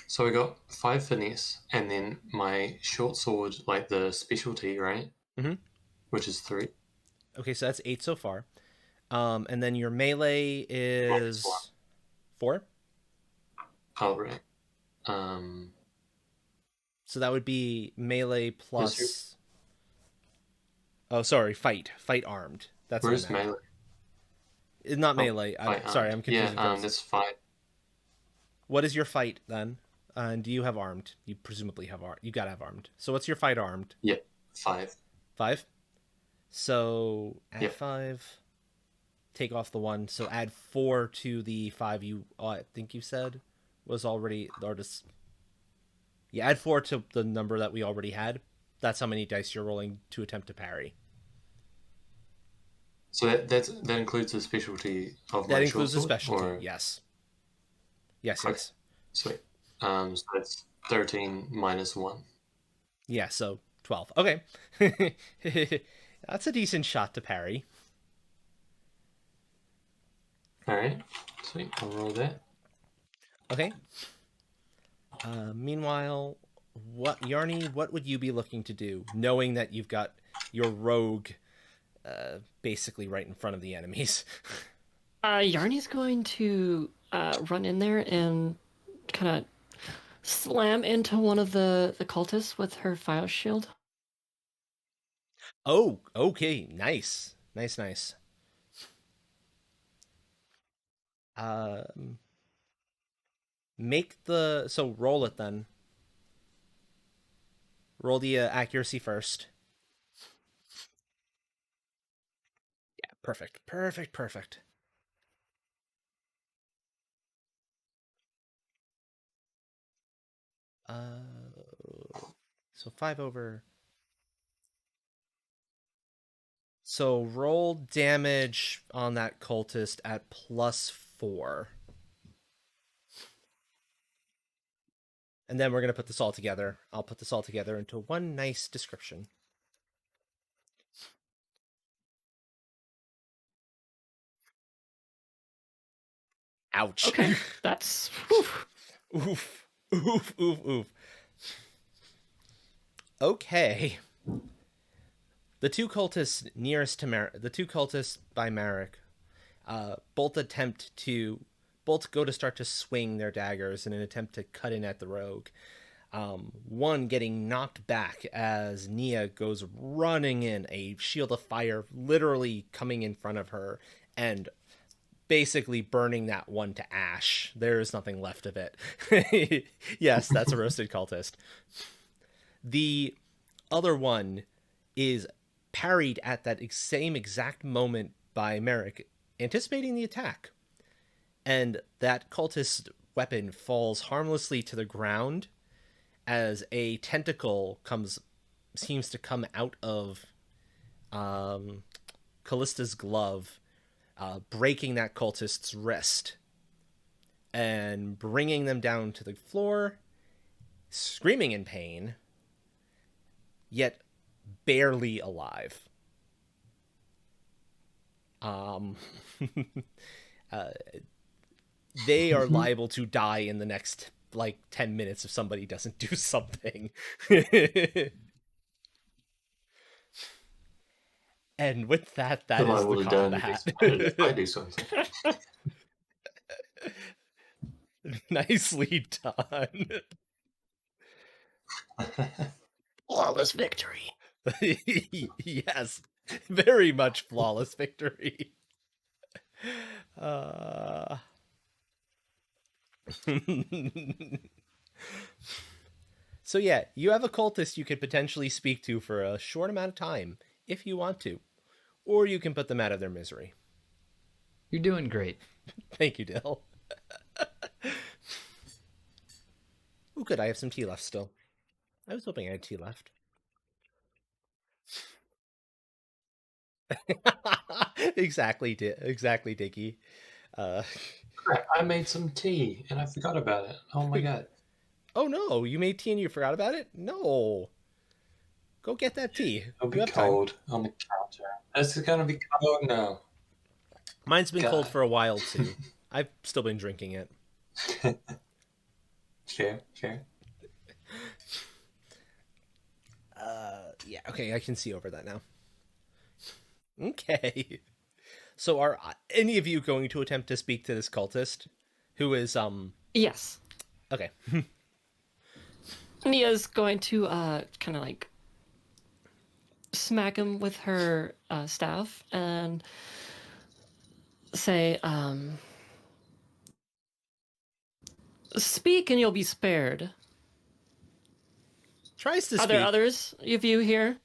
So we got 5 finesse, and then my short sword, like the specialty, right? Mm-hmm. Which is 3. Okay, so that's 8 so far. And then your melee is 4. Oh, right. So that would be melee plus. Oh, sorry, fight armed. That's what Where's I meant. melee? It's not Oh, melee. fight Sorry, armed. I'm confusing Yeah, things. that's fight. What is your fight then? And do you have armed? You presumably have armed. You gotta have armed. So what's your fight armed? Yep, 5. 5. So add Yep. 5. Take off the 1. So add 4 to the 5 you. I think you said was already or just. Yeah, add 4 to the number that we already had. That's how many dice you're rolling to attempt to parry. So that includes the specialty of That my short includes the sword? specialty. Or... Yes. Yes. Okay, Yes. sweet. So that's 13 minus 1. Yeah. So 12. Okay. That's a decent shot to parry. Alright, sweet. I'll roll that. Okay. Meanwhile, Yarny, what would you be looking to do, knowing that you've got your rogue basically right in front of the enemies? Yarny's going to run in there and kind of slam into one of the cultists with her fire shield. Oh, okay, nice. Make the roll it then. Roll the accuracy first. Yeah, perfect. So 5 over. So roll damage on that cultist at +4. And then we're going to put this all together. I'll put this all together into one nice description. Ouch. Okay, that's Oof. Okay. The two cultists nearest to the two cultists by Marek, both go to start to swing their daggers in an attempt to cut in at the rogue. One getting knocked back as Nia goes running in, a shield of fire literally coming in front of her and basically burning that one to ash. There is nothing left of it. Yes, that's a roasted cultist. The other one is parried at that same exact moment by Merrick, anticipating the attack. And that cultist weapon falls harmlessly to the ground as a tentacle seems to come out of Callista's glove, breaking that cultist's wrist and bringing them down to the floor, screaming in pain, yet barely alive. They are liable to die in the next 10 minutes if somebody doesn't do something. And with that is the combat. If I do something. Nicely done. flawless victory. Yes, very much flawless victory. So yeah, you have a cultist you could potentially speak to for a short amount of time if you want to, or you can put them out of their misery. You're doing great. Thank you, Dill. Oh, good. I have some tea left still. I was hoping I had tea left. Exactly, Dicky. Crap, I made some tea and I forgot about it. Oh my god. Oh no, you made tea and you forgot about it? No. Go get that tea. It'll be You have time. cold on the counter. It's gonna be cold now. Mine's been cold God. for a while too. I've still been drinking it. Fair. Yeah, okay, I can see over that now. Okay. So are any of you going to attempt to speak to this cultist? Who is, Yes. Okay. Nia's going to kind of smack him with her staff and say, "Speak and you'll be spared." Tries to Are there speak. others of you here?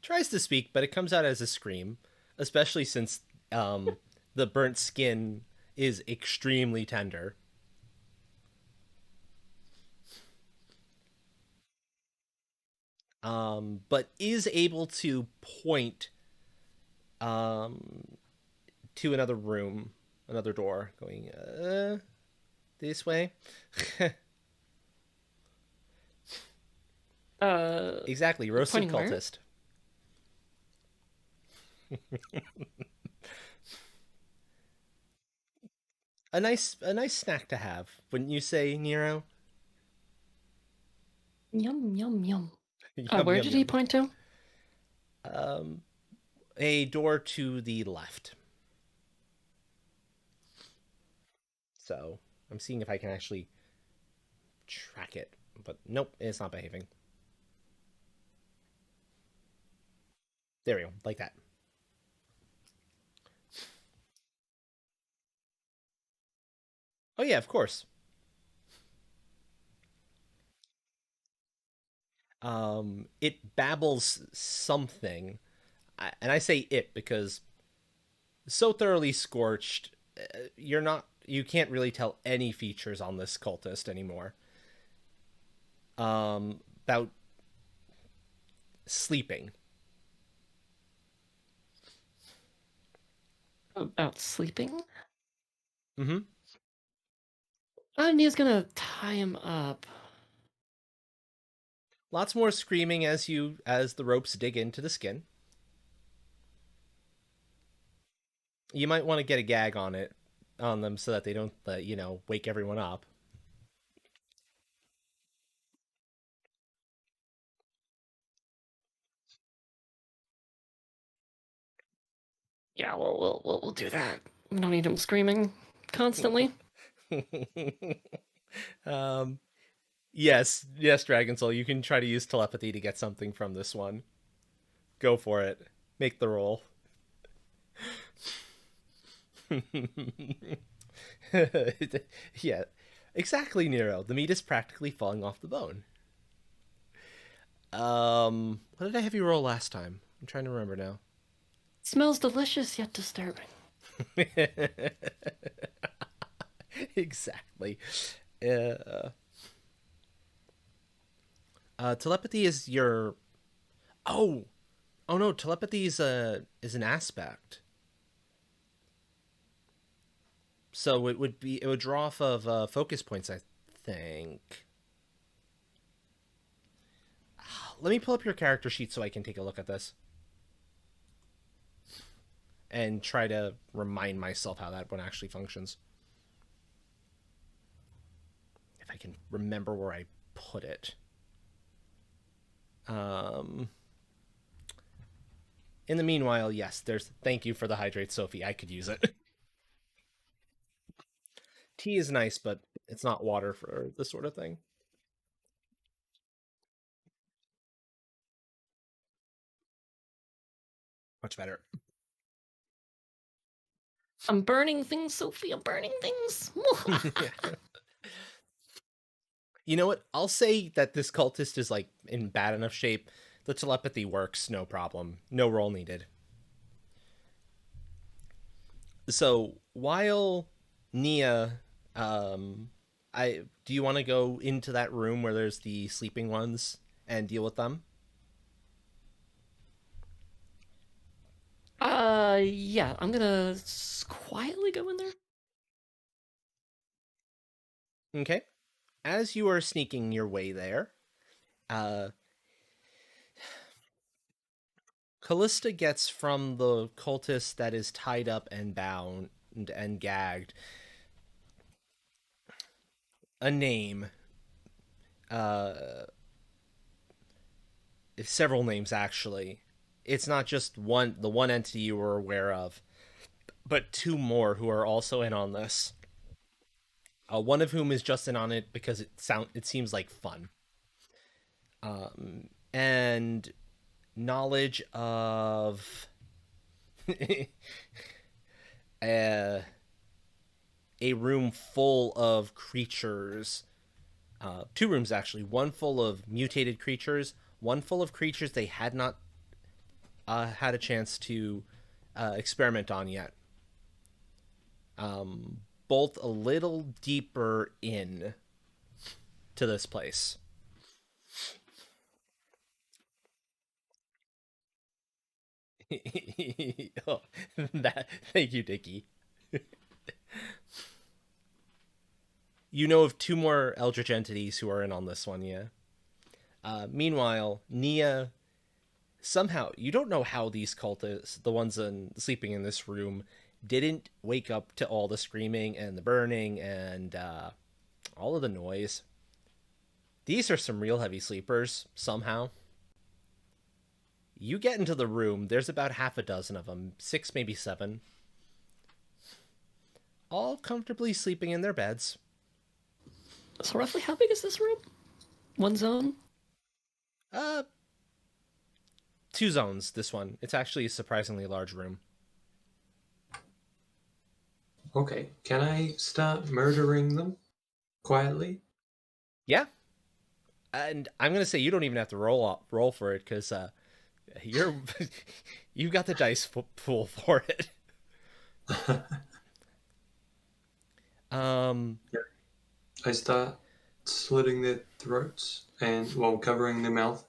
Tries to speak, but it comes out as a scream, especially since the burnt skin is extremely tender. But is able to point um, to another room, another door, going this way. Exactly, roasted Pointing where? cultist. A nice snack to have, wouldn't you say, Nero? Yum, yum, yum. Yum Where yum did he yum. point to? A door to the left. So I'm seeing if I can actually track it, but nope, it's not behaving. There we go, like that. Oh yeah, of course. It babbles something, and I say it because so thoroughly scorched, you can't really tell any features on this cultist anymore. About sleeping. About sleeping? Mm-hmm. Nia's gonna tie him up. Lots more screaming as the ropes dig into the skin. You might want to get a gag on them so that they don't wake everyone up. Yeah, we'll do that. We don't need him screaming constantly. um, yes, Dragon Soul. You can try to use telepathy to get something from this one. Go for it. Make the roll. Yeah, exactly, Nero. The meat is practically falling off the bone. What did I have you roll last time? I'm trying to remember now. Smells delicious yet disturbing. Exactly. Uh, telepathy is your. Oh, oh no! Telepathy is an aspect. So it would draw off of focus points, I think. Let me pull up your character sheet so I can take a look at this and try to remind myself how that one actually functions. If I can remember where I put it. Um, in the meanwhile, yes, there's. Thank you for the hydrate, Sophie. I could use it. Tea is nice, but it's not water for this sort of thing. Much better. I'm burning things, Sophie. I'm burning things. You know what? I'll say that this cultist is like in bad enough shape. The telepathy works, no problem. No roll needed. So while Nia, I do you want to go into that room where there's the sleeping ones and deal with them? Yeah, I'm gonna quietly go in there. Okay. As you are sneaking your way there, uh, Callista gets from the cultist that is tied up and bound and gagged a name, uh, several names actually. It's not just the one entity you were aware of, but two more who are also in on this. One of whom is just in on it because it seems like fun. And knowledge of a, a room full of creatures. Two rooms, actually. One full of mutated creatures, one full of creatures they had not had a chance to experiment on yet. Both a little deeper in to this place. Oh, thank you, Dickie. You know of two more Eldritch entities who are in on this one, yeah? Meanwhile, Nia, somehow, you don't know how these cultists, the ones sleeping in this room, didn't wake up to all the screaming and the burning and all of the noise. These are some real heavy sleepers, somehow. You get into the room, there's about half a dozen of them, 6, maybe 7, all comfortably sleeping in their beds. So roughly how big is this room? One zone? 2 zones, this one. It's actually a surprisingly large room. Okay, can I start murdering them quietly? Yeah. And I'm going to say you don't even have to roll for it, because you're you've got the dice pool for it. Yeah. I start slitting their throats and while covering their mouth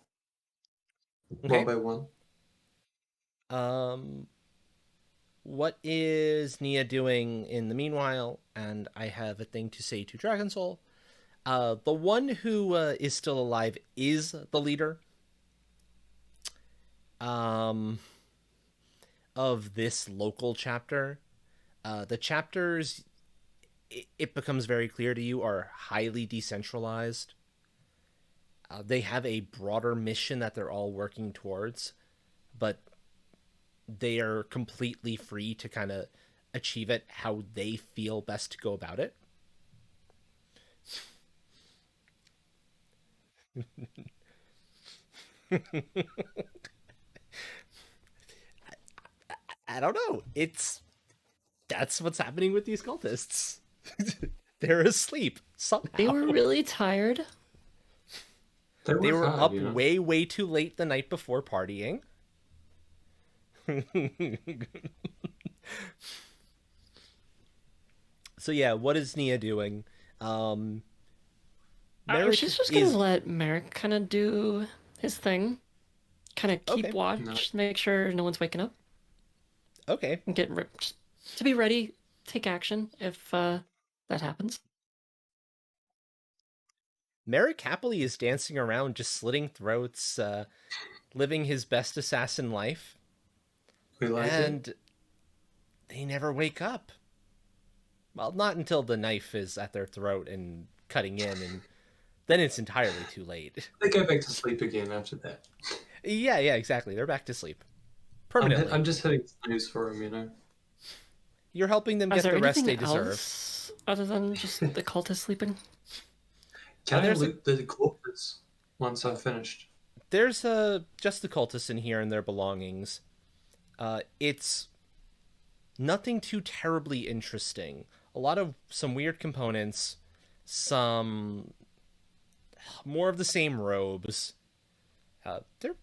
Okay. one by one. What is Nia doing in the meanwhile? And I have a thing to say to Dragon Soul. The one who is still alive is the leader of this local chapter. The chapters, it becomes very clear to you, are highly decentralized. They have a broader mission that they're all working towards, but they are completely free to kind of achieve it how they feel best to go about it. I don't know. That's what's happening with these cultists. They're asleep somehow. They were really tired. They were hard, up you know? way too late the night before partying. So yeah, what is Nia doing? Merrick She's just is gonna let Merrick kind of do his thing. Kind of keep okay. watch, make sure no one's waking up. Okay. And get to be ready, take action if that happens. Merrick happily is dancing around, just slitting throats, living his best assassin life, We like it. and they never wake up. Well, not until the knife is at their throat and cutting in, and then it's entirely too late. They go back to sleep again after that. Yeah, exactly. They're back to sleep. I'm Permanently. just hitting snooze for them, you know? You're helping them Is get there the rest anything they deserve. else other than just the cultist sleeping? Can I there's loot the corpses once I've finished? There's just the cultists in here and their belongings. It's nothing too terribly interesting. A lot of some weird components, some more of the same robes. They're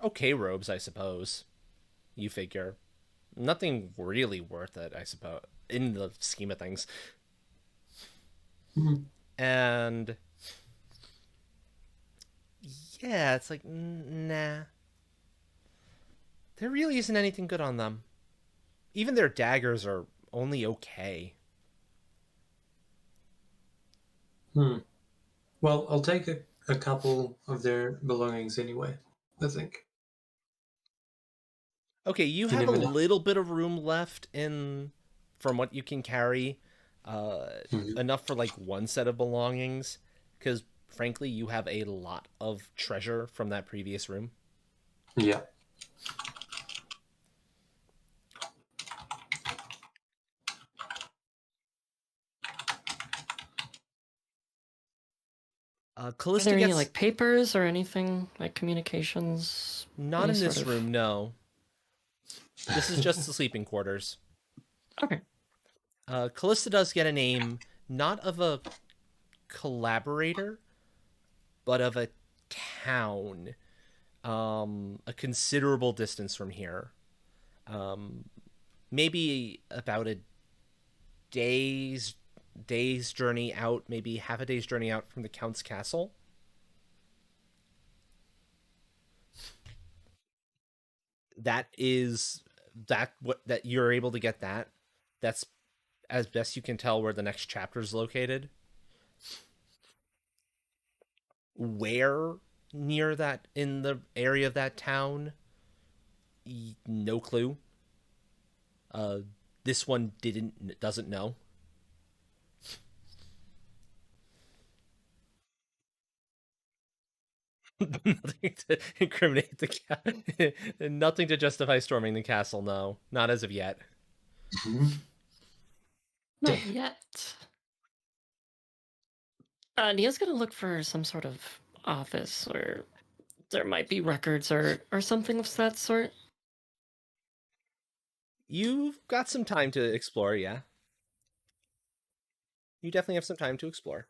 okay robes, I suppose. You figure. Nothing really worth it, I suppose, in the scheme of things. Mhm. And yeah, it's like, nah. There really isn't anything good on them. Even their daggers are only okay. Well, I'll take a couple of their belongings anyway, I think. Okay, you You have a never know. little bit of room left in from what you can carry, Mhm. enough for like one set of belongings, because frankly, you have a lot of treasure from that previous room. Yeah. Are Callista there any gets like papers or anything like communications? not any in sort this of- room. No, this is just the sleeping quarters. Okay. Callista does get a name, not of a collaborator, but of a town, a considerable distance from here. Maybe about a day's day's journey out, maybe half a day's journey out from the Count's castle. That is that you're able to get that. That's as best you can tell where the next chapter is located. Where near that in the area of that town? No clue. Uh, this one doesn't know. Nothing to incriminate the nothing to justify storming the castle. No, not as of yet. Not yet. Nia's gonna look for some sort of office where there might be records or something of that sort. You've got some time to explore. Yeah, you definitely have some time to explore.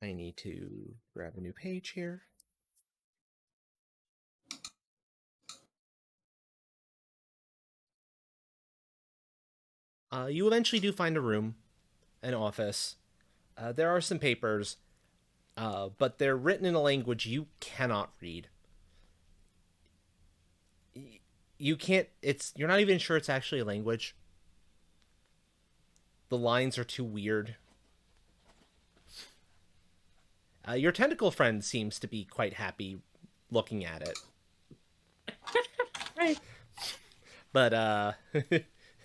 I need to grab a new page here. You eventually do find a room, an office. There are some papers, but they're written in a language you cannot read. You can't. You're not even sure it's actually a language. The lines are too weird. Your tentacle friend seems to be quite happy looking at it. Right. But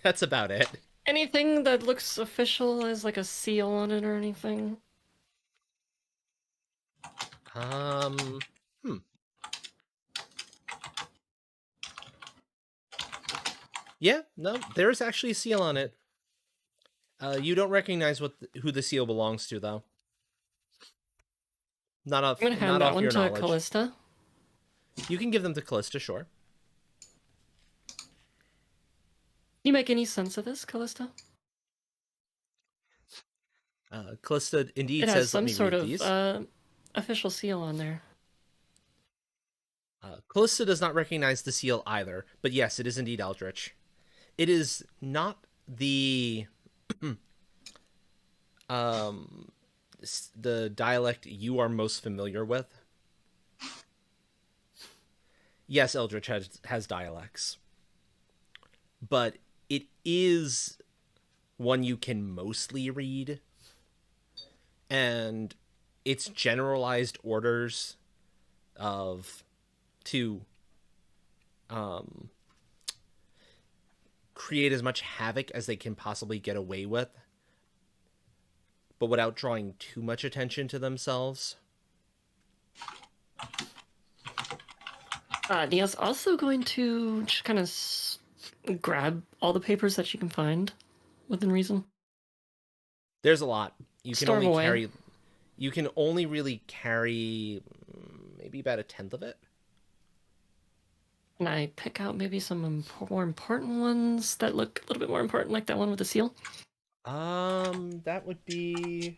that's about it. Anything that looks official as like a seal on it or anything? Um, hmm. Yeah, no, there's actually a seal on it. You don't recognize who the seal belongs to, though. Not I'm gonna hand not that off one your to knowledge. Callista. You can give them to Callista, sure. You make any sense of this, Callista? Callista indeed It has says, "Let some me sort read of these." official seal on there. Callista does not recognize the seal either, but yes, it is indeed Eldritch. It is not the the dialect you are most familiar with. Yes, Eldritch has dialects, but it is one you can mostly read, and it's generalized orders of to create as much havoc as they can possibly get away with, but without drawing too much attention to themselves. Nia's also going to just kind of grab all the papers that she can find within reason. There's a lot. Store them away. You can only really carry maybe about a tenth of it. And I pick out maybe some more important ones that look a little bit more important, like that one with the seal. That would be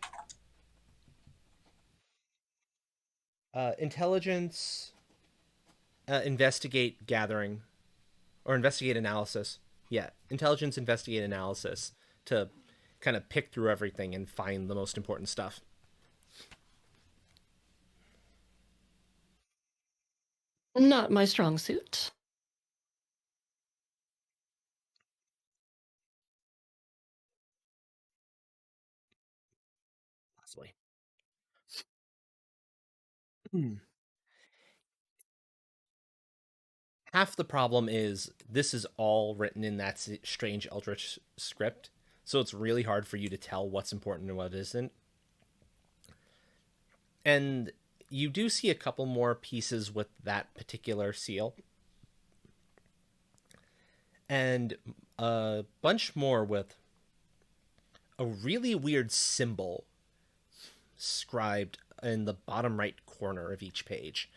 intelligence, investigate gathering, or investigate analysis. Yeah, intelligence, investigate analysis to kind of pick through everything and find the most important stuff. Not my strong suit. Possibly. Hmm. Half the problem is this is all written in that strange Eldritch script, so it's really hard for you to tell what's important and what isn't. And You do see a couple more pieces with that particular seal, and a bunch more with a really weird symbol scribed in the bottom right corner of each page.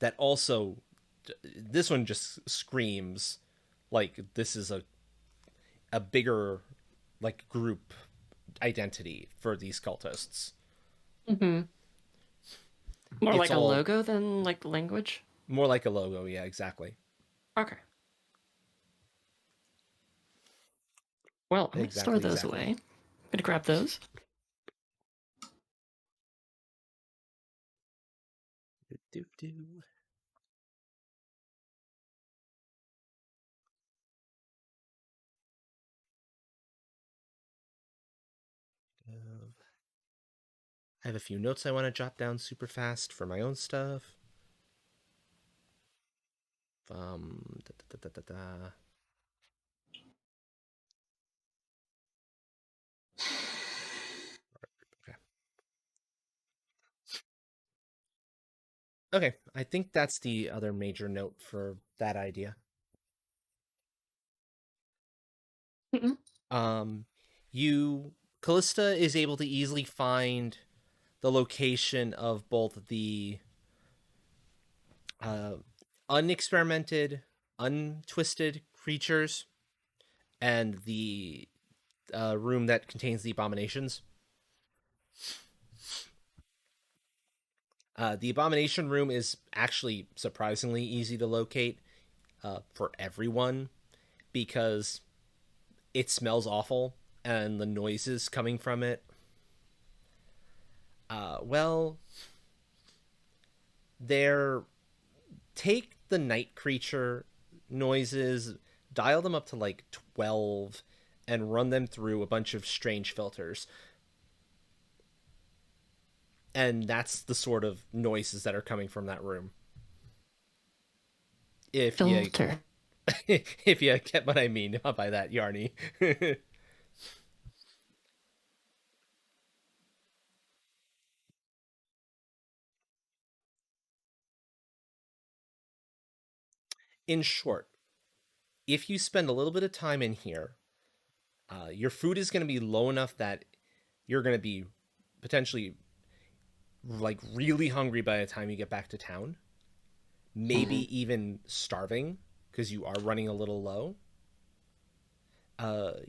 That also, this one just screams like this is a bigger like group identity for these cultists. Mm-hmm. More It's like a all logo than like language. more like a logo, yeah, exactly. Okay. Well, I'm gonna store Exactly, those exactly. away. I'm gonna grab those. Do, do. I have a few notes I want to jot down super fast for my own stuff. Da, da, da, da, da. Okay. Okay, I think that's the other major note for that idea. Mm-mm. Um, you Callista is able to easily find the location of both the uh, unexperimented, untwisted creatures and the room that contains the abominations. The abomination room is actually surprisingly easy to locate for everyone because it smells awful and the noises coming from it. Well, they're take the night creature noises, dial them up to like 12, and run them through a bunch of strange filters. And that's the sort of noises that are coming from that room. If you Filter. if you get what I mean by that, Yarny. In short, if you spend a little bit of time in here, your food is going to be low enough that you're going to be potentially like really hungry by the time you get back to town. Mm-hmm. Maybe even starving because you are running a little low.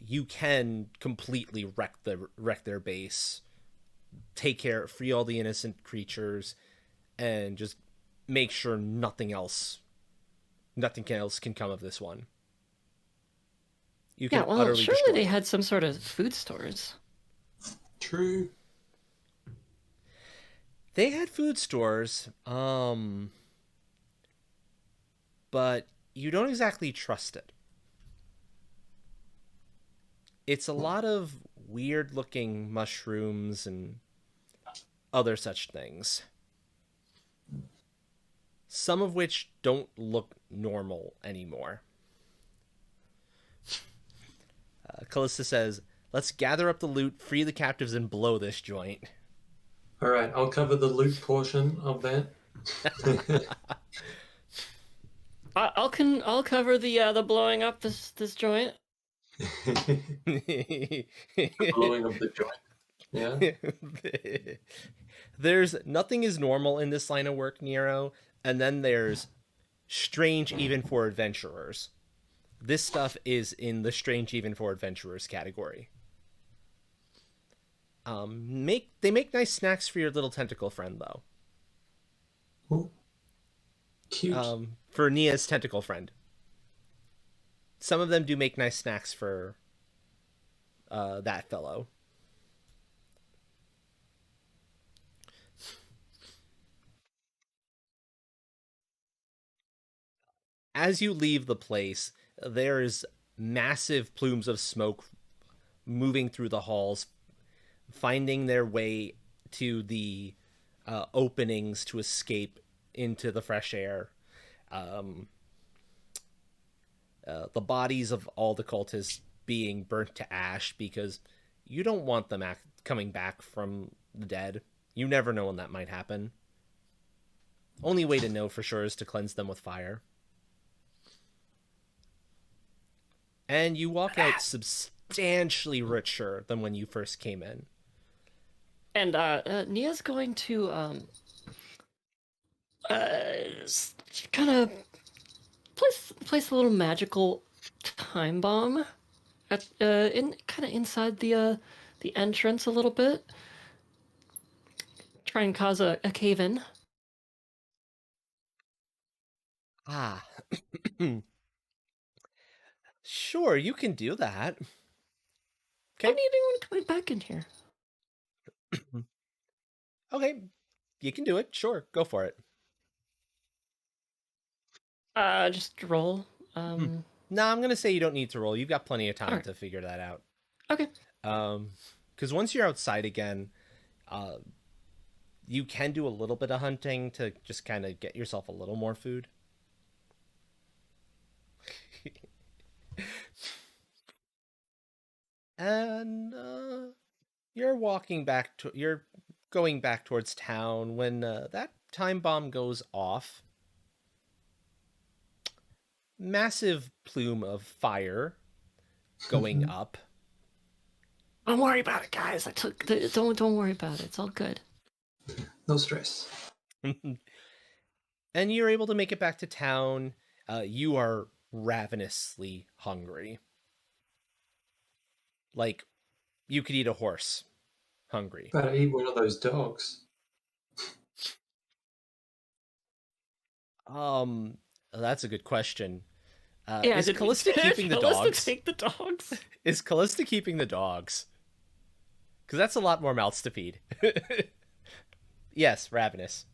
You can completely wreck their base, take care, free all the innocent creatures, and just make sure nothing else can come of this one. You Yeah, can well, utterly surely destroy they it. had some sort of food stores. True. They had food stores, but you don't exactly trust it. It's a lot of weird looking mushrooms and other such things. Some of which don't look normal anymore. Callista says, "Let's gather up the loot, free the captives, and blow this joint." All right, I'll cover the loot portion of that. I'll cover the blowing up this joint. The blowing of the joint. Yeah. There's nothing is normal in this line of work, Nero, and then there's strange even for adventurers. This stuff is in the strange even for adventurers category. Make nice snacks for your little tentacle friend though. Ooh, cute. For Nia's tentacle friend. Some of them do make nice snacks for that fellow. As you leave the place, there's massive plumes of smoke moving through the halls, finding their way to the openings to escape into the fresh air. The bodies of all the cultists being burnt to ash because you don't want them coming back from the dead. You never know when that might happen. Only way to know for sure is to cleanse them with fire. And you walk out substantially richer than when you first came in. And Nia's going to kind of place a little magical time bomb at in kind of inside the entrance a little bit. Try and cause a cave in. Ah. Sure, you can do that. I Okay. don't need anyone coming back in here. Okay. You can do it. Sure, go for it. Just roll. No, I'm gonna say you don't need to roll. You've got plenty of time Alright. to figure that out. Okay. Because once you're outside again, you can do a little bit of hunting to just kind of get yourself a little more food. And you're going back towards town when that time bomb goes off. Massive plume of fire going up. Don't worry about it, guys. Don't worry about it. It's all good. No stress. And you're able to make it back to town. You are ravenously hungry. Like, you could eat a horse hungry. Better eat one of those dogs. That's a good question. Yeah, Is Callista keeping the Callista dogs? take the dogs? Is Callista keeping the dogs? Because that's a lot more mouths to feed. Yes, ravenous.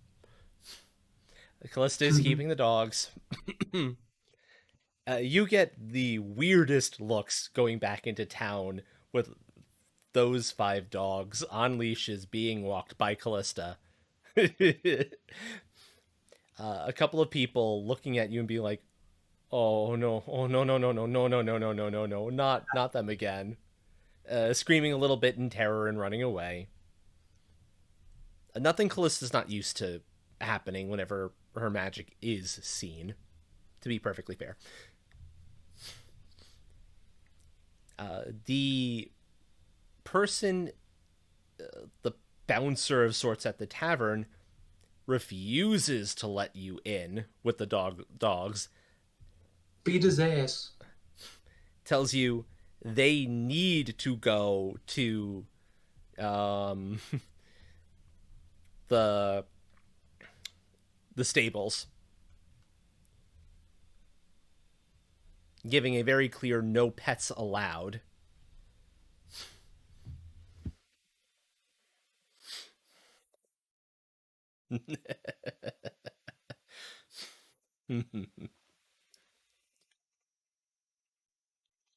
Callista is keeping the dogs. You get the weirdest looks going back into town with those 5 dogs on leashes being walked by Callista. A couple of people looking at you and being like, "Oh no! Oh no! No! No! No! No! No! No! No! No! No! No! Not them again!" Screaming a little bit in terror and running away. Nothing Callista's not used to happening whenever her magic is seen, to be perfectly fair. The person, the bouncer of sorts at the tavern, refuses to let you in with the dogs. Beat his ass. Tells you they need to go to the stables, giving a very clear no pets allowed.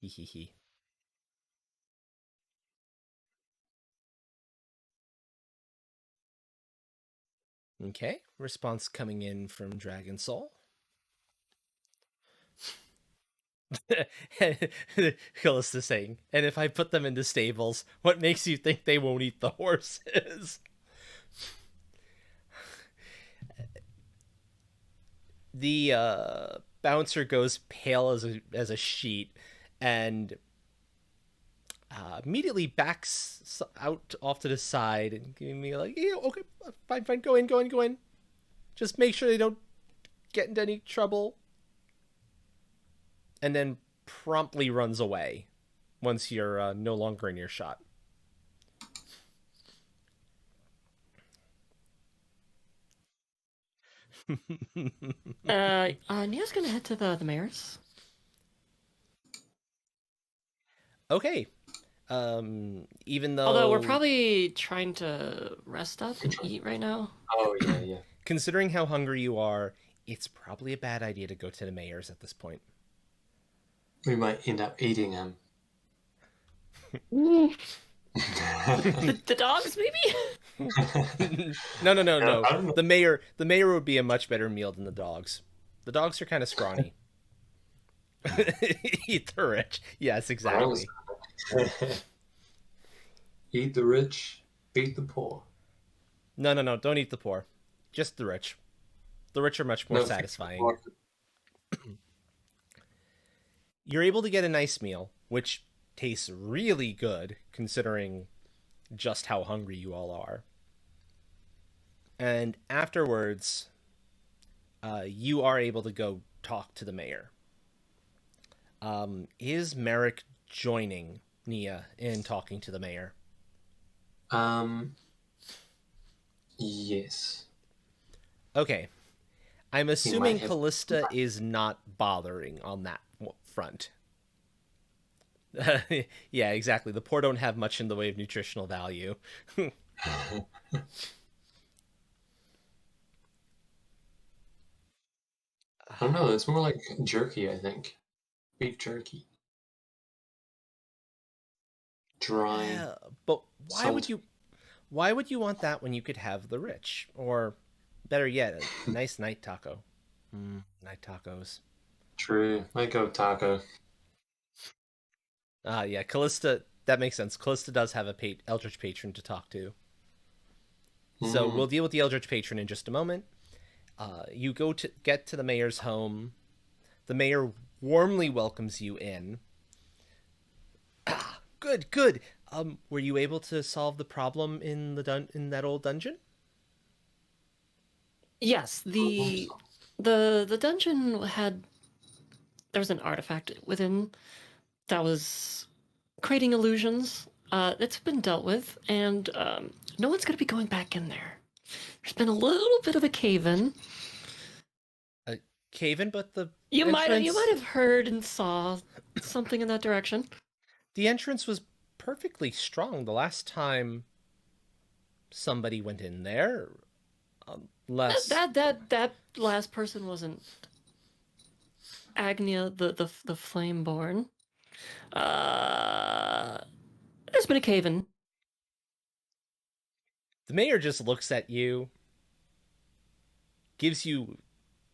Hehehe. Okay, response coming in from Dragon Soul. Callista saying, and if I put them into stables, what makes you think they won't eat the horses? The bouncer goes pale as a sheet and immediately backs out off to the side and giving me like, yeah, okay, fine, go in. Just make sure they don't get into any trouble. And then promptly runs away once you're no longer in your shot. Nia's gonna head to the mayor's. Okay. Even though, Although we're probably trying to rest up and eat right now. Oh, yeah. considering how hungry you are, it's probably a bad idea to go to the mayor's at this point. We might end up eating him. The dogs, maybe? No. I don't know. The mayor would be a much better meal than the dogs. The dogs are kind of scrawny. Eat the rich. Yes, exactly. Eat the rich, beat the poor. No, no, no. Don't eat the poor. Just the rich. The rich are much more No, satisfying. You're able to get a nice meal, which tastes really good considering just how hungry you all are. And afterwards, you are able to go talk to the mayor. Is Merrick joining Nia in talking to the mayor? Um, yes. Okay. I'm He might assuming have. Callista is not bothering on that front. Yeah, exactly. The poor don't have much in the way of nutritional value. I don't know. It's more like jerky, I think. Beef jerky. Dry, But salty. why would you want that when you could have the rich? Or better yet, a nice night taco. Night tacos. True. Might go taco. Yeah, Callista, that makes sense. Callista does have a Eldritch patron to talk to. So Mm. we'll deal with the Eldritch patron in just a moment. You go to get to the mayor's home. The mayor warmly welcomes you in. Good, good. Were you able to solve the problem in in that old dungeon? Yes, the dungeon had there was an artifact within that was creating illusions. It's been dealt with, and no one's going to be going back in there. There's been a little bit of a cave-in. A cave in, but the You entrance might have heard and saw something in that direction. the entrance was perfectly strong the last time somebody went in there. Unless That last person wasn't Agnia, the Flameborn. Uh, there's been a cave-in. the mayor just looks at you, gives you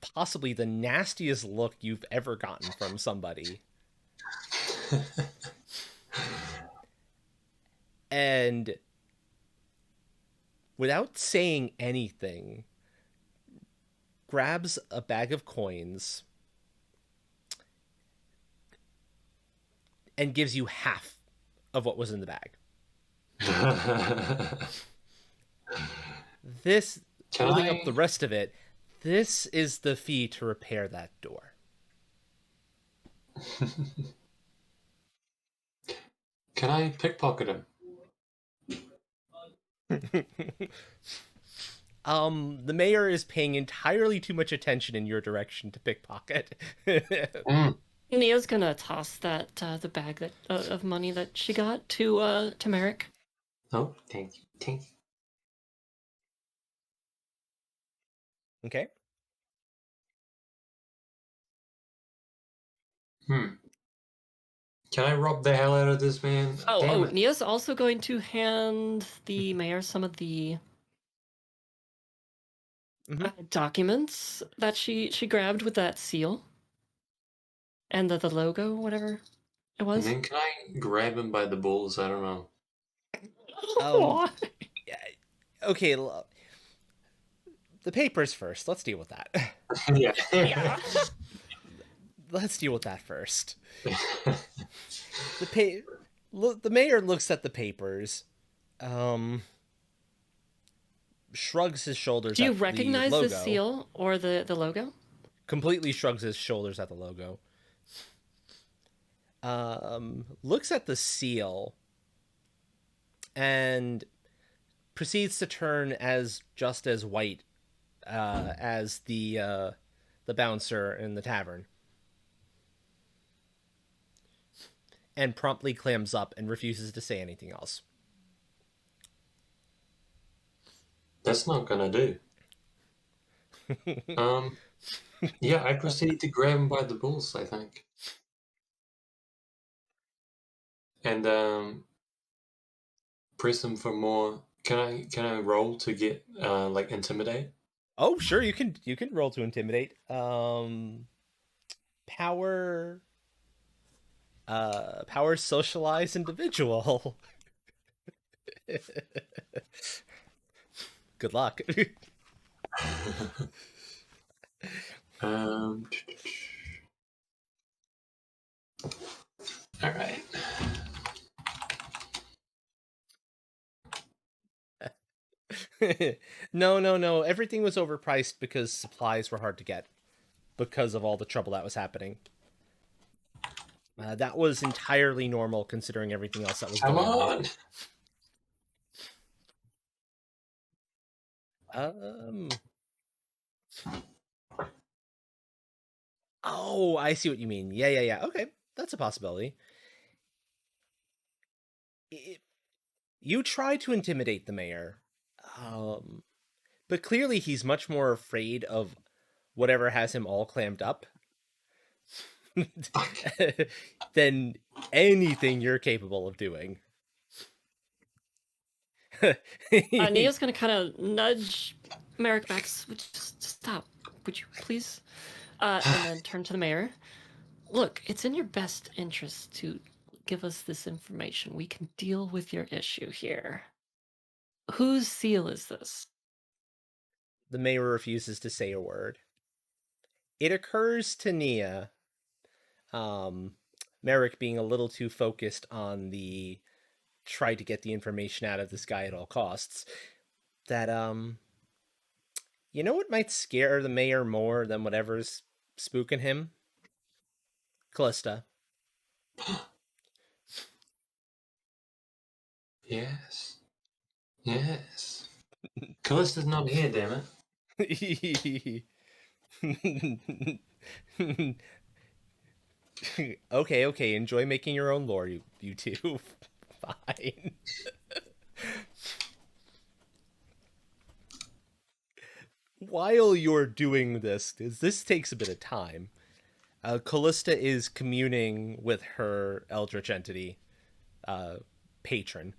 possibly the nastiest look you've ever gotten from somebody. And without saying anything, grabs a bag of coins and gives you half of what was in the bag. This, Can holding up the I? rest of it, this is the fee to repair that door. Can I pickpocket him? The mayor is paying entirely too much attention in your direction to pickpocket. Mm. Nia's gonna toss that the bag that of money that she got to Merrick. Oh, thank you. Thank you. Okay. Hmm. Can I rob the hell out of this man? Damn it. Nia's also going to hand the mayor some of the documents that she grabbed with that seal and the logo, whatever it And was. then can I grab him by the balls? I don't know. Yeah, okay, the papers first. Let's deal with that. Yeah. Yeah. Let's deal with that first. The mayor looks at the papers, shrugs his shoulders Do you at recognize the the logo. seal or the logo? Completely shrugs his shoulders at the logo. Looks at the seal and proceeds to turn as just as white as the bouncer in the tavern, and promptly clams up and refuses to say anything else. That's not gonna do. Yeah, I proceed to grab him by the balls, I think. And press him for more. Can I roll to get like intimidate? Oh, sure, you can roll to intimidate. Power power socialize individual. Good luck. um, all right. No. Everything was overpriced because supplies were hard to get because of all the trouble that was happening. That was entirely normal considering everything else that was Come going on. on. Oh, I see what you mean. Yeah. Okay, that's a possibility. You try to intimidate the mayor, um, but clearly he's much more afraid of whatever has him all clammed up than anything you're capable of doing. Nia's gonna kind of nudge Merrick back. Just stop, would you please? And then turn to the mayor. Look, it's in your best interest to give us this information. We can deal with your issue here. Whose seal is this? The mayor refuses to say a word. It occurs to Nia, Merrick being a little too focused on the try to get the information out of this guy at all costs, that you know what might scare the mayor more than whatever's spooking him? Callista. Yes. Yes. Callista's not here, damn it. Okay. Enjoy making your own lore, you two. Fine. While you're doing this, 'cause this takes a bit of time, Callista is communing with her eldritch entity, patron,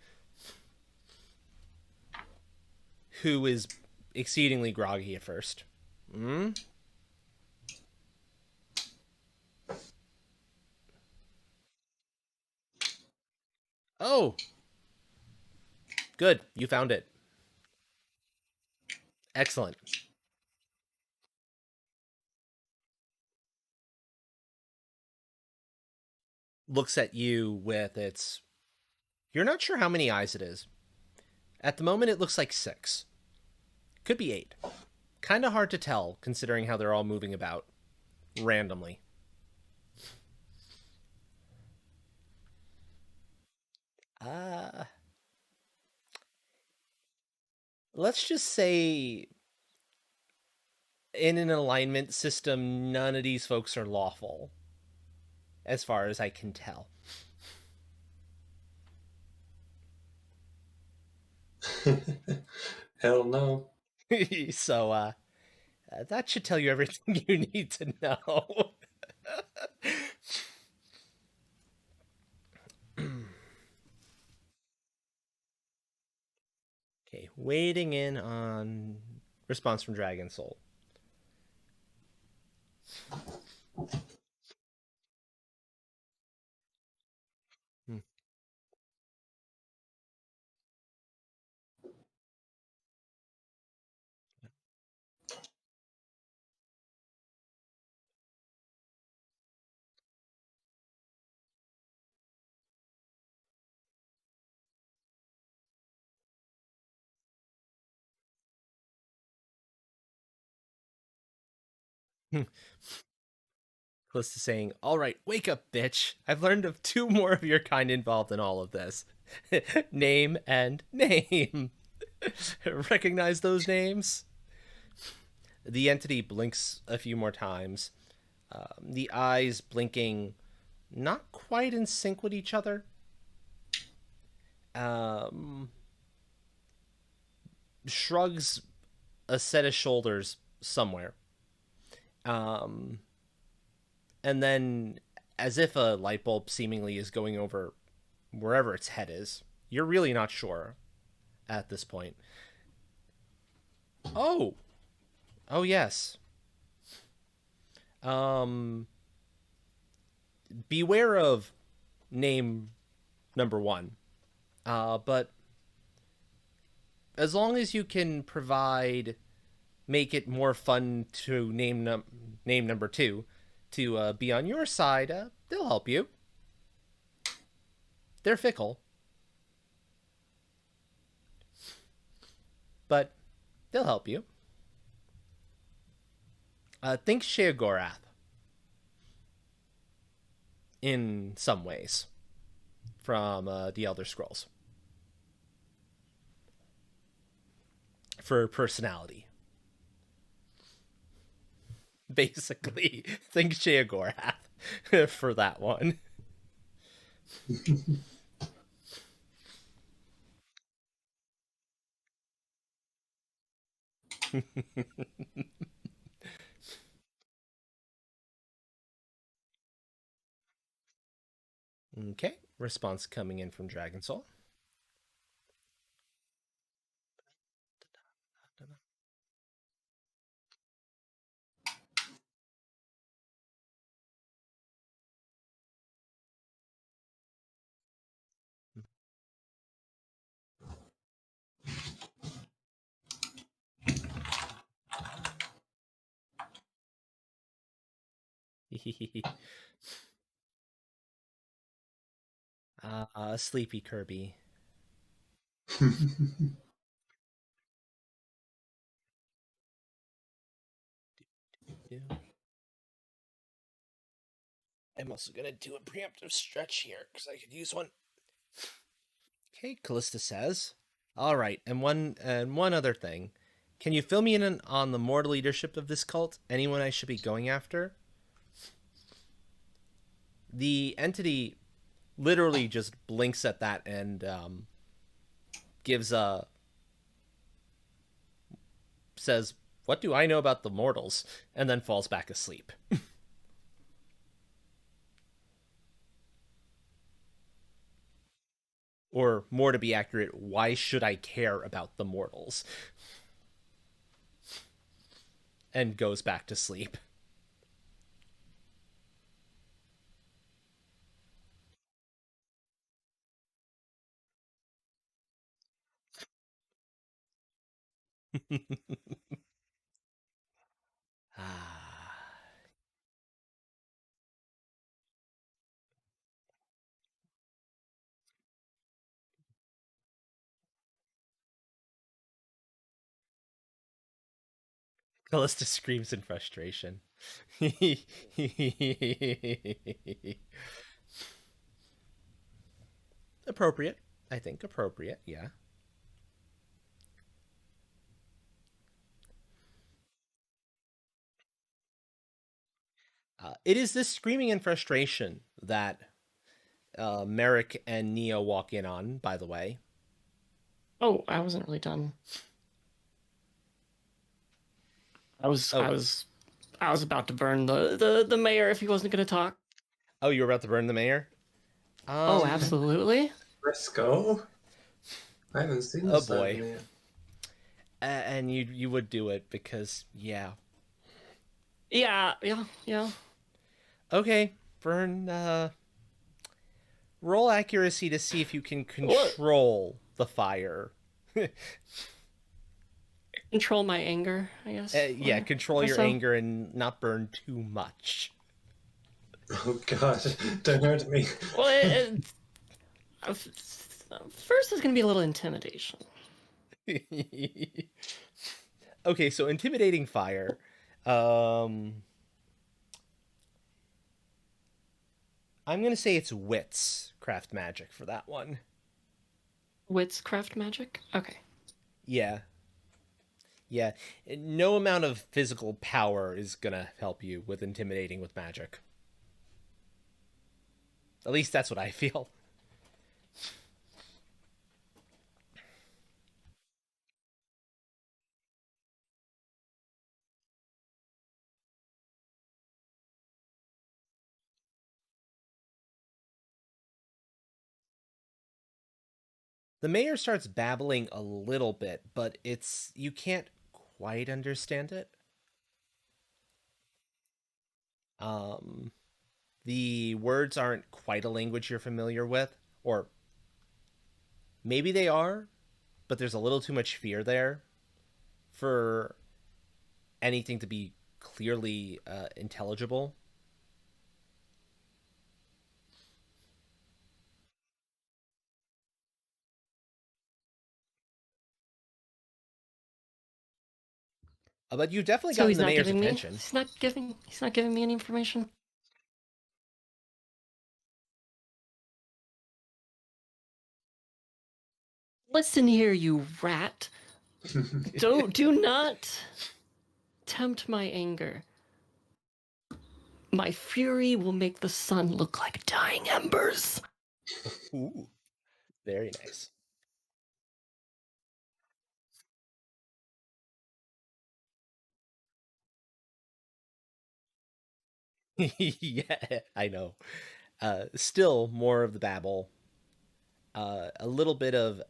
who is exceedingly groggy at first. Oh, good. You found it. Excellent. Looks at you with its... You're not sure how many eyes it is. At the moment, it looks like 6. Could be 8. Kind of hard to tell, considering how they're all moving about randomly. Let's just say in an alignment system, none of these folks are lawful, as far as I can tell. Hell no. So, that should tell you everything you need to know. Okay, waiting in on response from Dragon Soul. Close to saying, "All right, wake up, bitch. I've learned of 2 more of your kind involved in all of this. Name and name. Recognize those names?" The entity blinks a few more times. The eyes blinking not quite in sync with each other. Shrugs a set of shoulders somewhere. And then, as if a light bulb seemingly is going over wherever its head is, you're really not sure at this point. Oh, yes. Beware of name number 1. But as long as you can make it more fun to name number two to be on your side, they'll help you. They're fickle, but they'll help you. Think Sheogorath in some ways from the Elder Scrolls for personality. Basically, think Sheogorath for that one. Okay, response coming in from Dragon Soul. Sleepy Kirby. I'm also gonna do a preemptive stretch here because I could use one. Okay, Callista says. All right, and one other thing. Can you fill me in on the mortal leadership of this cult? Anyone I should be going after? The entity literally just blinks at that and gives a says, "What do I know about the mortals?" and then falls back asleep. Or more to be accurate, why should I care about the mortals? And goes back to sleep. Ah. Callista screams in frustration. Appropriate. I think appropriate, yeah. It is this screaming in frustration that Merrick and Neo walk in on, by the way. Oh, I wasn't really done. I was Oh. I was about to burn the mayor if he wasn't going to talk. Oh, you were about to burn the mayor? Oh, absolutely. Let's go. I haven't seen Oh this side boy. yet. And you would do it because, yeah. Yeah. Okay, burn, roll accuracy to see if you can What? control the fire. Control my anger, I guess. Yeah, control your so. anger and not burn too much. Oh god, don't hurt me. Well, first is going to be a little intimidation. Okay, so intimidating fire. I'm gonna say it's wits craft magic for that one. Witchcraft magic? Okay. Yeah. Yeah. No amount of physical power is gonna help you with intimidating with magic. At least that's what I feel. The mayor starts babbling a little bit, but you can't quite understand it. Um the words aren't quite a language you're familiar with, or maybe they are, but there's a little too much fear there for anything to be clearly intelligible. But you've definitely So gotten he's the not mayor's giving me. attention. He's not giving me any information. Listen here, you rat. Do not tempt my anger. My fury will make the sun look like dying embers. Ooh, very nice. Yeah, I know. Still more of the babble. A little bit of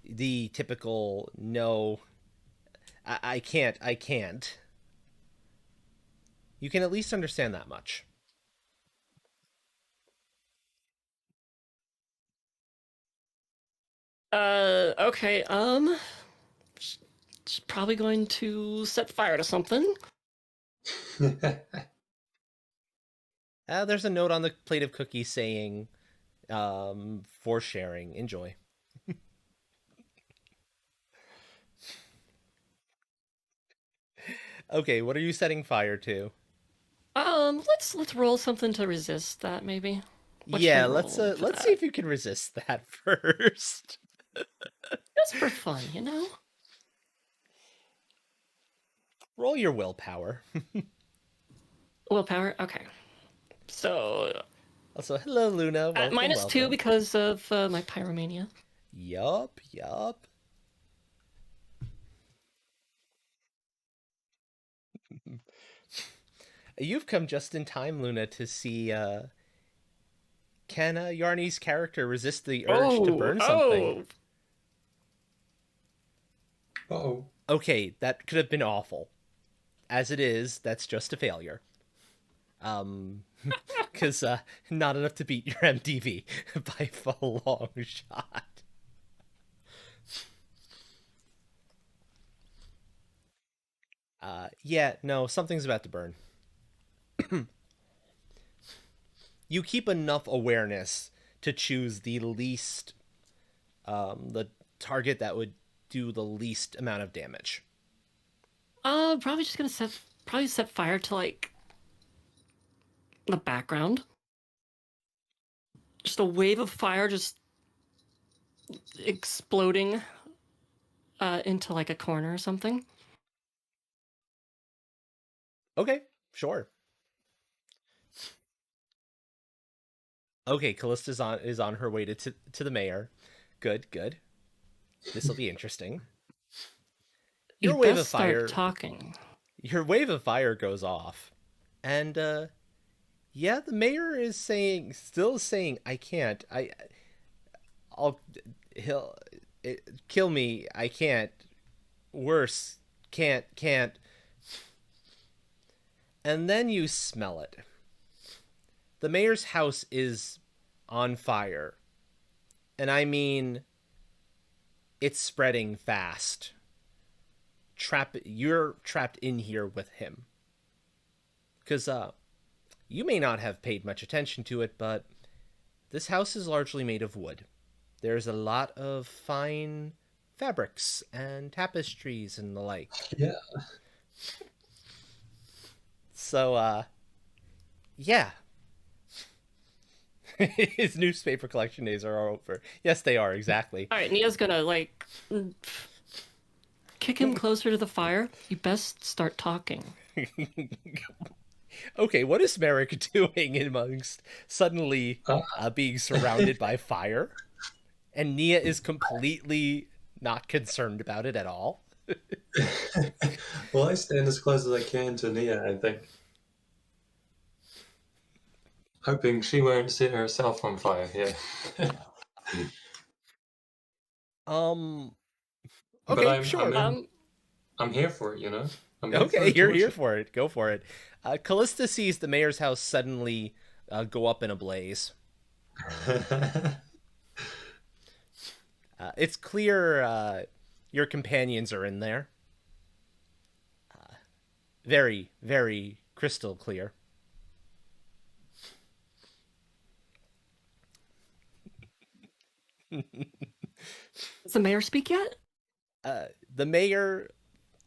the typical no, I can't, I can't. You can at least understand that much. Okay, probably going to set fire to something. There's a note on the plate of cookies saying, for sharing. Enjoy. Okay, what are you setting fire to? Let's roll something to resist that, maybe. What should I Yeah, roll for let's that? see if you can resist that first. Just for fun, you know? Roll your willpower. Willpower? Okay. So, Also, hello Luna, welcome, -2 welcome. because of my pyromania. Yup, yup. You've come just in time, Luna, to see can Yarny's character resist the urge to burn something? Oh. Okay, that could have been awful. As it is, that's just a failure. Because not enough to beat your MDV by a long shot. Yeah, no, something's about to burn. You keep enough awareness to choose the target that would do the least amount of damage. Probably just gonna set fire to like the background. Just a wave of fire just exploding into like a corner or something. Okay, sure. Okay, Callista's is on her way to the mayor. Good, good. This will be interesting. You Your wave best of start fire talking. your wave of fire goes off. And yeah, the mayor is still saying I can't. I'll he'll kill me. I can't. Worse, can't. And then you smell it. The mayor's house is on fire. And I mean it's spreading fast. You're trapped in here with him. Cuz you may not have paid much attention to it, but this house is largely made of wood. There's a lot of fine fabrics and tapestries and the like. Yeah. So yeah. His newspaper collection days are over. Yes, they are, exactly. All right, Nia's gonna like kick him closer to the fire. You best start talking. Okay, what is Merrick doing amongst suddenly being surrounded by fire? And Nia is completely not concerned about it at all. Well, I stand as close as I can to Nia, I think. Hoping she won't set herself on fire, yeah. Um. But Okay, sure. I'm here for it, you know? I'm here for Okay, it to you're here worship. for it. Go for it. Callista sees the mayor's house suddenly go up in a blaze. It's clear your companions are in there. Very, very crystal clear. Does the mayor speak yet? The mayor,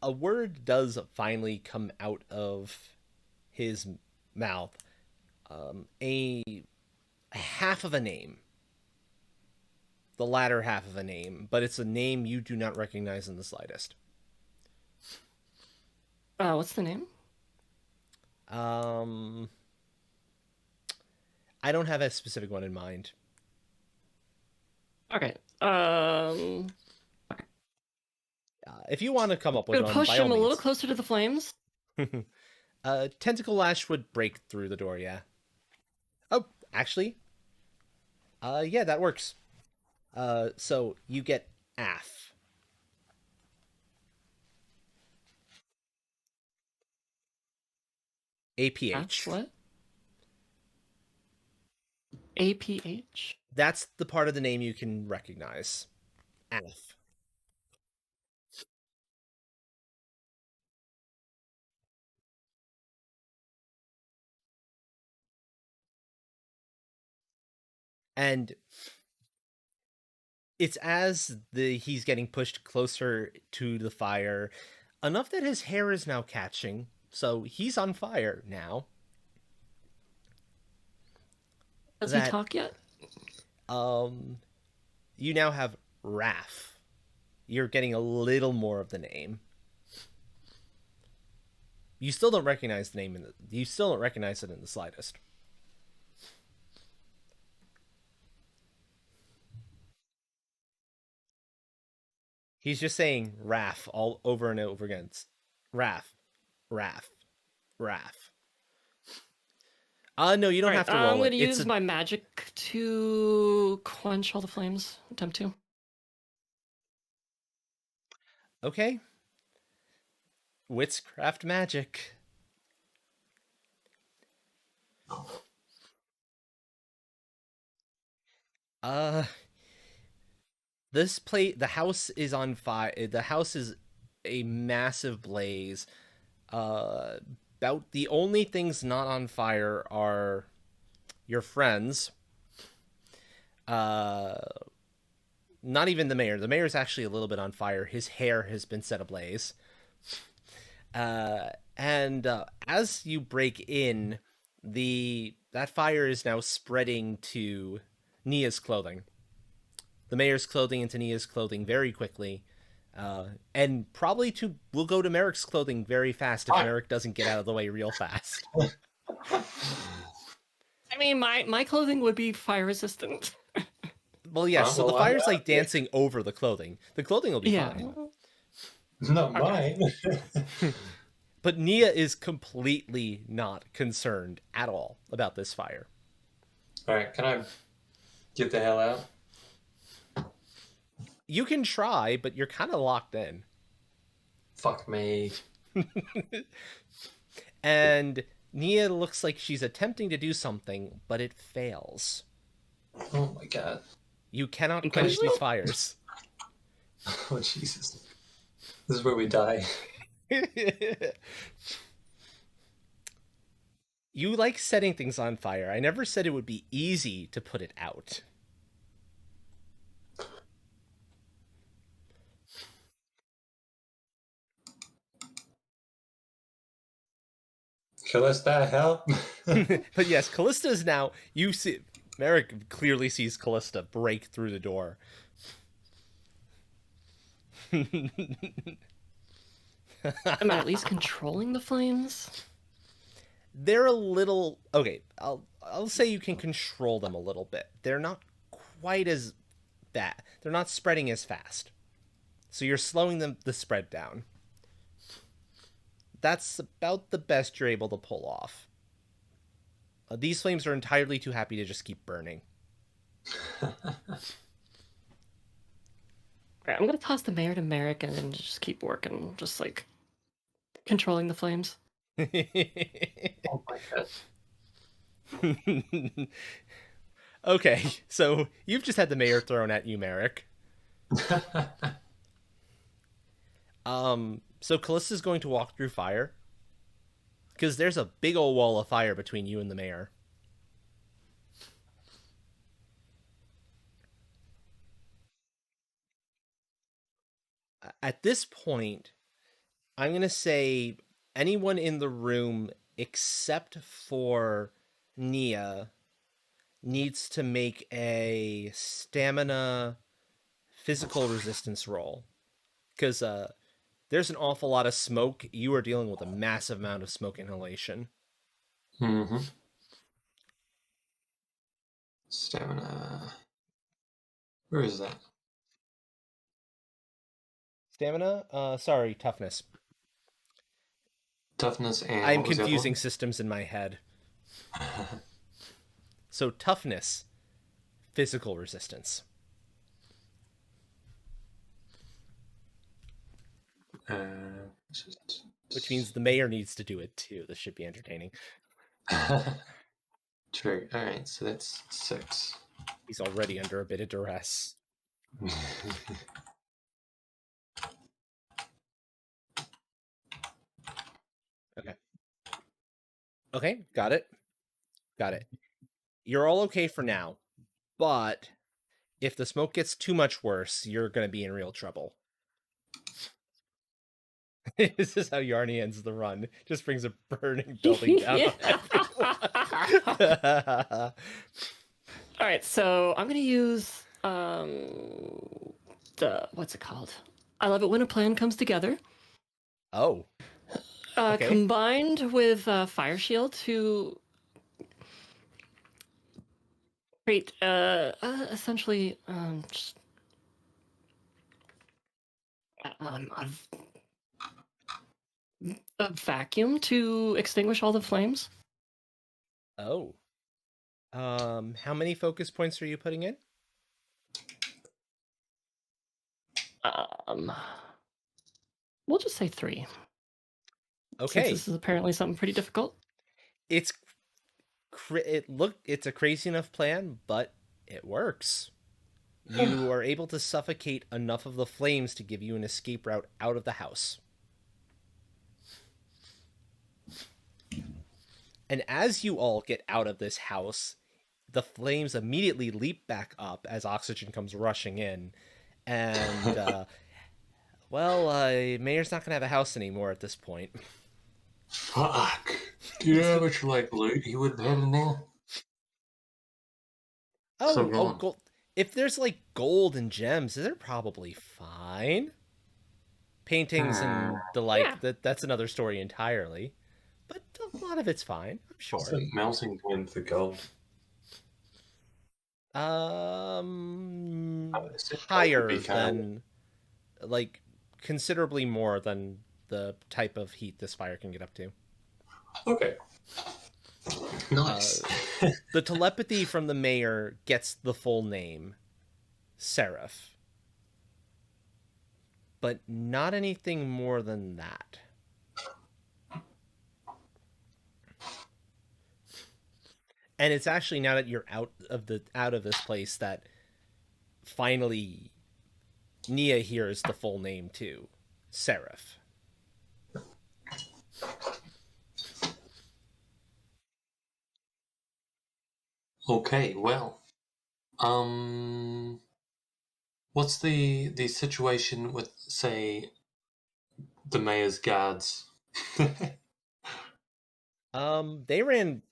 a word does finally come out of his mouth. A half of a name. The latter half of a name, but it's a name you do not recognize in the slightest. What's the name? Um, I don't have a specific one in mind. Okay. If you want to come up with I'm one, gonna push by all him a little means. closer to the flames. Tentacle lash would break through the door. Yeah. Oh, actually, yeah, that works. So you get AF. APH. What? APH? That's the part of the name you can recognize. AF. And it's as he's getting pushed closer to the fire, enough that his hair is now catching, so he's on fire now. Does he talk yet? You now have Raf. You're getting a little more of the name. You still don't recognize the name you still don't recognize it in the slightest. He's just saying Raf all over and over again. Raf, Raf, Raf. No, you don't have to roll I'm it. gonna use my magic to quench all the flames. Attempt to. Okay. Witchcraft magic. The house is on fire. The house is a massive blaze. About the only things not on fire are your friends. Not even the mayor. The mayor's actually a little bit on fire. His hair has been set ablaze. And as you break in, that fire is now spreading to Nia's clothing. The mayor's clothing into Nia's clothing very quickly. And probably we'll go to Merrick's clothing very fast if Merrick doesn't get out of the way real fast. I mean, my clothing would be fire resistant. Well, yes, so the fire's like dancing over the clothing. The clothing will be fine. Not mine. But Nia is completely not concerned at all about this fire. Alright, can I get the hell out? You can try, but you're kind of locked in. Fuck me. And Nia looks like she's attempting to do something, but it fails. Oh my god. You cannot quench these fires. Oh Jesus. This is where we die. You like setting things on fire. I never said it would be easy to put it out. Callista, help! But yes, Callista is now. You see, Merrick clearly sees Callista break through the door. Am I at least controlling the flames? They're a little okay. I'll say you can control them a little bit. They're not quite as bad. They're not spreading as fast. So you're slowing the spread down. That's about the best you're able to pull off. These flames are entirely too happy to just keep burning. Alright, I'm gonna toss the mayor to Merrick and then just keep working, just like controlling the flames. Oh my god. Okay, so you've just had the mayor thrown at you, Merrick. So Callista's going to walk through fire because there's a big old wall of fire between you and the mayor. At this point, I'm going to say anyone in the room except for Nia needs to make a stamina physical resistance roll because there's an awful lot of smoke. You are dealing with a massive amount of smoke inhalation. Mm-hmm. Stamina. Where is that? Stamina? Sorry, toughness. Toughness and I'm what was the other confusing one? systems in my head. So toughness, physical resistance. Which means the mayor needs to do it too. This should be entertaining. True. All right, so that's 6. He's already under a bit of duress. Okay. Okay, got it. Got it. You're all okay for now, but if the smoke gets too much worse, you're going to be in real trouble. This is how Yarny ends the run. Just brings a burning building down on everyone. All right, so I'm gonna use the what's it called? I love it when a plan comes together. Oh, okay. Combined with Fire Shield to create essentially just, a, a vacuum to extinguish all the flames. Oh. How many focus points are you putting in? Um, we'll just say 3. Okay. Since this is apparently something pretty difficult. It's it's a crazy enough plan, but it works. You are able to suffocate enough of the flames to give you an escape route out of the house. And as you all get out of this house, the flames immediately leap back up as oxygen comes rushing in. And, Mayor's not going to have a house anymore at this point. Fuck. Do you know how much like loot he would have had in there? So gone. Gold. If there's like gold and gems, they're probably fine. Paintings and the like, Yeah. that's another story entirely. But a lot of it's fine, I'm sure. What's the melting point for gold? Higher than, like, considerably more than the type of heat this fire can get up to. Okay. Nice. The telepathy from the mayor gets the full name, Seraph. But not anything more than that. And it's actually now that you're out of this place that finally Nia hears the full name too, Seraph. Okay, well, what's the situation with, say, the mayor's guards? They ran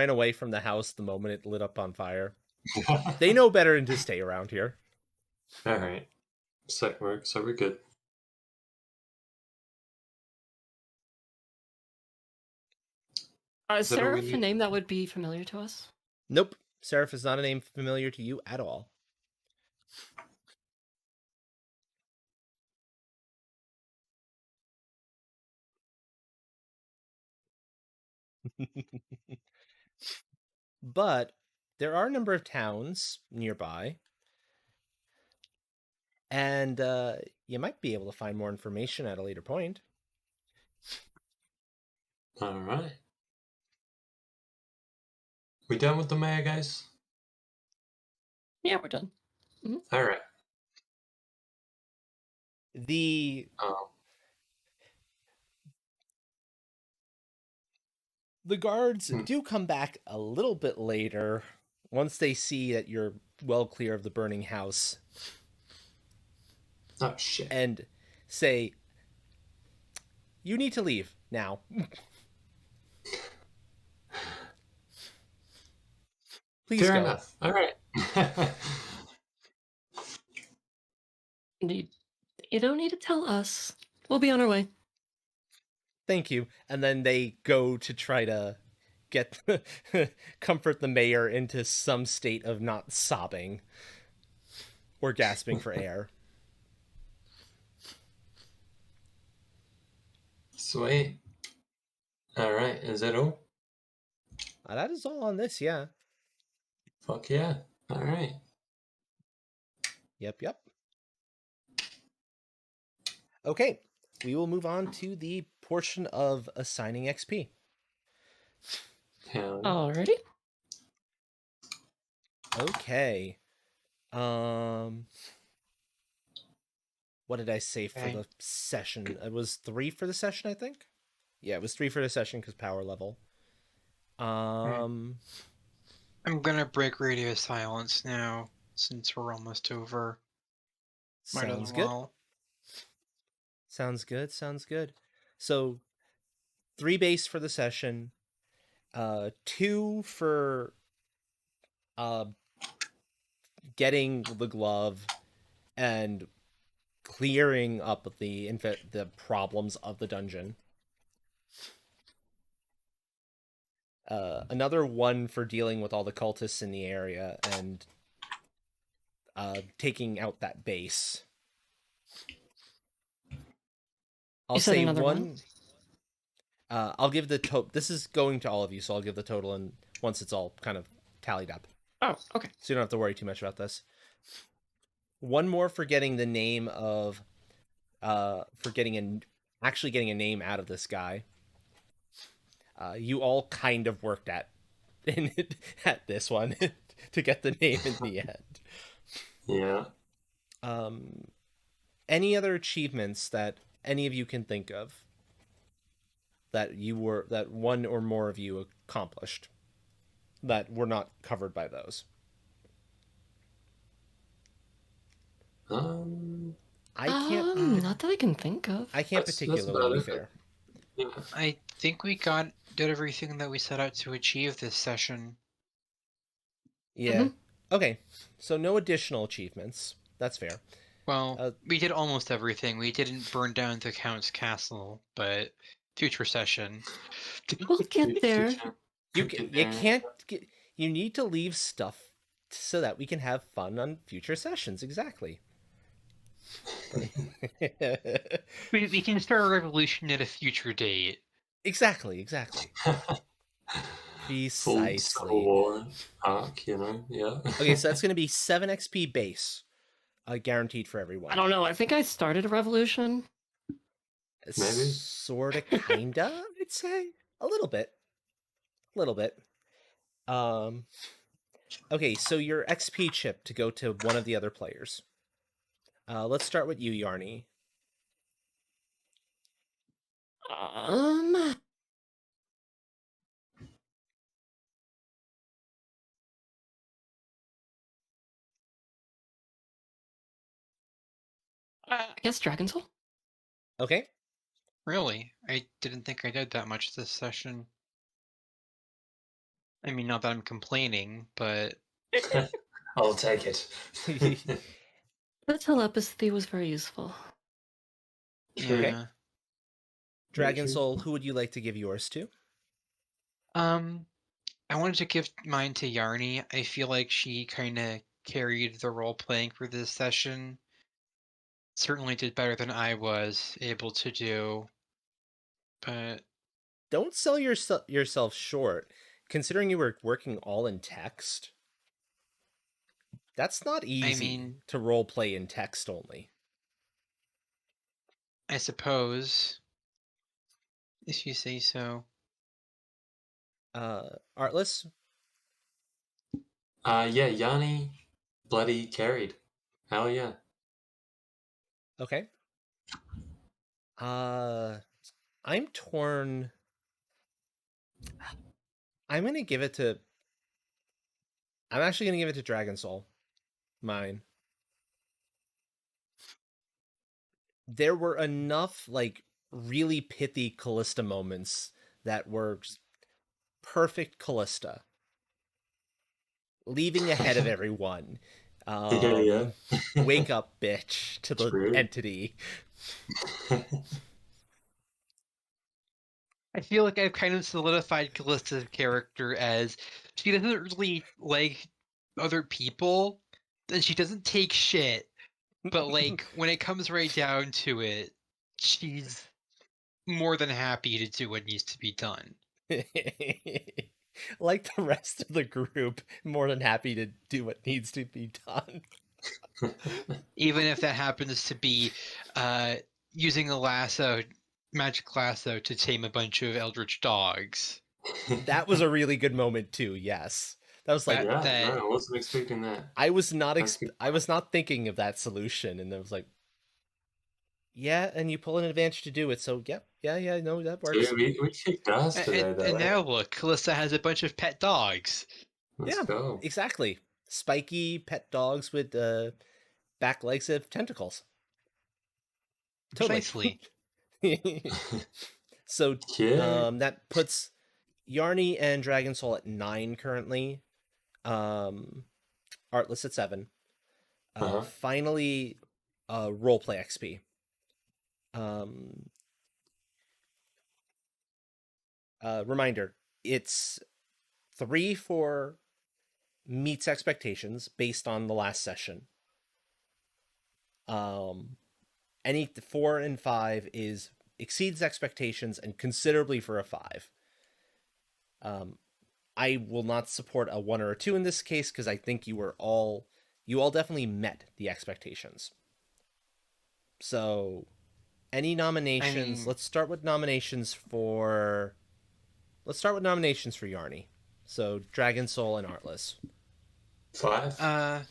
away from the house the moment it lit up on fire. They know better than to stay around here. All right, so that works. So we're good. Is Is that all we Seraph a need? name that would be familiar to us? Nope, Seraph is not a name familiar to you at all. But there are a number of towns nearby, and you might be able to find more information at a later point. All right. We done with the mayor, guys? Yeah, we're done. All right. The Oh, guards Hmm. do come back a little bit later once they see that you're well clear of the burning house oh shit. and say, "You need to leave now." Please Fair go. enough. All right. You don't need to tell us. We'll be on our way. Thank you. And then they go to try to get comfort the mayor into some state of not sobbing or gasping for air. Sweet. All right. Is that all? That is all on this, yeah. Fuck yeah. All right. Yep. Okay, we will move on to the portion of assigning XP. Hell. Alrighty. Okay. What did I say for Okay. the session? It was 3 for the session, I think. Yeah, it was 3 for the session because power level. I'm gonna break radio silence now since we're almost over. Might as Sounds good. well. Sounds good. So 3 base for the session, 2 for getting the glove and clearing up the problems of the dungeon. Another 1 for dealing with all the cultists in the area and taking out that base. I'll You said say another 1. I'll give the total. This is going to all of you, so I'll give the total and once it's all kind of tallied up. Oh, okay. So you don't have to worry too much about this. 1 more for getting the name of, actually getting a name out of this guy. You all kind of worked at this one to get the name in the end. Yeah. Any other achievements that any of you can think of that one or more of you accomplished that were not covered by those? I can't. Not that I can think of. I can't That's particularly about be it. fair. Yeah. I think we did everything that we set out to achieve this session. Yeah. Okay. So no additional achievements. That's fair. Well, we did almost everything. We didn't burn down the Count's castle, but future session. We'll get there. You can't get. You need to leave stuff so that we can have fun on future sessions. Exactly. We can start a revolution at a future date. Exactly. Full Civil Precisely. War arc, you know? Yeah. Okay, so that's going to be 7 XP base, guaranteed for everyone. I don't know. I think I started a revolution. Maybe. Sorta, kinda. I'd say a little bit. Okay, so your XP chip to go to one of the other players. Let's start with you, Yarny. I guess Dragon Soul. Okay. Really? I didn't think I did that much this session. I mean, not that I'm complaining, but I'll take it. The telepathy was very useful. yeah. Okay. Dragon True. Soul, who would you like to give yours to? I wanted to give mine to Yarny. I feel like she kind of carried the role playing for this session. Certainly did better than I was able to do. But Don't sell yourself short. Considering you were working all in text, that's not easy to role play in text only. I suppose, if you say so. Artless? Yeah, Yanni bloody carried. Hell yeah. Okay. Uh, I'm torn. I'm gonna give it to. I'm actually gonna give it to Dragon Soul. Mine. There were enough like really pithy Callista moments that were perfect Callista, leaving ahead of everyone. Yeah. Wake up, bitch, to the True. entity. I feel like I've kind of solidified Callista's character as she doesn't really like other people, and she doesn't take shit. But like when it comes right down to it, she's more than happy to do what needs to be done. Like the rest of the group, more than happy to do what needs to be done. Even if that happens to be using a lasso, magic lasso, to tame a bunch of eldritch dogs. That was a really good moment too. Yes, that was like Yeah, that no, I wasn't expecting that. I was not That's good. I was not thinking of that solution, and I was like, yeah, and you pull an advantage to do it. So yep, yeah, no, that works. Dude, we kicked ass today, though. and now look, Callista has a bunch of pet dogs. Let's Yeah, go. exactly. Spiky pet dogs with back legs of tentacles. Totally. Precisely. So Yeah. that puts Yarny and Dragon Soul at 9 currently. Artless at 7. Uh-huh. Finally, roleplay XP. Reminder: it's 3-4 meets expectations based on the last session. Any 4 and 5 is exceeds expectations and considerably for a 5. I will not support a 1 or a 2 in this case because I think you all definitely met the expectations. So, any nominations? Let's start with nominations for Yarny. So, Dragon Soul and Artless. 5?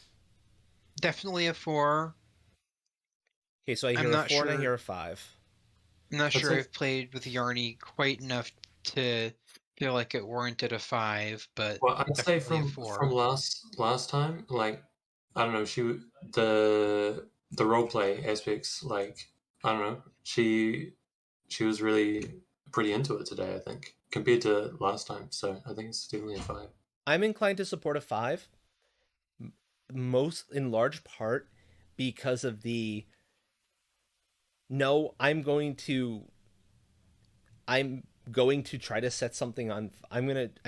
Definitely a 4. Okay, so I hear I'm a not 4 and I sure. hear a 5. I'm not That's sure it. I've played with Yarny quite enough to feel like it warranted a 5, but Well, I'd say definitely a from 4. last time, like, I don't know, the roleplay aspects, like, I don't know, she was really pretty into it today, I think, compared to last time. So I think it's definitely a 5. I'm inclined to support a 5, most in large part because of the no, I'm going to try to set something on. I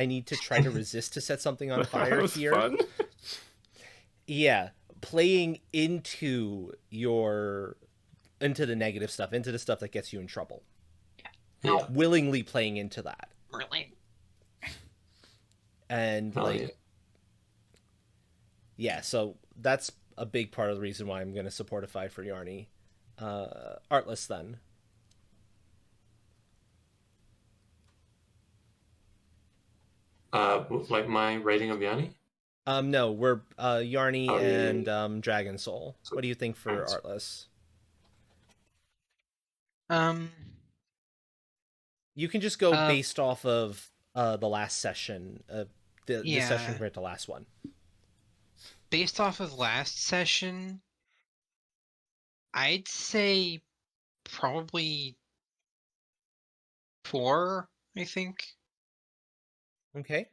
need to try to resist to set something on fire That was here. fun. Yeah, playing into the negative stuff, into the stuff that gets you in trouble. Yeah. Willingly playing into that. Really? And Oh, like yeah, so that's a big part of the reason why I'm going to support a 5 for Yarny. Artless then. Like my rating of Yanni? No, we're Yarny Oh, yeah, and yeah. Dragon Soul. So, What do you think for thanks. Artless? Um, You can just go uh, based off of the last session, this session yeah. compared to the last one. Based off of last session, I'd say probably 4, I think. Okay.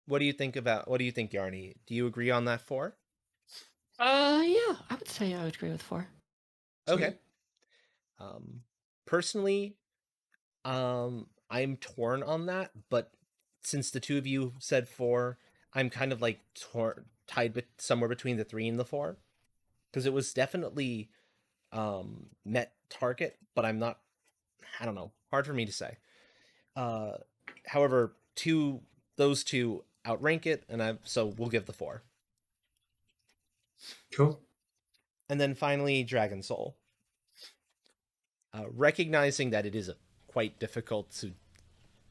What do you think, Yarny? Do you agree on that 4? Yeah, I would say I would agree with 4. Okay. Sweet. Personally, I'm torn on that, but since the two of you said 4, I'm kind of like tied with somewhere between the 3 and the 4 because it was definitely met target, but I'm not. I don't know. Hard for me to say. Uh, However, those two outrank it, and so we'll give the 4. Cool. And then finally, Dragon Soul. Recognizing that it is quite difficult to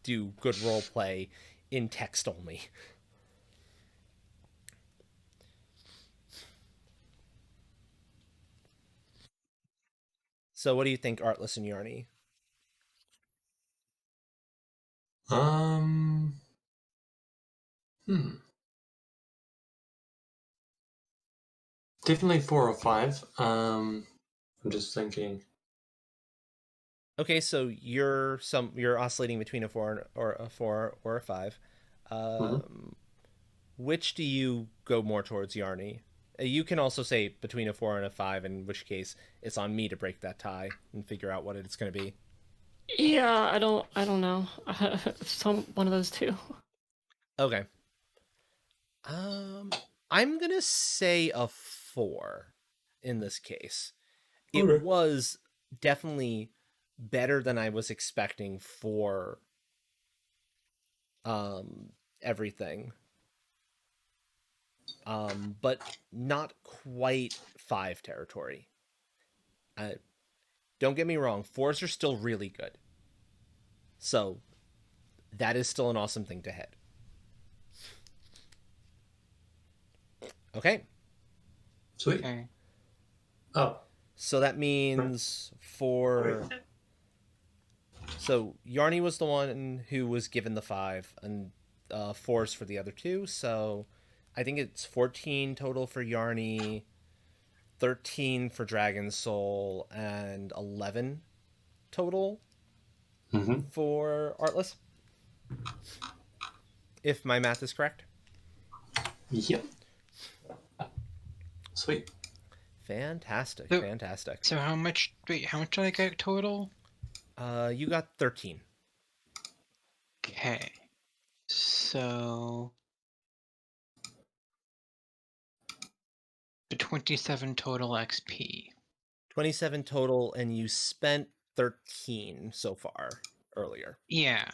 do good role play in text only. So what do you think, Artless and Yarny? Hmm. Definitely 4 or 5. I'm just thinking. Okay, so you're oscillating between a 4 or a 4 or a 5. Mhm. Which do you go more towards, Yarny? You can also say between a 4 and a 5, in which case it's on me to break that tie and figure out what it's going to be. Yeah, I don't know. Some one of those two. Okay. I'm going to say a 4 in this case. It Okay. was definitely better than I was expecting for um everything. But not quite 5 territory. Uh, don't get me wrong, 4s are still really good. So that is still an awesome thing to hit. Okay. Sweet. Okay. Oh. So that means for so Yarny was the one who was given the 5 and 4s for the other two. So I think it's 14 total for Yarny, 13 for Dragon Soul, and 11 total Mm-hmm. for Artless. If my math is correct. Yep. Sweet. Fantastic, So, fantastic. so how much? Wait, how much did I get total? You got 13. Okay. So the 27 total XP. 27 total, and you spent 13 so far earlier. Yeah.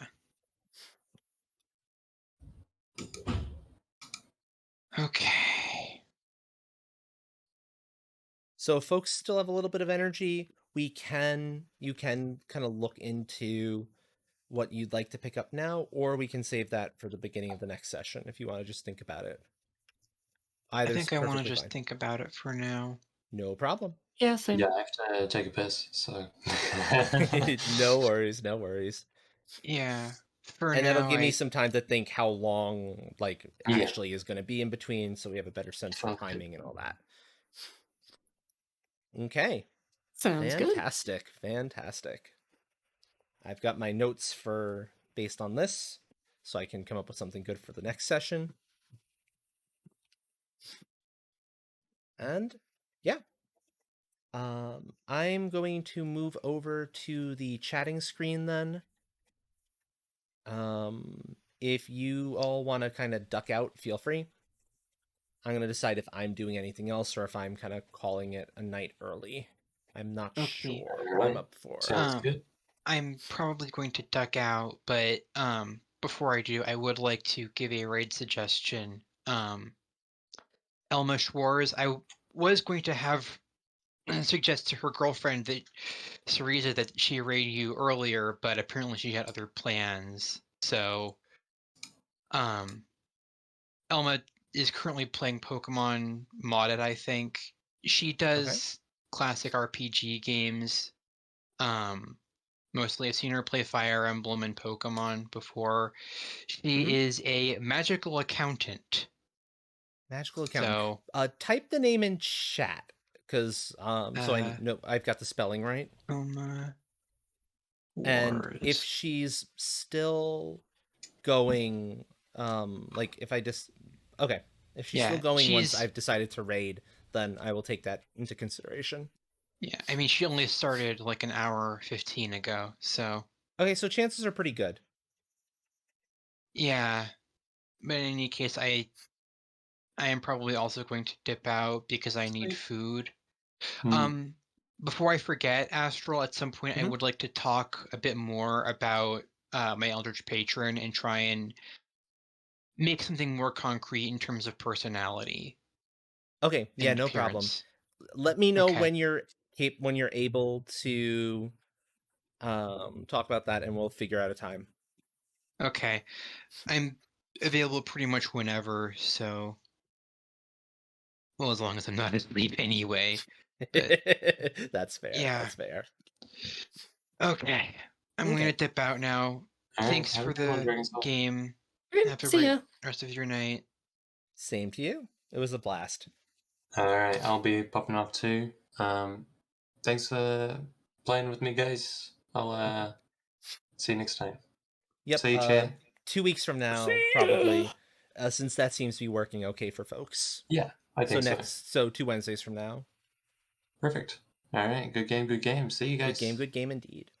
Okay. So if folks still have a little bit of energy, you can kind of look into what you'd like to pick up now, or we can save that for the beginning of the next session if you want to just think about it. I Either's think I want to perfectly just fine. think about it for now. No problem. Yeah, same. Yeah, I have to take a piss, so. No worries, no worries. Yeah. For And that'll now, give me some time to think how long Yeah. actually is going to be in between, so we have a better sense for Sounds good. timing and all that. Okay. Sounds good. Fantastic. Fantastic. I've got my notes for based on this, so I can come up with something good for the next session. And yeah. I'm going to move over to the chatting screen then. If you all want to kind of duck out, feel free. I'm going to decide if I'm doing anything else or if I'm kind of calling it a night early. I'm not okay. sure what I'm Alright. up for. Sounds good. I'm probably going to duck out, but before I do, I would like to give a raid suggestion. Elma Schwarz, I was going to have suggest to her girlfriend that Cereza that she raid you earlier, but apparently she had other plans. So, Elma is currently playing Pokemon modded, I think. She Okay. does classic RPG games. Mostly I've seen her play Fire Emblem and Pokemon before. She Mm-hmm. is a magical accountant. Magical accountant. So, Type the name in chat because so I uh, know I've got the spelling right. Elma And if Wars. she's still going, like if I just okay, if she's still Yeah, going once she's I've decided to raid, then I will take that into consideration. yeah. I mean, she only started like an hour 15 ago. So Okay, so chances are pretty good. yeah. But in any case, I am probably also going to dip out because I need Sweet. food. Mm. Before I forget, Astral, at some point I Mhm. would like to talk a bit more about my Eldritch Patron and try and make something more concrete in terms of personality Okay, yeah, and no problem. appearance. Let me know Okay. when you're able to talk about that, and we'll figure out a time. Okay. I'm available pretty much whenever, so well, as long as I'm not asleep anyway. But That's fair. yeah. That's fair. Okay. I'm Okay. gonna dip out now. All right, Thanks have for a good one, the Dragon Soul. game. Okay, Have a see great ya. rest of your night. Same to you. It was a blast. All right, I'll be popping off too. Thanks for playing with me, guys. I'll see you next time. Yep. See you, Chan. 2 weeks from now, See ya. probably, since that seems to be working okay for folks. Yeah, I think so. So 2 Wednesdays from now. Perfect. All right, good game, good game. See you guys. Good game indeed.